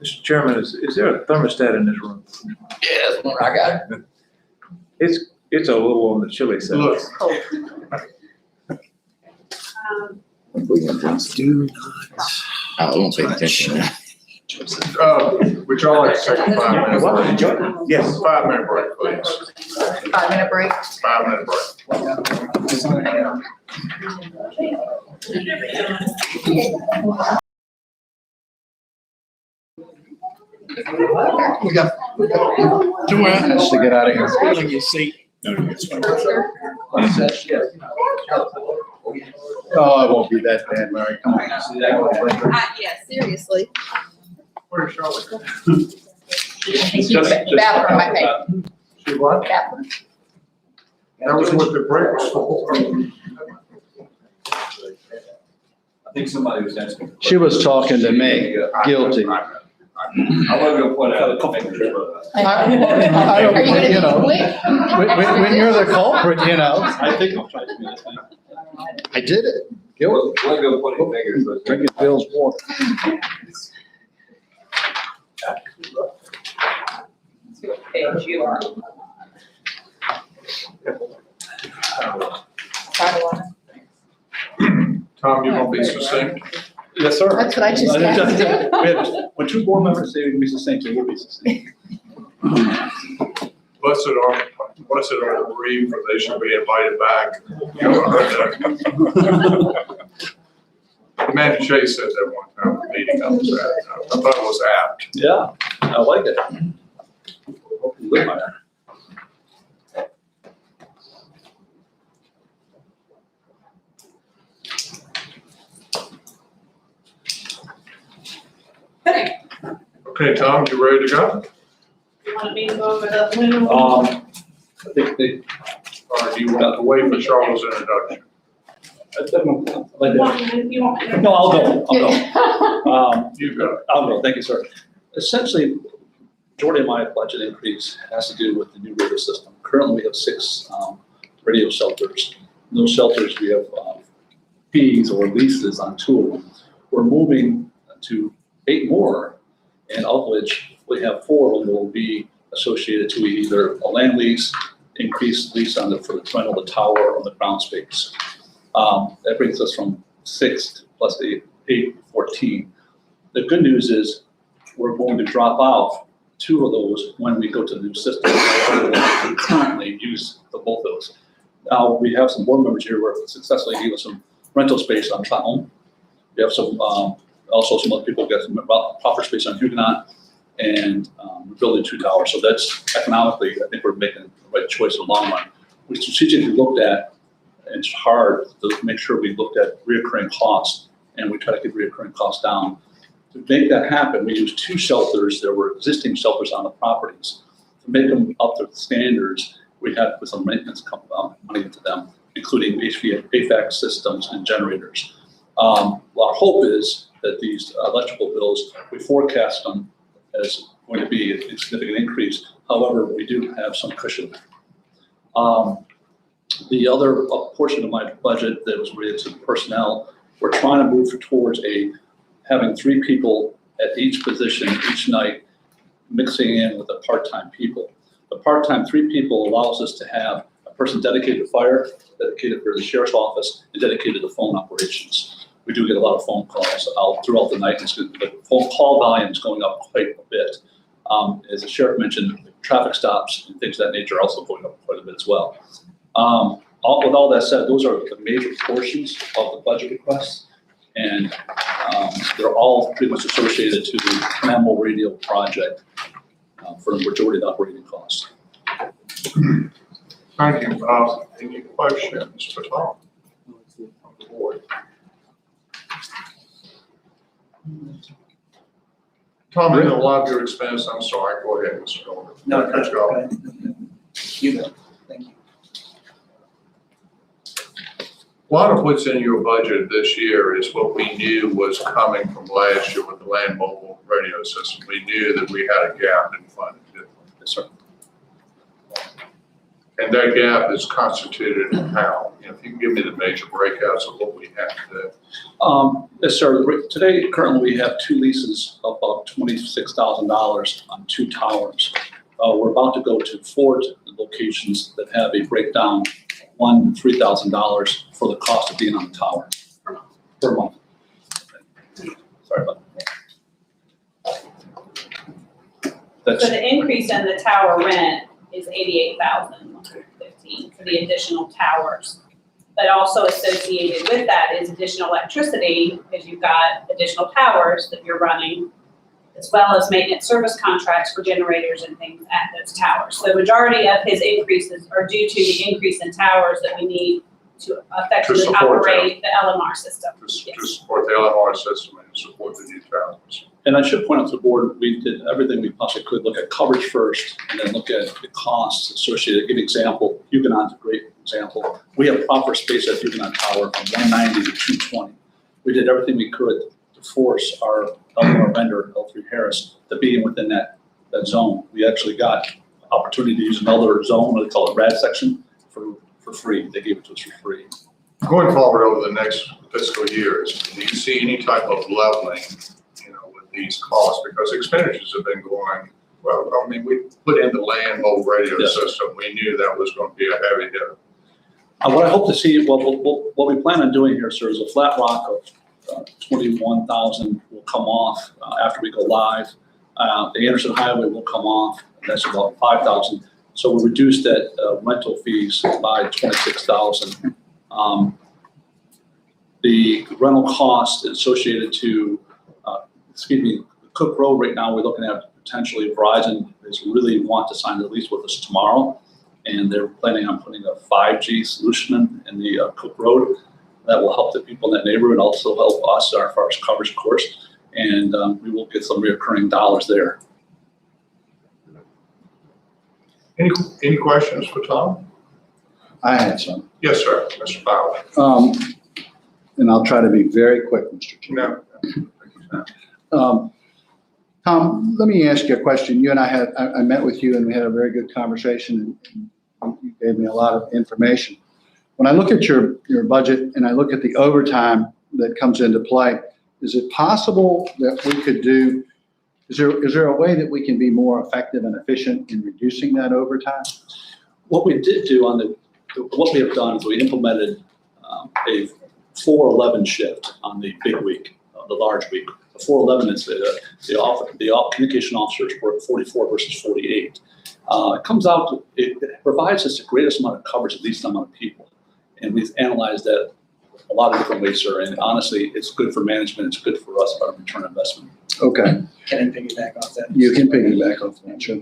Mr. Chairman, is there a thermostat in this room?
Yeah, that's one I got.
It's a little on the chilly side.
Look,
I won't pay attention.
would y'all like to take a 5-minute break?
Yes.
5-minute break, please.
5-minute break.
5-minute break.
We got 2 minutes to get out of here.
Your seat.
Oh, it won't be that bad, Larry. Come on.
Yeah, seriously.
Where's Charlotte?
Bathroom, I think.
She what?
Bathroom.
That was what the break was for.
I think somebody was asking.
She was talking to me, guilty.
I wasn't gonna point out the fingers, but.
I don't,
Are you gonna
you know,
be
when you're the culprit, you know,
I think I'll try to do this thing.
I did it. Guilty.
Wasn't gonna point any fingers, but.
Drinking Bill's water.
See what page you are.
Tom, you want to be succinct?
Yes, sir.
That's what I just asked you.
We had- When 2 board members say we can be succinct, so we'll be succinct.
Blessed are the bereaved, for they shall be invited back. Amanda Chase said that one time at the meeting I was at. I thought it was apt.
Yeah, I like it. Hope you live by that.
Okay, Tom, you ready to go?
You want me to go over the minimum?
I think they,
Or do you want to wait for Charles' introduction?
You want me to?
no, I'll go.
You go.
I'll go, thank you, sir. Essentially, majority of my budget increase has to do with the new radio system. Currently, we have 6 radio shelters. In those shelters, we have fees or leases on 2 of them. We're moving to 8 more, and of which we have 4 of them will be associated to either a land lease, increased lease on for the rental of the tower or the ground space. That brings us from 6 plus 8, 14. The good news is we're going to drop off 2 of those when we go to the new system. We currently use both of those. Now, we have some board members here who successfully gave us some rental space on Powhatan. We have some, also some other people get some proper space on Huguenot, and we're building 2 towers. So that's economically, I think we're making the right choice in the long run. We strategically looked at, and it's hard to make sure we looked at reoccurring costs, and we try to keep reoccurring costs down. To make that happen, we used 2 shelters. There were existing shelters on the properties. To make them up to the standards, we had to put some maintenance money into them, including HVAC systems and generators. Our hope is that these electrical bills, we forecast them as going to be a significant increase. However, we do have some cushion. The other portion of my budget that was related to personnel, we're trying to move towards having 3 people at each position each night, mixing in with the part-time people. The part-time 3 people allows us to have a person dedicated to fire, dedicated for the sheriff's office, and dedicated to phone operations. We do get a lot of phone calls out throughout the night. The phone call volume is going up quite a bit. As the sheriff mentioned, traffic stops and things of that nature are also going up quite a bit as well. With all that said, those are the major portions of the budget requests, and they're all pretty much associated to the Mammal Radio project for the majority of the operating costs.
Thank you. Any questions for Tom from the board? Tom, in a lot of your expense, I'm sorry, go ahead, Mr. Golden.
No,
Let's go.
You go. Thank you.
A lot of what's in your budget this year is what we knew was coming from last year with the land mobile radio system. We knew that we had a gap in funding, didn't we?
Yes, sir.
And that gap is constituted in how? You know, if you can give me the major breakouts of what we have to do.
Yes, sir. Today, currently, we have 2 leases of about $26,000 on 2 towers. We're about to go to 4 locations that have a breakdown, $1,000 to $3,000 for the cost of being on the tower per month. Sorry about that.
So the increase in the tower rent is $88,115 for the additional towers. But also associated with that is additional electricity, because you've got additional towers that you're running, as well as maintenance service contracts for generators and things at those towers. So the majority of his increases are due to the increase in towers that we need to effectively
support
operate the LMR system.
To support the LMR system and support the new towers.
And I should point out to the board, we did everything we possibly could, look at coverage first, and then look at the costs associated. Give an example, Huguenot's a great example. We have proper space at Huguenot Tower from 190 to 220. We did everything we could to force our vendor, L3 Harris, to be within that zone. We actually got opportunity to use another zone, what they call it, rad section, for free. They gave it to us for free.
Going forward over the next fiscal years, do you see any type of leveling, with these costs? Because expenditures have been going, well, I mean, we put in the land mobile radio system. We knew that was going to be a heavy hit.
What I hope to see, what we plan on doing here, sir, is a flat rock of 21,000 will come off after we go live. The Anderson Highway will come off, and that's about 5,000. So we'll reduce that rental fees by 26,000. The rental cost associated to, Cook Road right now, we're looking at potentially Verizon is really want to sign the lease with us tomorrow. And they're planning on putting a 5G solution in the Cook Road that will help the people in that neighborhood and also help us as far as coverage, of course. and we will get some reoccurring dollars there.
Any questions for Tom?
I had some.
Yes, sir, Mr. Powell.
And I'll try to be very quick, Mr. Chairman.
No.
Tom, let me ask you a question. You and I met with you and we had a very good conversation and you gave me a lot of information. When I look at your budget and I look at the overtime that comes into play, is it possible that we could do, is there a way that we can be more effective and efficient in reducing that overtime?
What we did do what we have done is we implemented a 4/11 shift on the big week, the large week. The 4/11 is the communication officers work 44 versus 48. It comes out, it provides us the greatest amount of coverage of least amount of people. And we've analyzed that a lot of different ways, sir. And honestly, it's good for management. It's good for us about our return on investment.
Okay,
Can I piggyback off that?
you can piggyback off that, sure.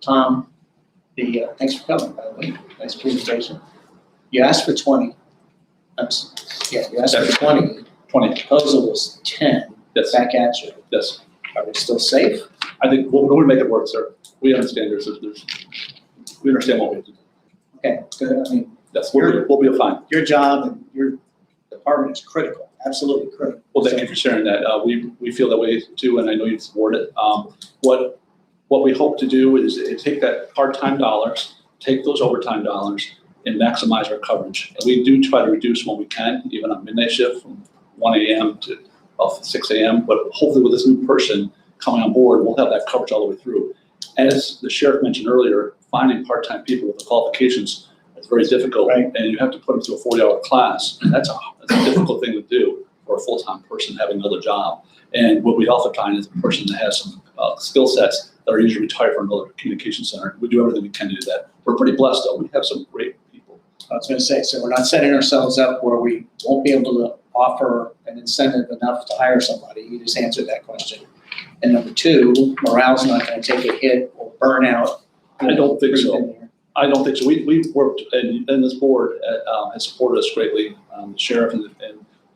Tom, thanks for coming, by the way. Nice presentation. You asked for 20. You asked for 20.
20.
The proposal was 10.
Yes.
Back at you.
Yes.
Are we still safe?
I think we'll make it work, sir. We understand we understand what we have to do.
Okay, good. I mean,
Yes, we'll be fine.
your job and your department is critical, absolutely critical.
Well, thank you for sharing that. We feel that way too, and I know you support it. What we hope to do is take that part-time dollars, take those overtime dollars, and maximize our coverage. And we do try to reduce when we can, even on midnight shift from 1 a.m. to 6 a.m. But hopefully with this new person coming on board, we'll have that coverage all the way through. As the sheriff mentioned earlier, finding part-time people with the qualifications is very difficult,
Right.
and you have to put them through a 40-hour class, and that's a difficult thing to do for a full-time person having another job. And what we also find is a person that has some skill sets that are usually retired from another communication center. We do everything we can to do that. We're pretty blessed, though. We have some great people.
I was going to say, so we're not setting ourselves up where we won't be able to offer an incentive enough to hire somebody. You just answered that question. And number two, morale's not going to take a hit or burn out.
I don't think so. I don't think so. We've worked, and this board has supported us greatly. The sheriff and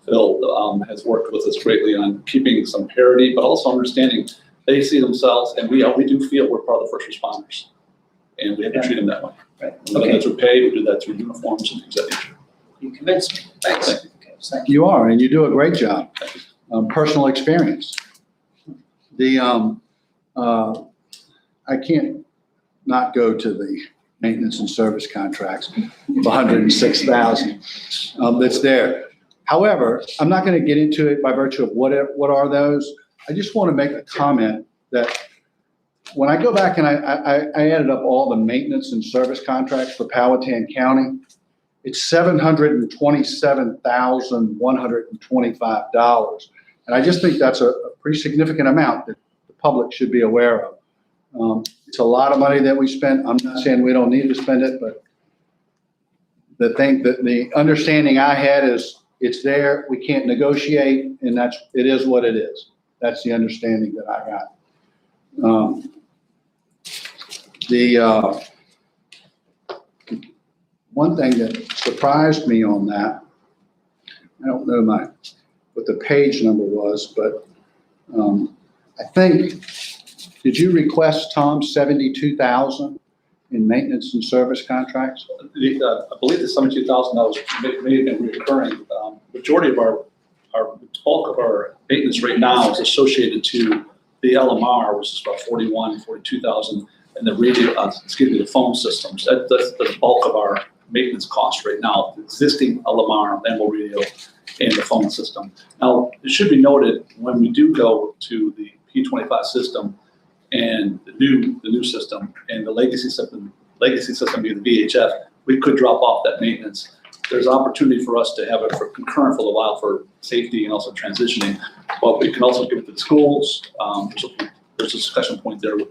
Phil has worked with us greatly on keeping some parity, but also understanding they see themselves, and we do feel we're part of the first responders, and we have to treat them that way.
Right.
We do that through pay, we do that through uniforms and things of that nature.
You convinced me. Thanks.
Thank you.
Okay, thank you.
You are, and you do a great job. Personal experience. I can't not go to the maintenance and service contracts of $106,000 that's there. However, I'm not going to get into it by virtue of what are those. I just want to make a comment that when I go back and I added up all the maintenance and service contracts for Powhatan County, it's $727,125. And I just think that's a pretty significant amount that the public should be aware of. It's a lot of money that we spend. I'm not saying we don't need to spend it, but the understanding I had is it's there, we can't negotiate, and it is what it is. That's the understanding that I got. One thing that surprised me on that, I don't know what the page number was, but I think, did you request, Tom, 72,000 in maintenance and service contracts?
I believe the $72,000 may have been recurring. Majority of our bulk of our maintenance right now is associated to the LMR, which is about 42,000, and the phone systems. That's the bulk of our maintenance cost right now, the existing LMR, manual radio, and the phone system. Now, it should be noted, when we do go to the P25 system and the new system and the legacy system being the VHF, we could drop off that maintenance. There's opportunity for us to have it for concurrent for a while for safety and also transitioning, but we can also give it to the schools. There's a discussion point there with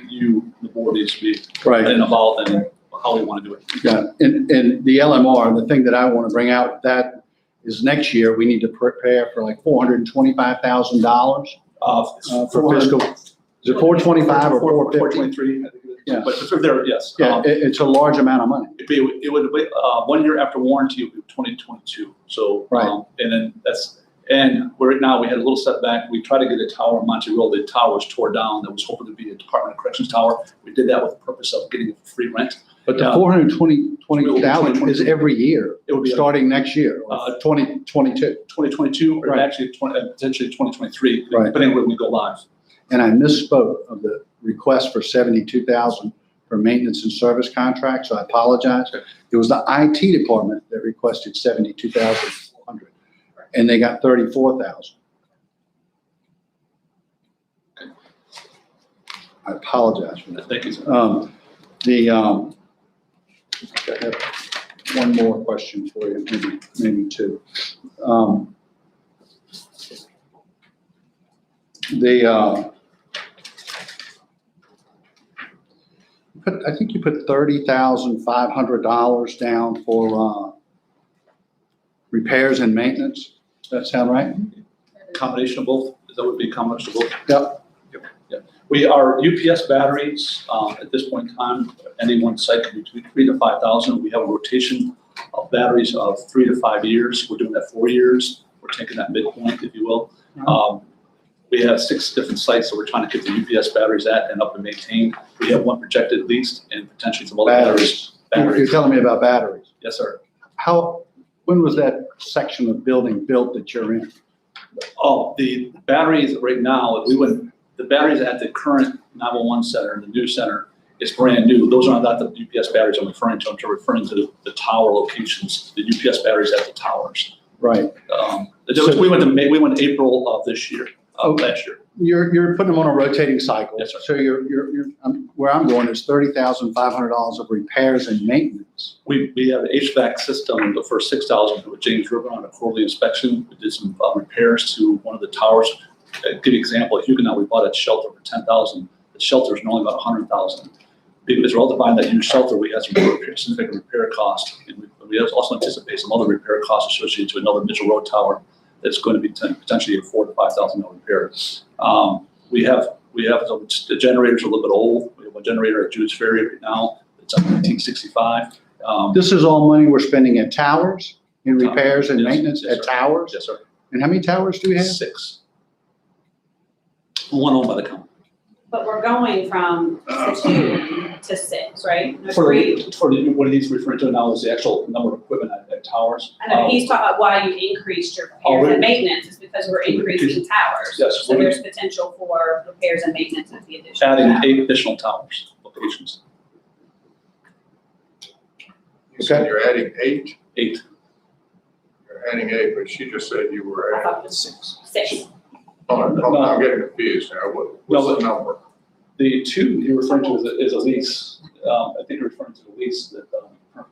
you, the board needs to be involved in how we want to do it.
Yeah, and the LMR, the thing that I want to bring out with that is next year, we need to prepare for like $425,000 for fiscal. Is it 425 or 450?
423, I think it is.
Yeah.
But if there, yes.
Yeah, it's a large amount of money.
It would 1 year after warranty, it would be 2022. So,
Right.
And then And right now, we had a little setback. We tried to get a tower on Monte Road. The tower was tore down. That was hoping to be a Department of Corrections tower. We did that with the purpose of getting it for free rent.
But the 420,000 is every year,
It would be
starting next year, 2022.
2022 or
Right.
actually potentially 2023,
Right.
depending on when we go live.
And I misspoke of the request for 72,000 for maintenance and service contract, so I apologize. It was the IT department that requested 72,400, and they got 34,000. I apologize for that.
Thank you, sir.
I have one more question for you, maybe two. I think you put $30,500 down for repairs and maintenance. Does that sound right?
Combination of both, that would be a combination of both.
Yep.
We are UPS batteries, at this point in time, any one site can be between 3,000 to 5,000. We have a rotation of batteries of 3 to 5 years. We're doing that 4 years. We're taking that midpoint, if you will. We have 6 different sites that we're trying to get the UPS batteries at and up and maintain. We have one projected at least, and potentially some other batteries.
You're telling me about batteries.
Yes, sir.
When was that section of building built that you're in?
Oh, the batteries right now, the batteries at the current 911 center, the new center, is brand new. Those are not the UPS batteries I'm referring to. I'm referring to the tower locations, the UPS batteries at the towers.
Right.
We went April of this year, last year.
You're putting them on a rotating cycle.
Yes, sir.
So where I'm going is $30,500 of repairs and maintenance.
We have an HVAC system, the first 6,000 with James River on a quarterly inspection. We did some repairs to one of the towers. Give you an example, at Huguenot, we bought a shelter for $10,000. The shelter is normally about $100,000. Because we're all buying that huge shelter, we had some significant repair costs. And we also anticipate some other repair costs associated to another Mitchell Road tower that's going to be potentially a $4,000 to $5,000 repair. The generators are a little bit old. We have a generator at Jude's Ferry right now. It's up 1965.
This is all money we're spending at towers, in repairs and
Yes,
maintenance
yes,
at
sir.
towers?
Yes, sir.
And how many towers do we have?
6. One owned by the county.
But we're going from 2 to 6, right? No,
For
3.
what he's referring to now is the actual number of equipment at towers.
I know, he's talking about why you increased your repairs and maintenance is because we're increasing towers.
Yes,
So there's potential for repairs and maintenance at the additional.
Adding
tower.
8 additional towers, locations.
You said you're adding 8?
8.
You're adding 8, but she just said you were
I
adding.
thought it was 6.
I'm getting confused now. What's the number?
The 2 you're referring to is a lease. I think you're referring to the lease that.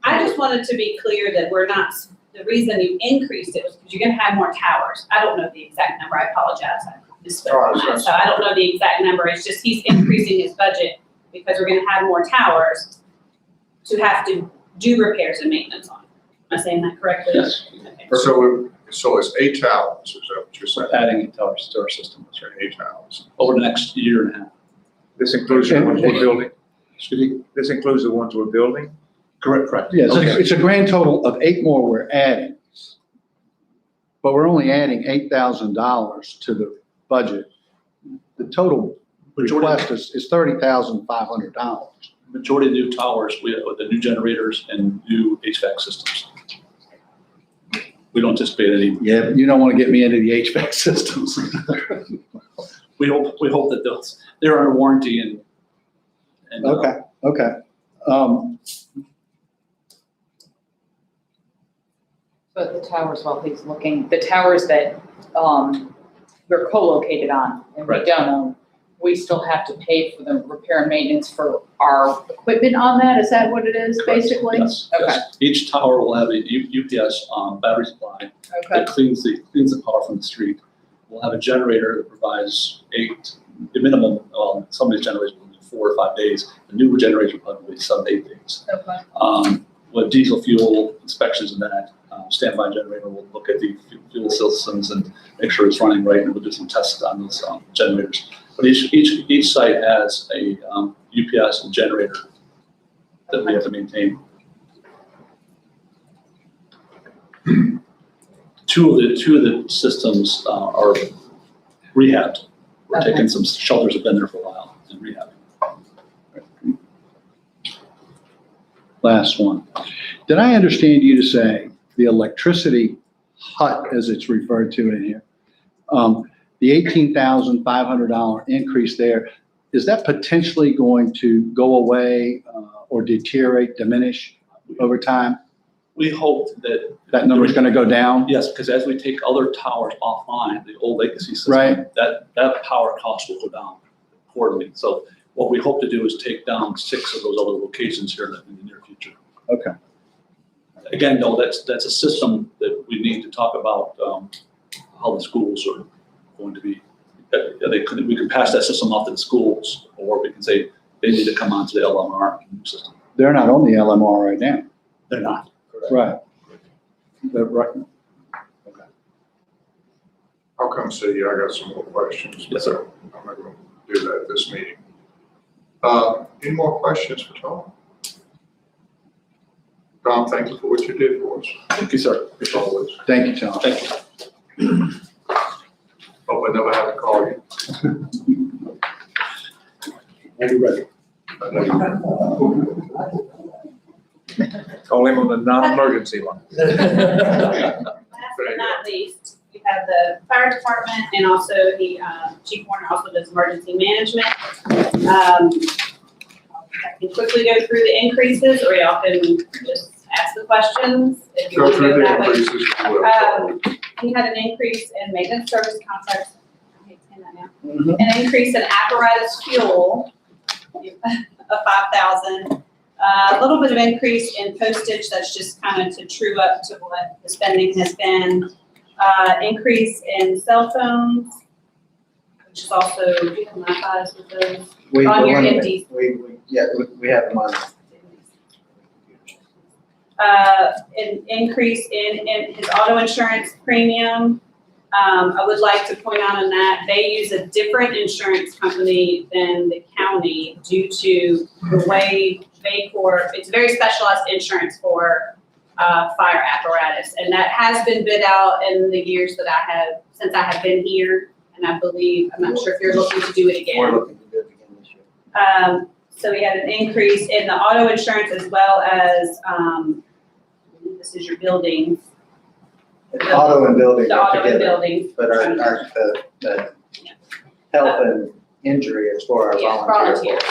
I just wanted to be clear that we're not, the reason you increased it was because you're gonna have more towers. I don't know the exact number, I apologize, I misspoke on that. So I don't know the exact number, it's just he's increasing his budget because we're gonna have more towers to have to do repairs and maintenance on. Am I saying that correctly?
Yes.
Okay.
So it's 8 towers, is that what you're saying?
We're adding 8 towers to our system, that's right,
8 towers.
over the next year and a half.
This includes the ones we're building?
Excuse me?
This includes the ones we're building?
Correct.
Yes,
Okay.
it's a grand total of 8 more we're adding. But we're only adding $8,000 to the budget. The total request is $30,500.
Majority of new towers, we have the new generators and new HVAC systems. We don't anticipate any.
Yeah, but you don't want to get me into the HVAC systems.
We hope that they're under warranty and.
Okay.
But the towers, while he's looking, the towers that we're co-located on and we
Right.
don't own, we still have to pay for the repair and maintenance for our equipment on that? Is that what it is, basically?
Yes.
Okay.
Each tower will have a UPS battery supply
Okay.
that cleans the power from the street. We'll have a generator that provides 8, the minimum, some of these generators will be 4 or 5 days. The newer generators will probably be 7 to 8 days.
Okay.
With diesel fuel inspections and that, standby generator will look at the fuel systems and make sure it's running right, and we'll do some tests on those generators. But each site has a UPS and generator that we have to maintain. two of the systems are rehabbed. We're taking some shelters have been there for a while and rehab.
Last one. Did I understand you to say the electricity hut, as it's referred to in here, the $18,500 increase there, is that potentially going to go away or deteriorate, diminish over time?
We hope that.
That number's going to go down?
Yes, because as we take other towers offline, the old legacy system,
Right.
that power cost will go down accordingly. So what we hope to do is take down 6 of those other locations here in the near future.
Okay.
Again, no, that's a system that we need to talk about, how the schools are going to be. We can pass that system off to the schools, or we can say they need to come onto the LMR system.
They're not on the LMR right now.
They're not.
Right. Right.
I'll come see you, I got some more questions.
Yes, sir.
I'm not gonna do that at this meeting. Any more questions for Tom? Tom, thank you for what you did for us,
Thank you, sir.
as always.
Thank you, Tom.
Thank you.
Hope I never have to call you.
Are you ready?
I know you-
Call him on the non-emergency line.
Last but not least, we have the fire department and also the, Chief Warner also does emergency management. I can quickly go through the increases, or y'all can just ask the questions if you
Go
want to
through
go
the
that way.
increases as well.
We had an increase in maintenance service contracts, I hate saying that now. An increase in apparatus fuel of 5,000. A little bit of increase in postage, that's just kind of to true up to what the spending has been. Increase in cell phones, which is also, do you have my files with those? On your empties.
We have them on.
An increase in his auto insurance premium. I would like to point out on that, they use a different insurance company than the county due to the way it's very specialized insurance for fire apparatus. And that has been bid out in the years that since I have been here. And I believe, I'm not sure if you're looking to do it again.
We're looking to do it again this year.
So we had an increase in the auto insurance as well as, this is your buildings.
Auto and building
The
are
auto and
together,
buildings.
but the health and injury is for our
Yeah,
volunteers.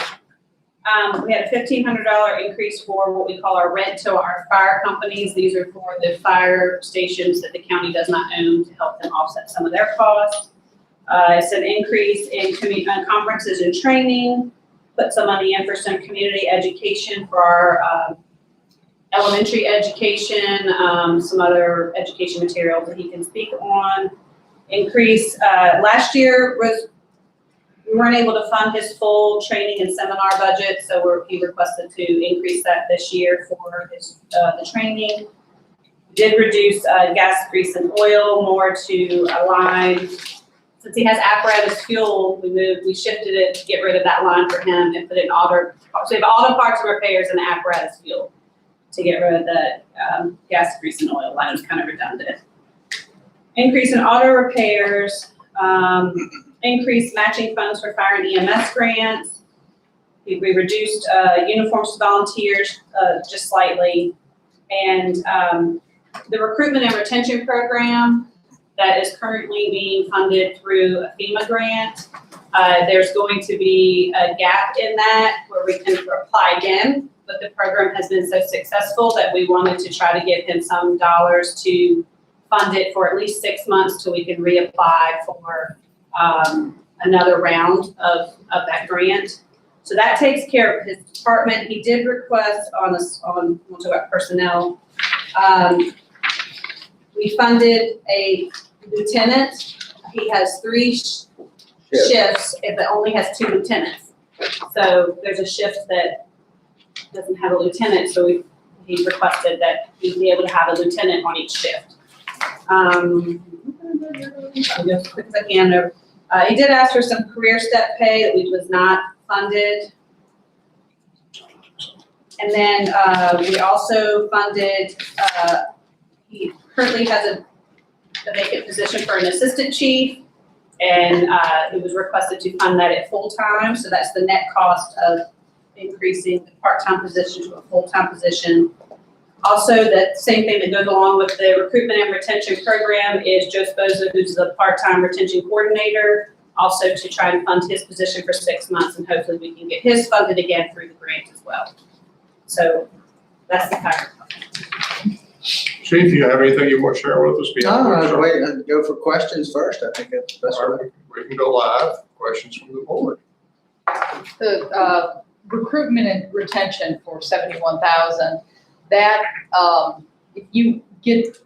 We had a $1,500 increase for what we call our rent to our fire companies. These are for the fire stations that the county does not own to help them offset some of their costs. It's an increase in conferences and training, put some money in for some community education for our elementary education, some other education material that he can speak on. Increase, last year we weren't able to fund his full training and seminar budget, so he requested to increase that this year for his, the training. We did reduce gas, grease, and oil more to align. Since he has apparatus fuel, we shifted it to get rid of that line for him and put in auto, so we have auto parts and repairs and apparatus fuel to get rid of the gas, grease, and oil line. It's kind of redundant. Increase in auto repairs, increased matching funds for fire and EMS grants. We reduced uniforms to volunteers just slightly. And the recruitment and retention program that is currently being funded through a FEMA grant. There's going to be a gap in that where we can apply again, but the program has been so successful that we wanted to try to give him some dollars to fund it for at least 6 months till we can reapply for another round of that grant. So that takes care of his department. He did request we'll talk about personnel. We funded a lieutenant. He has 3 shifts if it only has 2 lieutenants. So there's a shift that doesn't have a lieutenant, so he requested that he be able to have a lieutenant on each shift. I'll go as quick as I can. He did ask for some career step pay that was not funded. And then we also funded, he currently has the vacant position for an assistant chief. And it was requested to fund that at full-time, so that's the net cost of increasing the part-time position to a full-time position. Also, that same thing that goes along with the recruitment and retention program is Joe Sposa, who's the part-time retention coordinator, also to try and fund his position for 6 months, and hopefully we can get his funded again through the grant as well. So that's the fire.
Chief, you have anything you want to share with us?
No, I was waiting to go for questions first. I think that's the best way.
We can go live. Questions from the board.
The recruitment and retention for 71,000, that, if you get,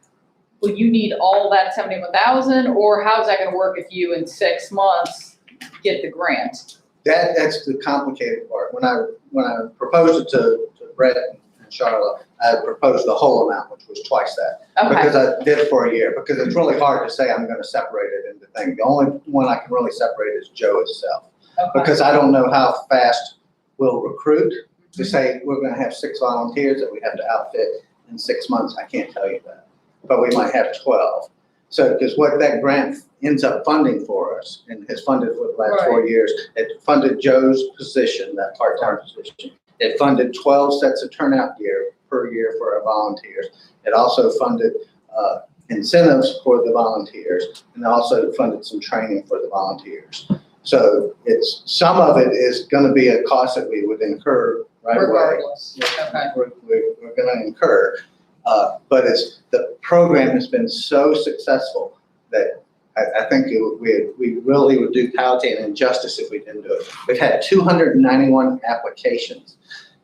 will you need all that 71,000, or how's that gonna work if you in 6 months get the grant?
That's the complicated part. When I proposed it to Brett and Charlotte, I proposed the whole amount, which was twice that.
Okay,
Because I did it for a year, because it's really hard to say I'm gonna separate it into things. The only one I can really separate is Joe itself.
okay,
Because I don't know how fast we'll recruit. To say we're gonna have 6 volunteers that we have to outfit in 6 months, I can't tell you that. But we might have 12. So, because what that grant ends up funding for us, and has funded for the last 4 years, it funded Joe's position, that part-time position. It funded 12 sets of turnout gear per year for our volunteers. It also funded incentives for the volunteers, and also funded some training for the volunteers. So it's, some of it is gonna be a cost that we would incur right away.
regardless, okay.
We're gonna incur, but the program has been so successful that I think we really would do Powhatan an injustice if we didn't do it. We've had 291 applications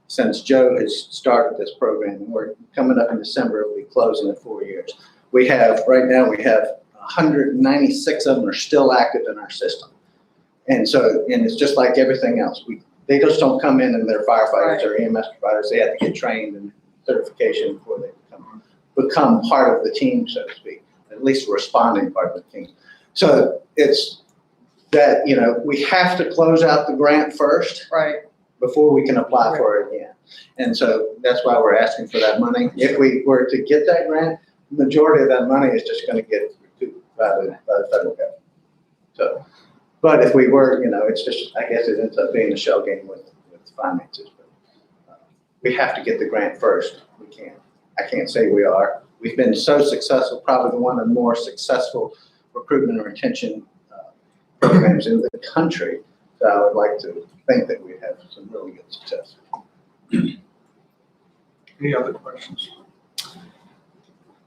since Joe has started this program, and we're coming up in December, we'll be closing in 4 years. Right now we have 196 of them are still active in our system. And so, and it's just like everything else. They just don't come in and they're firefighters or EMS providers. They have to get trained and certification before they become part of the team, so to speak, at least a responding part of the team. So it's that, we have to close out the grant first.
Right.
Before we can apply for it again. And so that's why we're asking for that money. If we were to get that grant, the majority of that money is just gonna get recouped by the federal government. So, but if we were, it's just, I guess it ends up being a shell game with finances. But we have to get the grant first. I can't say we are. We've been so successful, probably one of the more successful recruitment and retention programs in the country. So I would like to think that we have some really good success.
Any other questions?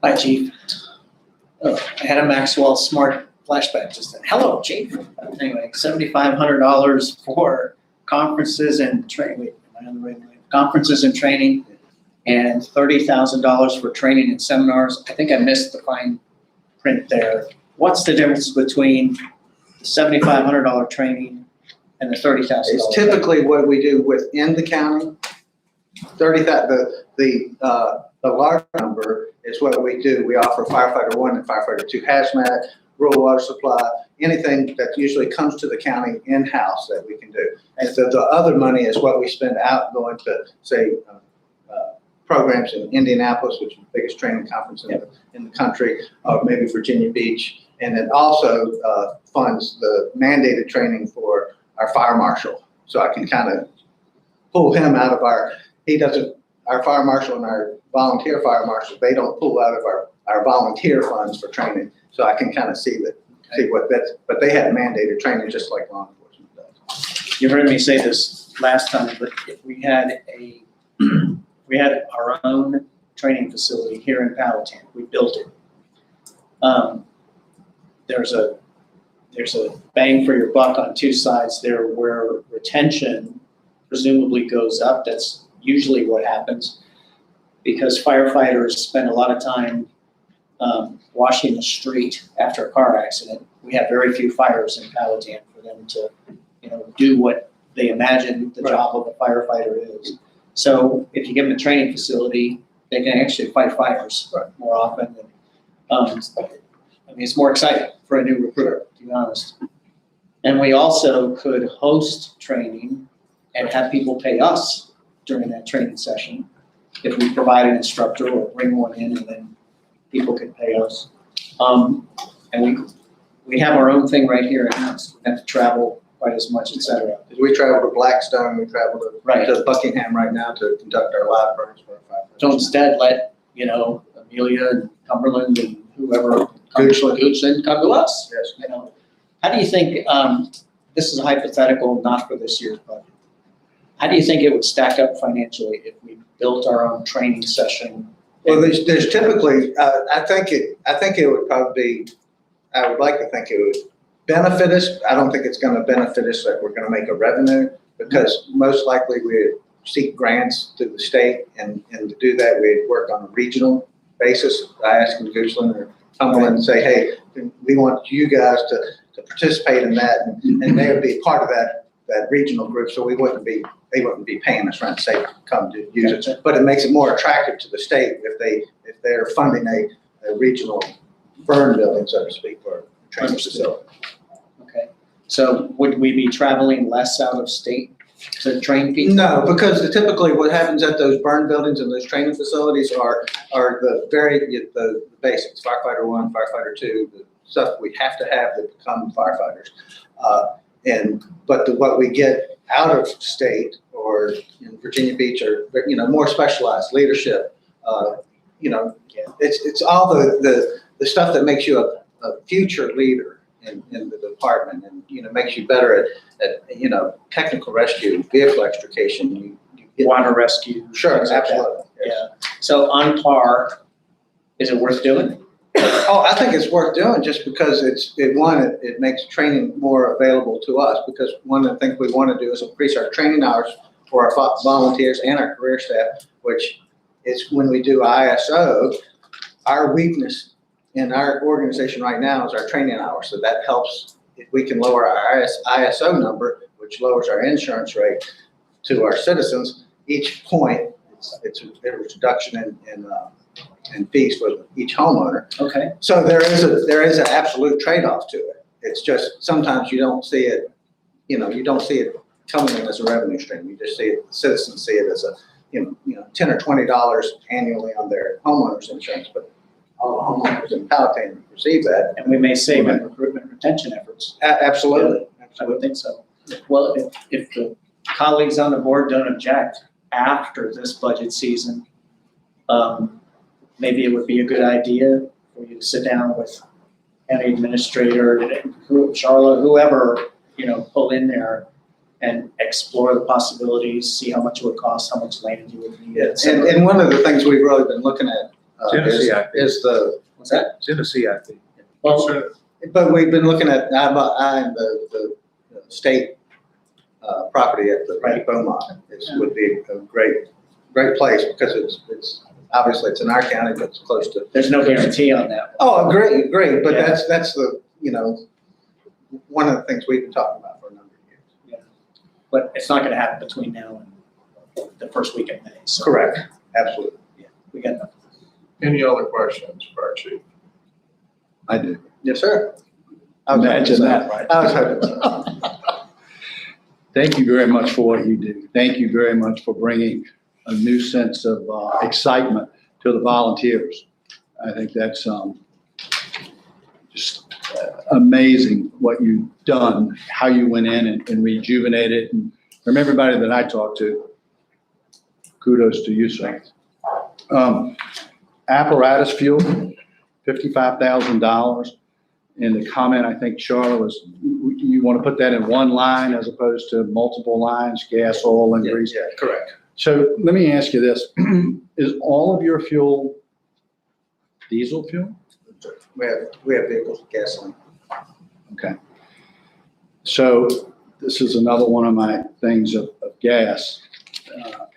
Hi, Chief. I had a Maxwell Smart flashback just then. Hello, Chief. Anyway, $7,500 for conferences and training. Wait, am I on the right line? Conferences and training, and $30,000 for training and seminars. I think I missed the fine print there. What's the difference between the $7,500 training and the $30,000?
It's typically what we do within the county. The large number is what we do. We offer firefighter 1 and firefighter 2 hazmat, rural water supply, anything that usually comes to the county in-house that we can do. And so the other money is what we spend out going to, say, programs in Indianapolis, which is the biggest training conference in the country, or maybe Virginia Beach. And it also funds the mandated training for our fire marshal. So I can kind of pull him out of our fire marshal and our volunteer fire marshal, they don't pull out of our volunteer funds for training. So I can kind of see what that's, but they have mandated training just like law enforcement does.
You heard me say this last time, but if we had our own training facility here in Powhatan. We built it. There's a bang for your buck on two sides there, where retention presumably goes up. That's usually what happens, because firefighters spend a lot of time washing the street after a car accident. We have very few fires in Powhatan for them to, do what they imagine the job of a firefighter is. So if you give them a training facility, they can actually fight fires more often. It's more exciting for a new recruiter, to be honest. And we also could host training and have people pay us during that training session if we provide an instructor or bring one in, and then people can pay us. And we have our own thing right here in house. We have to travel quite as much, et cetera.
We travel to Blackstone, we travel
Right.
to Buckingham right now to conduct our live burns for our firefighters.
So instead, let, Amelia and Cumberland and whoever. Goochland come to us.
Yes.
How do you think, this is a hypothetical, not for this year's budget. How do you think it would stack up financially if we built our own training session?
Well, there's typically, I think it would probably be, I would like to think it would benefit us. I don't think it's gonna benefit us that we're gonna make a revenue, because most likely we'd seek grants through the state, and to do that, we'd work on a regional basis. I asked them, Goochland or Cumberland, and say, hey, we want you guys to participate in that, and they would be part of that regional group, so they wouldn't be paying us rent, say, come to use it. But it makes it more attractive to the state if they're funding a regional burn building, so to speak, for a training facility.
Okay, so would we be traveling less out of state to train people?
No, because typically what happens at those burn buildings and those training facilities are the basics, firefighter 1, firefighter 2, the stuff we have to have to become firefighters. But what we get out of state or in Virginia Beach or, more specialized leadership, it's all the stuff that makes you a future leader in the department, and, makes you better at technical rescue, vehicle extrication. You get
Water rescue.
Sure,
things like that.
absolutely. Yes.
Yeah, so on par, is it worth doing?
Oh, I think it's worth doing just because it makes training more available to us, because one of the things we want to do is increase our training hours for our volunteers and our career staff, which is when we do ISO, our weakness in our organization right now is our training hours. So that helps if we can lower our ISO number, which lowers our insurance rate to our citizens. Each point, it's a reduction in fees for each homeowner.
Okay.
So there is an absolute trade-off to it. It's just sometimes you don't see it, you don't see it coming in as a revenue stream. You just see it, citizens see it as a, $10 or $20 annually on their homeowner's insurance, but all the homeowners in Powhatan receive that.
And we may save in recruitment retention efforts.
Absolutely.
I would think so. Well, if the colleagues on the board don't object after this budget season, maybe it would be a good idea for you to sit down with any administrator, Charlotte, whoever, pull in there and explore the possibilities, see how much it would cost, how much land you would need.
Yes. And one of the things we've really been looking at
is
what's that?
It's in the CIP.
Well,
but we've been looking at, the state property at the Beaumont. It would be a great place because it's obviously it's in our county, but it's close to.
There's no guarantee on that.
Oh, great, but
Yeah.
that's the, one of the things we've been talking about for a number of years.
Yeah. But it's not gonna happen between now and the first week of May, so.
Correct, absolutely.
Yeah, we got nothing.
Any other questions, Fire Chief?
I do.
Yes, sir.
Imagine that, right?
I was hoping so.
Thank you very much for what you do. Thank you very much for bringing a new sense of excitement to the volunteers. I think that's just amazing what you've done, how you went in and rejuvenated. And from everybody that I talked to, kudos to you, sir. Apparatus fuel, $55,000. And the comment, I think, Charlotte, was you want to put that in one line as opposed to multiple lines, gas, oil, and grease.
Yeah, correct.
So let me ask you this. Is all of your fuel diesel fuel?
We have vehicles with gasoline.
Okay. So this is another one of my things of gas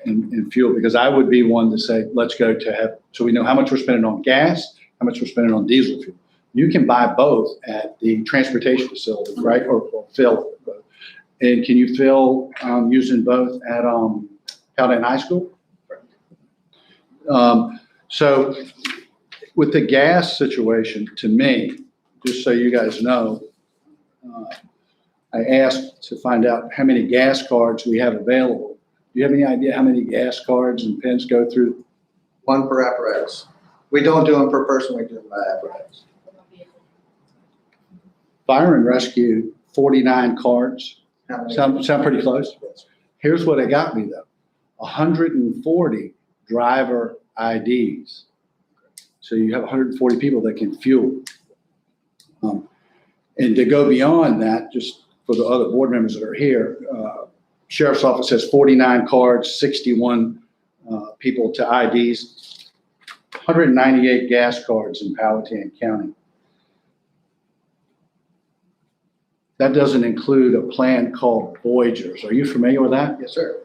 and fuel, because I would be one to say, let's go to have, so we know how much we're spending on gas, how much we're spending on diesel fuel. You can buy both at the transportation facility, right? Or fill both. And can you fill using both at Powhatan High School? So with the gas situation, to me, just so you guys know, I asked to find out how many gas cards we have available. Do you have any idea how many gas cards and pins go through?
One per apparatus. We don't do them per person, we do them by apparatus.
Fire and rescue, 49 cards. Sound pretty close? Here's what it got me though. 140 driver IDs. So you have 140 people that can fuel. And to go beyond that, just for the other board members that are here, Sheriff's Office has 49 cards, 61 people to IDs, 198 gas cards in Powhatan County. That doesn't include a plan called Voyagers. Are you familiar with that?
Yes, sir.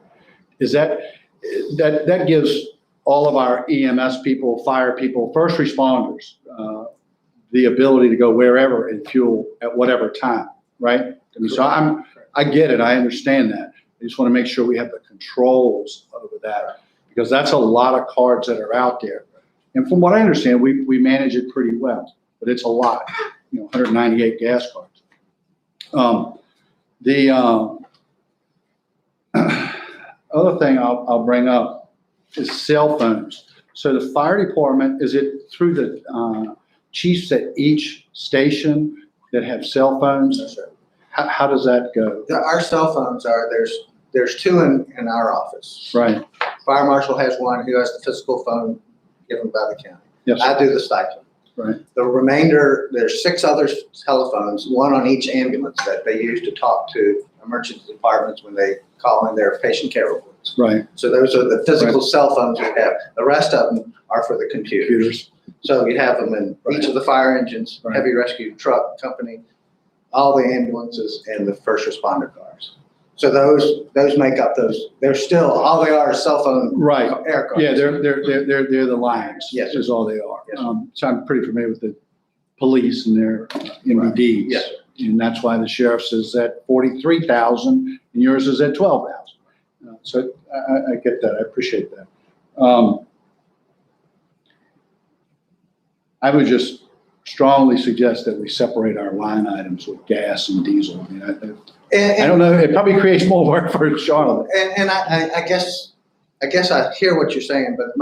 Is that gives all of our EMS people, fire people, first responders, the ability to go wherever and fuel at whatever time, right? I mean, so I get it, I understand that. I just want to make sure we have the controls over that, because that's a lot of cards that are out there. And from what I understand, we manage it pretty well, but it's a lot, 198 gas cards. The other thing I'll bring up is cell phones. So the fire department, is it through the chiefs at each station that have cell phones?
Yes, sir.
How does that go?
Our cell phones there's two in our office.
Right.
Fire marshal has one who has the physical phone given by the county.
Yes.
I do the stipend.
Right.
The remainder, there's 6 other telephones, one on each ambulance that they use to talk to emergency departments when they call in their patient care reports.
Right.
So those are the physical cell phones we have. The rest of them are for the computers. So you have them in each of the fire engines, heavy rescue truck company, all the ambulances, and the first responder cars. So those make up those. They're still, all they are is cell phone air cards.
Yeah, they're the lines.
Yes.
Is all they are.
Yes.
So I'm pretty familiar with the police and their MVDs.
Yes.
And that's why the sheriff's is at 43,000 and yours is at 12,000. So I get that. I appreciate that. I would just strongly suggest that we separate our line items with gas and diesel. I mean, I don't know. It probably creates more work for Charlotte.
And I guess I hear what you're saying, but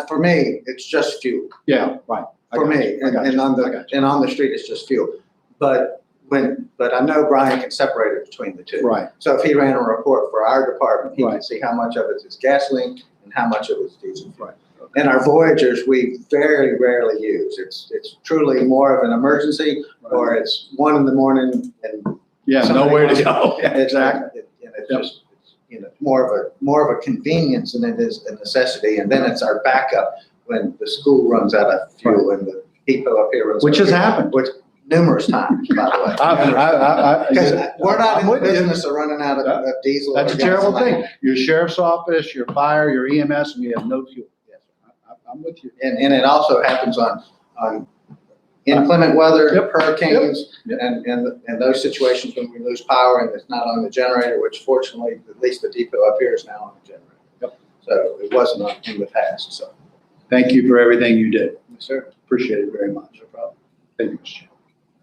for me, it's just fuel.
Yeah, right.
For me, and on the street, it's just fuel. But I know Brian can separate it between the two.
Right.
So if he ran a report for our department, he can see how much of it is gasoline and how much of it is diesel.
Right.
And our Voyagers, we very rarely use. It's truly more of an emergency, or it's 1 in the morning and
nowhere to go.
Yeah, exactly. And it's just more of a convenience than it is a necessity. And then it's our backup when the school runs out of fuel and the depot up here runs.
Which has happened.
Which numerous times, by the way. Because we're not in the business of running out of diesel.
That's a terrible thing. Your sheriff's office, your fire, your EMS, and you have no fuel.
Yes.
I'm with you.
And it also happens on inclement weather, hurricanes, and those situations when we lose power and it's not on the generator, which fortunately, at least the depot up here is now on the generator.
Yep.
So it wasn't in the past, so.
Thank you for everything you did.
Yes, sir.
Appreciate it very much. No problem. Thank you, Mr. Chairman.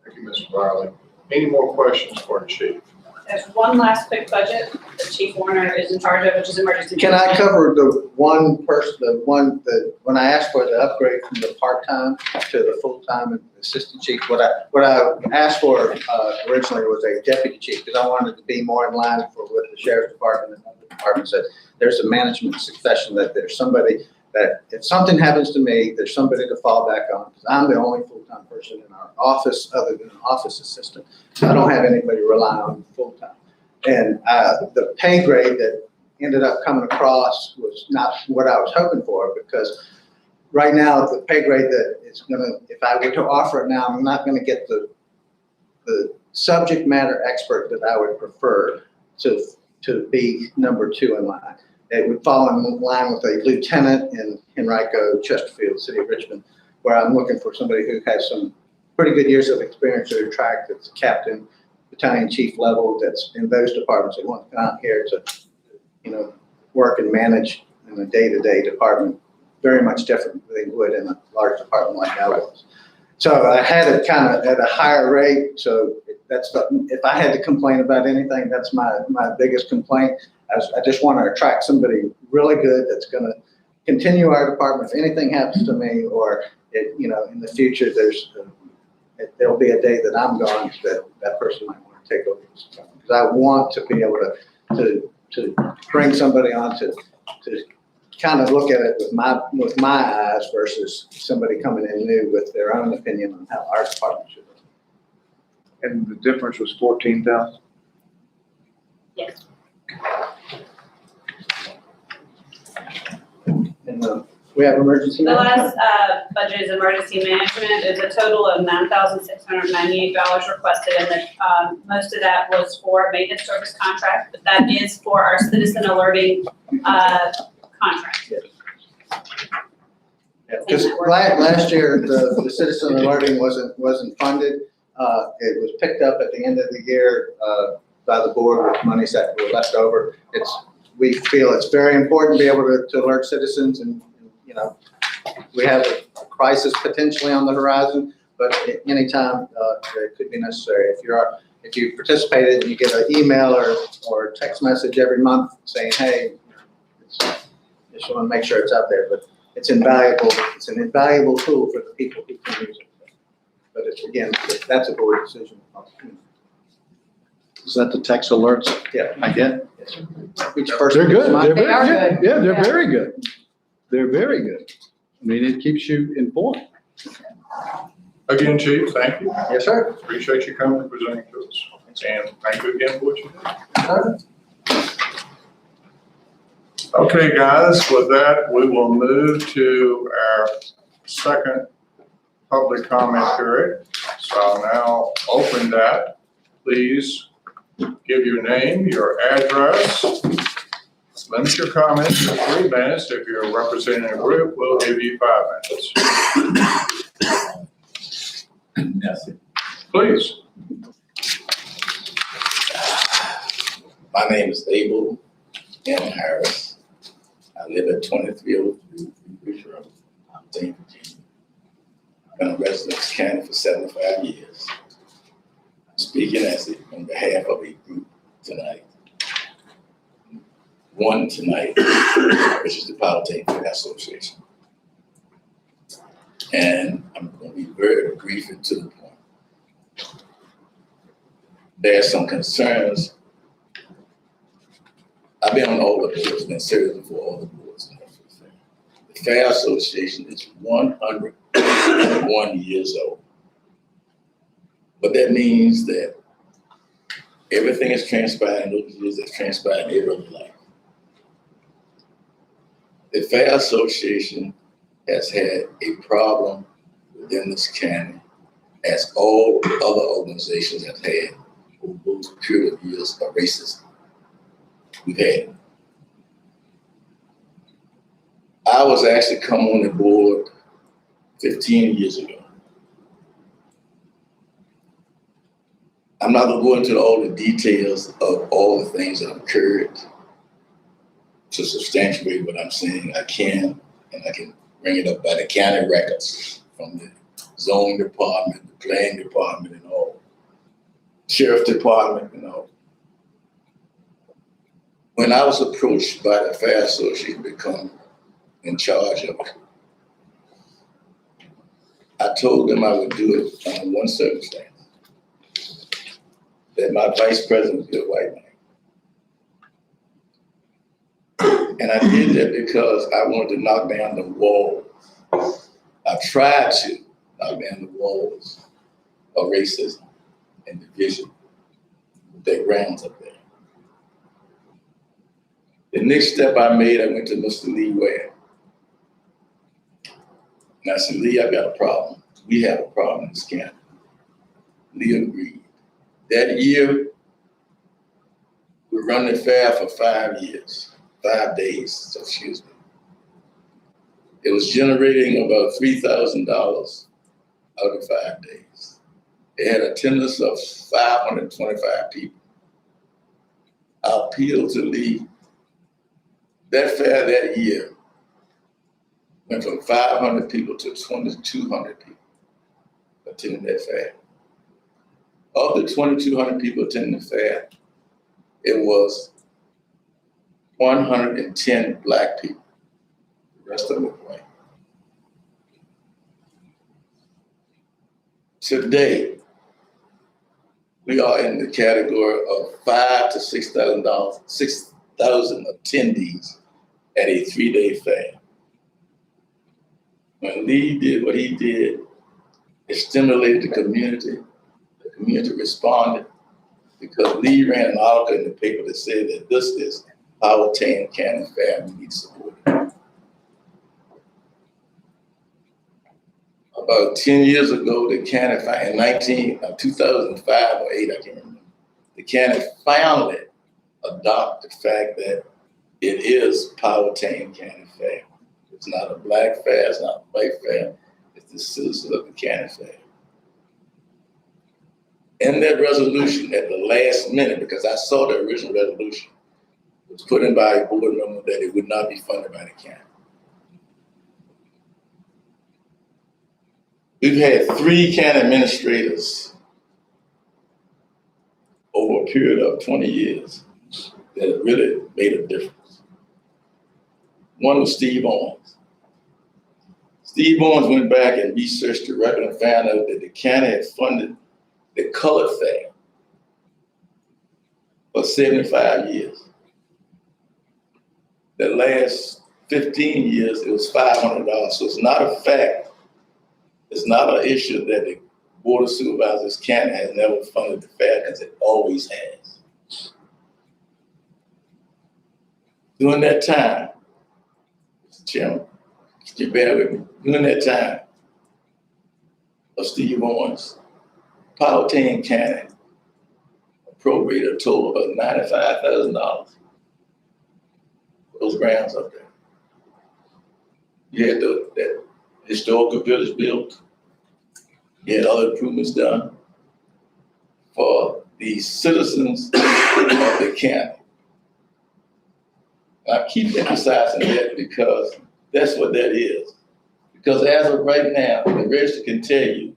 Thank you, Mr. Riley. Any more questions for the chief?
There's one last quick budget that Chief Warner is in charge of, which is emergency.
Can I cover the one person, when I asked for the upgrade from the part-time to the full-time assistant chief, what I asked for originally was a deputy chief, because I wanted to be more in line for what the sheriff's department and other departments said. There's a management succession, that there's somebody that if something happens to me, there's somebody to fall back on, because I'm the only full-time person in our office other than an office assistant. So I don't have anybody to rely on full-time. And the pay grade that ended up coming across was not what I was hoping for, because right now the pay grade that is if I were to offer it now, I'm not gonna get the subject matter expert that I would prefer to be number 2 in line. It would fall in line with a lieutenant in Henrico, Chesterfield, City of Richmond, where I'm looking for somebody who has some pretty good years of experience to attract, that's captain, battalion chief level, that's in those departments that want to come out here to, work and manage in a day-to-day department, very much different than they would in a large department like I was. So I had it kind of at a higher rate. So if I had to complain about anything, that's my biggest complaint. I just want to attract somebody really good that's going to continue our department. If anything happens to me, or in the future there's there'll be a day that I'm gone, that person might want to take over this job. Because I want to be able to bring somebody on to kind of look at it with my eyes versus somebody coming in new with their own opinion on how our department should run.
And the difference was 14,000?
Yes.
And we have emergency
The
management.
last budget is emergency management. There's a total of $9,698 requested, and most of that was for maintenance service contract, but that is for our citizen alerting contract.
Because last year, the citizen alerting wasn't funded. It was picked up at the end of the year by the board with monies that were left over. We feel it's very important to be able to alert citizens, and we have a crisis potentially on the horizon, but at any time it could be necessary. If you participated and you get an email or a text message every month saying, hey, just want to make sure it's out there, but it's invaluable. It's an invaluable tool for the people who can use it. But again, that's a board decision.
Is that the text alerts?
Yeah.
I get?
Each person.
They're good. They're
They are
very
good.
Yeah, they're
Yeah.
very good. They're very good. I mean, it keeps you informed.
Again, Chief, thank you.
Yes, sir.
Appreciate you coming and presenting to us. And thank you again for what you did. Okay, guys, with that, we will move to our second public comment period. So I'll now open that. Please give your name, your address. Limit your comments to 3 minutes. If you're representing a group, we'll give you 5 minutes.
Yes.
Please.
My name is Abel M. Harris. I live at 2303 Ridge Road, Dane, Virginia. I've been a resident of this county for 75 years. I'm speaking on behalf of a group tonight. One tonight, which is the Powhatan Fair Association. And I'm going to be very brief and to the point. There are some concerns. I've been on all the boards, been serving for all the boards. The Fair Association is 101 years old. But that means that everything is transpired in those years that's transpired in every other life. The Fair Association has had a problem within this county, as all other organizations have had over those period of years of racism we've had. I was actually come on the board 15 years ago. I'm not going to go into all the details of all the things that have occurred to substantiate what I'm saying. I can, and I can bring it up by the county records from the zoning department, the planning department, and all, sheriff department, and all. When I was approached by the Fair Association to become in charge of it, I told them I would do it under one circumstance, that my vice president would be a white man. And I did that because I wanted to knock down the wall. I tried to knock down the walls of racism and division that grounds up there. The next step I made, I went to Mr. Lee Ware. And I said, Lee, I've got a problem. We have a problem in this county. Lee agreed. That year, we run the fair for 5 years, 5 days, excuse me. It was generating about $3,000 out of 5 days. It had attendance of 525 people. I appealed to Lee. That fair that year went from 500 people to 2,200 people attending that fair. Of the 2,200 people attending the fair, it was 110 black people. The rest of them were white.
today, we are in the category of $5,000 to $6,000, 6,000 attendees at a 3-day fair. When Lee did what he did, it stimulated the community responded because Lee ran an article in the paper that said that this is Powhatan County Fair and we need support. About 10 years ago, the county, in 2005 or 8, I can't remember, the county finally adopted the fact that it is Powhatan County Fair. It's not a black fair, it's not a white fair, it's the citizens of the county fair. In that resolution at the last minute, because I saw the original resolution, it was put in by a board member that it would not be funded by the county. We've had 3 county administrators over a period of 20 years that have really made a difference. One was Steve Owens. Steve Owens went back and researched the record and found out that the county had funded the colored fair for 75 years. The last 15 years, it was $500. So it's not a fact, it's not an issue that the Board of Supervisors county has never funded the fair, because it always has. During that time, Mr. Chairman, you bear with me, during that time of Steve Owens, Powhatan County appropriated a total of $95,000 for those grounds up there. You had that historical village built. You had other improvements done for the citizens of the county. I keep emphasizing that because that's what that is. Because as of right now, the register can tell you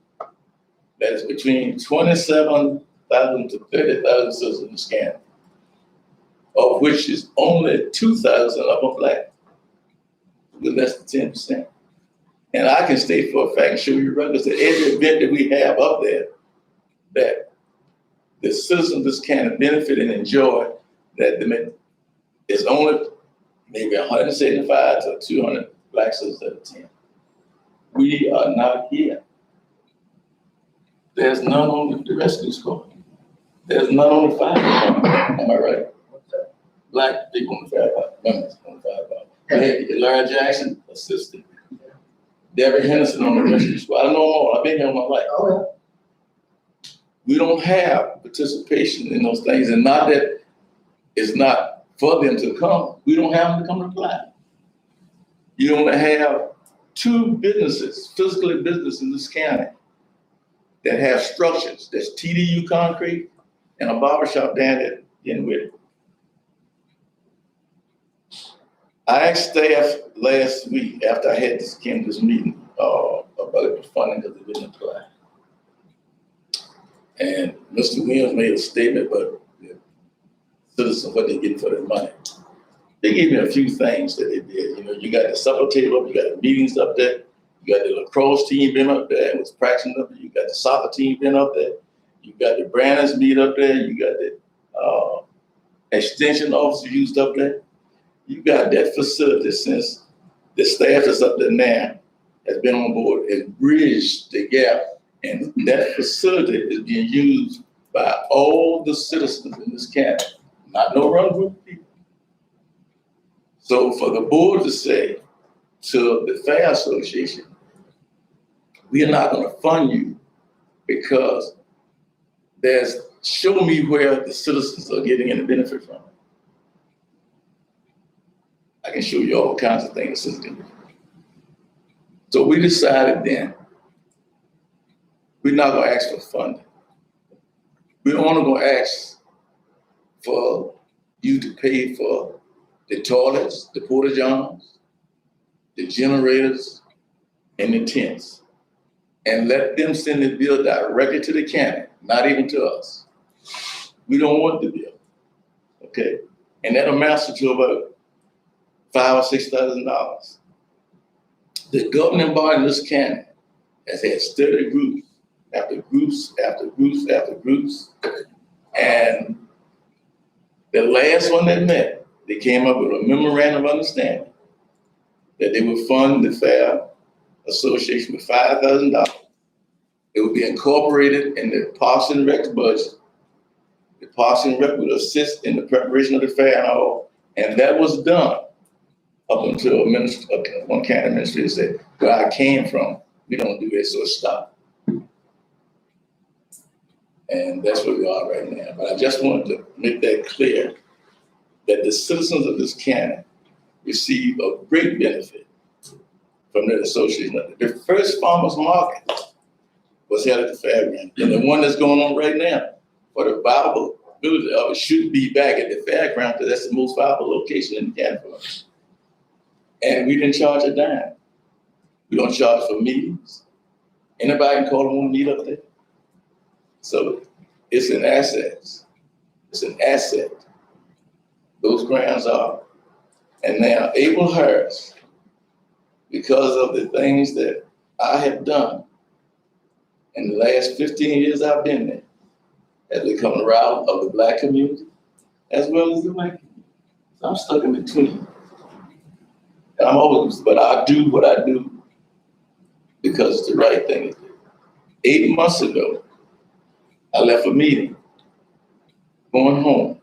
that it's between 27,000 to 30,000 citizens in this county, of which is only 2,000 of them black, with less than 10%. And I can state for a fact and show you records that every event that we have up there, that the citizens of this county benefit and enjoy, that is only maybe 175 to 200 black citizens that attend. We are not here. There's none on the rescue squad. There's none on the fire department. Am I right? Black people on the fire department, members on the fire department. We had Larry Jackson, assistant. Deborah Henderson on the rescue squad. I know them all. I've been here all my life. Oh, yeah. We don't have participation in those things, and not that it's not for them to come. We don't have them to come to apply. You don't have 2 businesses, physically business in this county, that have structures. There's TDU Concrete and a barbershop down at Dinwiddie. I asked staff last week after I had this meeting about the funding because it didn't apply. And Mr. Williams made a statement about the citizens, what they're getting for their money. They gave me a few things that they did. You know, you got the supper table, you got the meetings up there, you got the lacrosse team been up there and was practicing up there, you got the soccer team been up there, you got the Branners meet up there, you got the extension officer used up there. You got that facility since the staff that's up there now has been on board and bridged the gap. And that facility is being used by all the citizens in this county, not no run group of people. So for the board to say to the Fair Association, we are not going to fund you because show me where the citizens are getting any benefit from it. I can show you all kinds of things the citizens can do. So we decided then, we're not going to ask for funding. We're only going to ask for you to pay for the toilets, the porta johns, the generators, and the tents. And let them send the bill directly to the county, not even to us. We don't want the bill, okay? And that amounts to about $5,000 or $6,000. The governing body in this county has had steady groups after groups after groups after groups. And the last one that met, they came up with a memorandum of understanding that they would fund the Fair Association with $5,000. It would be incorporated in the Parks and Rec budget. The Parks and Rec would assist in the preparation of the fair and all, and that was done up until one county administrator said, where I came from, we don't do this, so stop. And that's where we are right now. But I just wanted to make that clear that the citizens of this county receive a great benefit from that association. The first farmers market was held at the fairground, and the one that's going on right now for the Bible village of it should be back at the fairground because that's the most viable location in the county for us. And we didn't charge a dime. We don't charge for meetings. Anybody can call and want to meet up there. So it's an asset. It's an asset. Those grounds are. And now Abel Harris, because of the things that I have done in the last 15 years I've been there, has become a rival of the Black community as well as the white community. So I'm stuck in between. And I'm always, but I do what I do because it's the right thing to do. 8 months ago, I left a meeting, going home,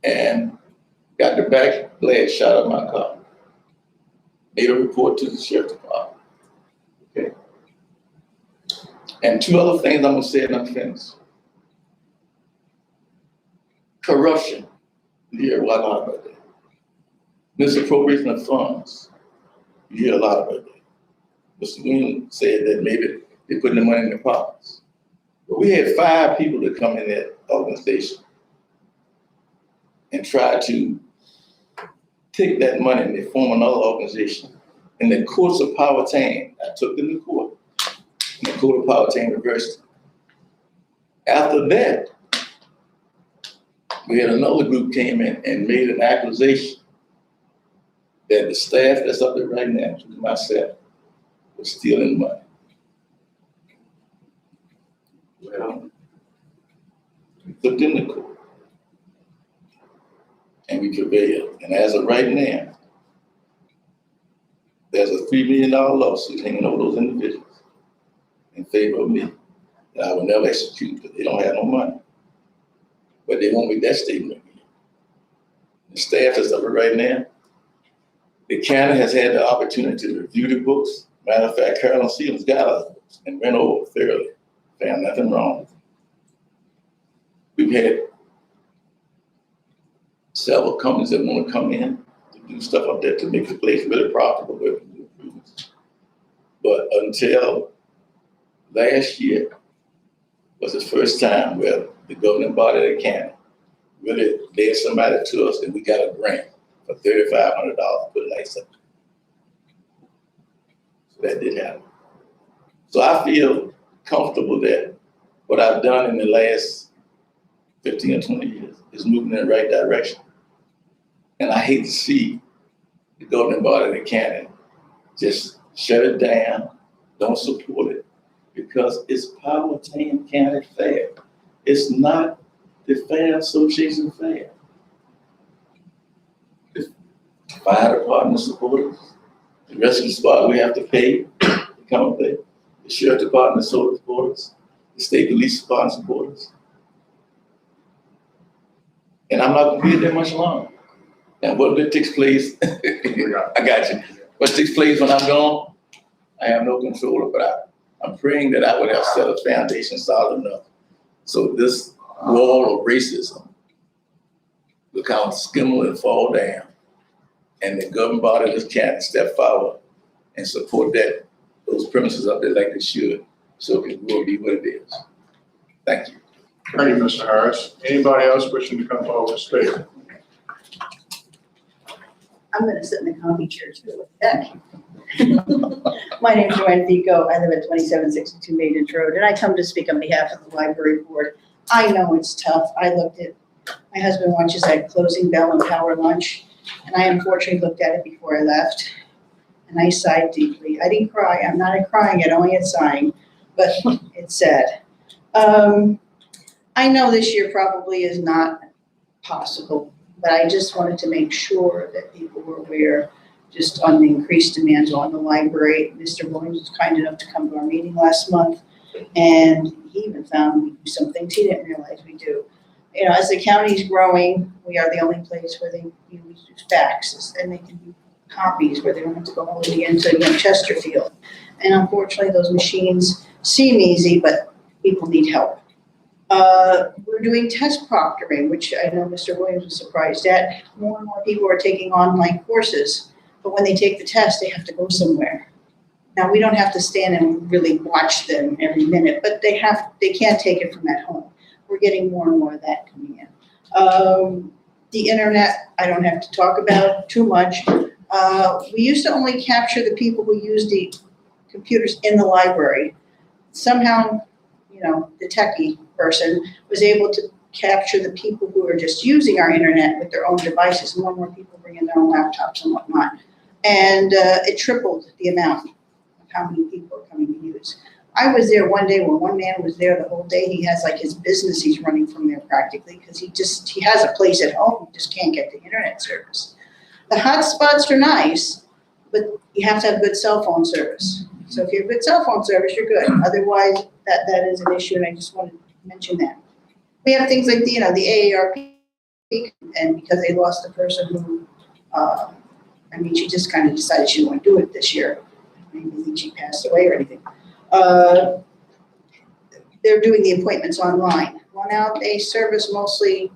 and got the back glass shot of my car. Made a report to the sheriff's department. Okay. And 2 other things I'm gonna say and I'm finished. Corruption. You hear a lot about that. Misappropriation of funds. You hear a lot about that. Mr. Williams said that maybe they're putting the money in their pockets. But we had 5 people that come in that organization and try to take that money and they form another organization. In the courts of Powhatan, I took them to court. In the court of Powhatan University. After that, we had another group came in and made an accusation that the staff that's up there right now, including myself, was stealing money. Well, we took them to court. And we prevailed. And as of right now, there's a $3 million lawsuit hanging over those individuals in favor of me that I will never execute because they don't have no money. But they won't make that statement again. The staff that's up there right now, the county has had the opportunity to review the books. Matter of fact, Carolyn Stevens got our books and went over thoroughly, found nothing wrong. We've had several companies that want to come in to do stuff up there to make the place really profitable. But until last year was the first time where the governing body of the county really led somebody to us and we got a grant for $3,500 to put lights up. So that did happen. So I feel comfortable that what I've done in the last 15 or 20 years is moving in the right direction. And I hate to see the governing body of the county just shut it down, don't support it, because it's Powhatan County Fair. It's not the Fair Association Fair. The fire department supporters, the rescue squad we have to pay to come up there, the sheriff department supporters, the state police department supporters. And I'm not gonna be there much longer. And what takes place, I got you. What takes place when I'm gone, I have no control over that. I'm praying that I would have set a foundation solid enough so this wall of racism will kind of skimble and fall down. And the governing body of this county step forward and support that, those premises up there like they should, so it will be what it is. Thank you.
Thank you, Mr. Harris. Anybody else wishing to come forward to speak?
I'm gonna sit in the coffee chair too. My name's Joanne Vico. I live at 2762 Maidens Road, and I come to speak on behalf of the library board. I know it's tough. My husband watches that closing bell and power lunch, and I unfortunately looked at it before I left, and I sighed deeply. I didn't cry. I'm not crying, only at sighing. but it's sad. I know this year probably is not possible, but I just wanted to make sure that people were aware just on the increased demands on the library. Mr. Williams was kind enough to come to our meeting last month, and he even found we do some things he didn't realize we do. You know, as the county's growing, we are the only place where they use faxes, and they can do copies where they don't have to go all the way into, you know, Chesterfield. And unfortunately, those machines seem easy, but people need help. We're doing test proctoring, which I know Mr. Williams was surprised at. More and more people are taking online courses, but when they take the test, they have to go somewhere. Now, we don't have to stand and really watch them every minute, but they can't take it from at home. We're getting more and more of that coming in. The internet, I don't have to talk about too much. We used to only capture the people who use the computers in the library. Somehow, you know, the techie person was able to capture the people who are just using our internet with their own devices. More and more people bring in their own laptops and whatnot. And it tripled the amount of how many people are coming to use. I was there one day when one man was there the whole day. He has like his business he's running from there practically because he has a place at home, he just can't get the internet service. The hotspots are nice, but you have to have good cell phone service. So if you have good cell phone service, you're good. Otherwise, that is an issue, and I just wanted to mention that. We have things like the AARP, and because they lost the person who, she just kind of decided she didn't want to do it this year. I didn't think she passed away or anything. They're doing the appointments online. Well, now they service mostly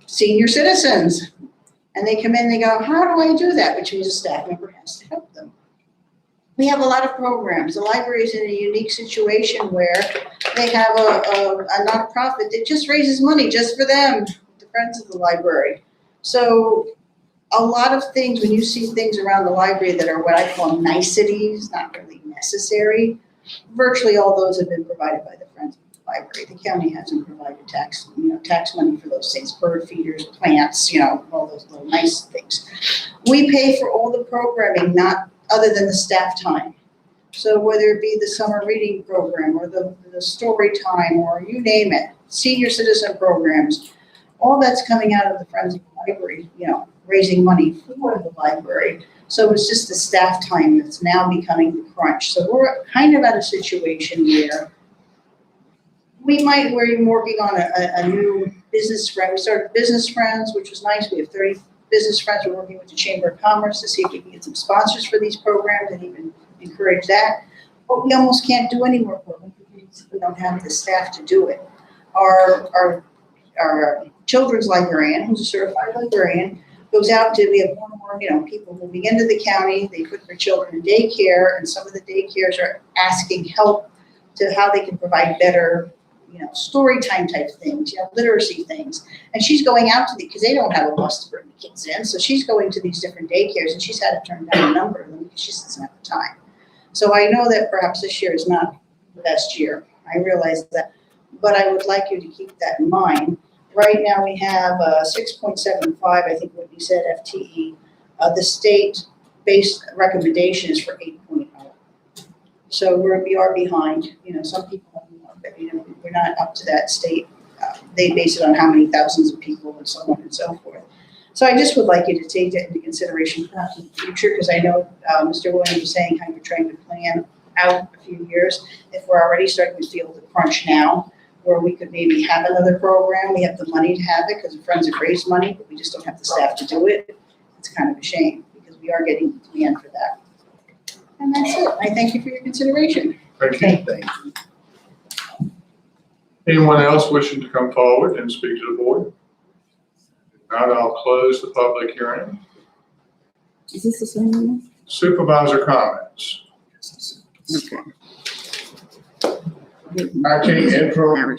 senior citizens. And they come in, they go, how do I do that? Which means a staff member has to help them. We have a lot of programs. The library is in a unique situation where they have a nonprofit that just raises money just for them, the Friends of the Library. So a lot of things, when you see things around the library that are what I call niceties, not really necessary, virtually all those have been provided by the Friends of the Library. The county hasn't provided tax money for those things, bird feeders, plants, all those little nice things. We pay for all the programming, not other than the staff time. So whether it be the summer reading program or the story time or you name it, senior citizen programs, all that's coming out of the Friends of the Library, raising money for the library. So it's just the staff time that's now becoming the crunch. So we're kind of at a situation where we're working on a new business friend. We started Business Friends, which was nice. We have 30 business friends. We're working with the Chamber of Commerce to see if we can get some sponsors for these programs and even encourage that. But we almost can't do any more programs because we don't have the staff to do it. Our children's librarian, who's a certified librarian, goes out to, we have more and more, people moving into the county. They put their children in daycare, and some of the daycares are asking help to how they can provide better, story time type things, literacy things. And she's going out to because they don't have a bus to bring the kids in. So she's going to these different daycares, and she's had to turn down a number of them because she doesn't have the time. So I know that perhaps this year is not the best year. I realize that, but I would like you to keep that in mind. Right now we have 6.75, I think what you said, FTE. The state-based recommendation is for 8.0. So we are behind. Some people have more, but we're not up to that state. They base it on how many thousands of people and so on and so forth. So I just would like you to take that into consideration perhaps in the future, because I know Mr. Williams was saying how you're trying to plan out a few years. If we're already starting to feel the crunch now, where we could maybe have another program, we have the money to have it because the Friends have raised money, but we just don't have the staff to do it. It's kind of a shame because we are getting to the end for that. And that's it. I thank you for your consideration.
Thank you. Anyone else wishing to come forward and speak to the board? If not, I'll close the public hearing.
Is this the same one?
Supervisor comments.
Okay.
Acting interim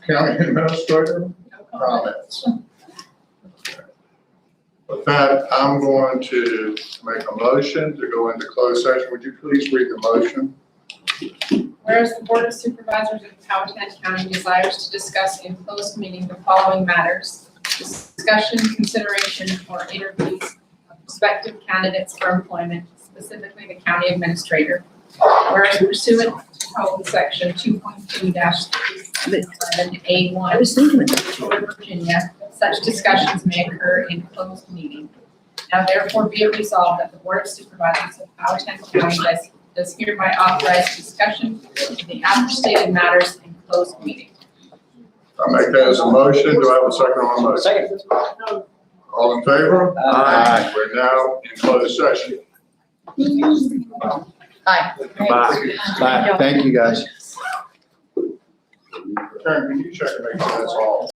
county administrator comments. With that, I'm going to make a motion to go into closed session. Would you please read the motion?
Whereas the Board of Supervisors of Powhatan County desires to discuss in closed meeting the following matters: discussion, consideration, or interviews of prospective candidates for employment, specifically the county administrator. Whereas pursuant to Code Section 2.2-11A1 of the Code of Virginia, such discussions may occur in closed meeting. Now therefore be it resolved that the Board of Supervisors of Powhatan County does hereby authorize discussion of the aforestated matters in closed meeting.
I make that as a motion. Do I have a second on the motion?
Second.
All in favor?
Aye.
We're now in closed session.
Hi.
Bye. Thank you, guys.
Karen, can you check and make sure that's all?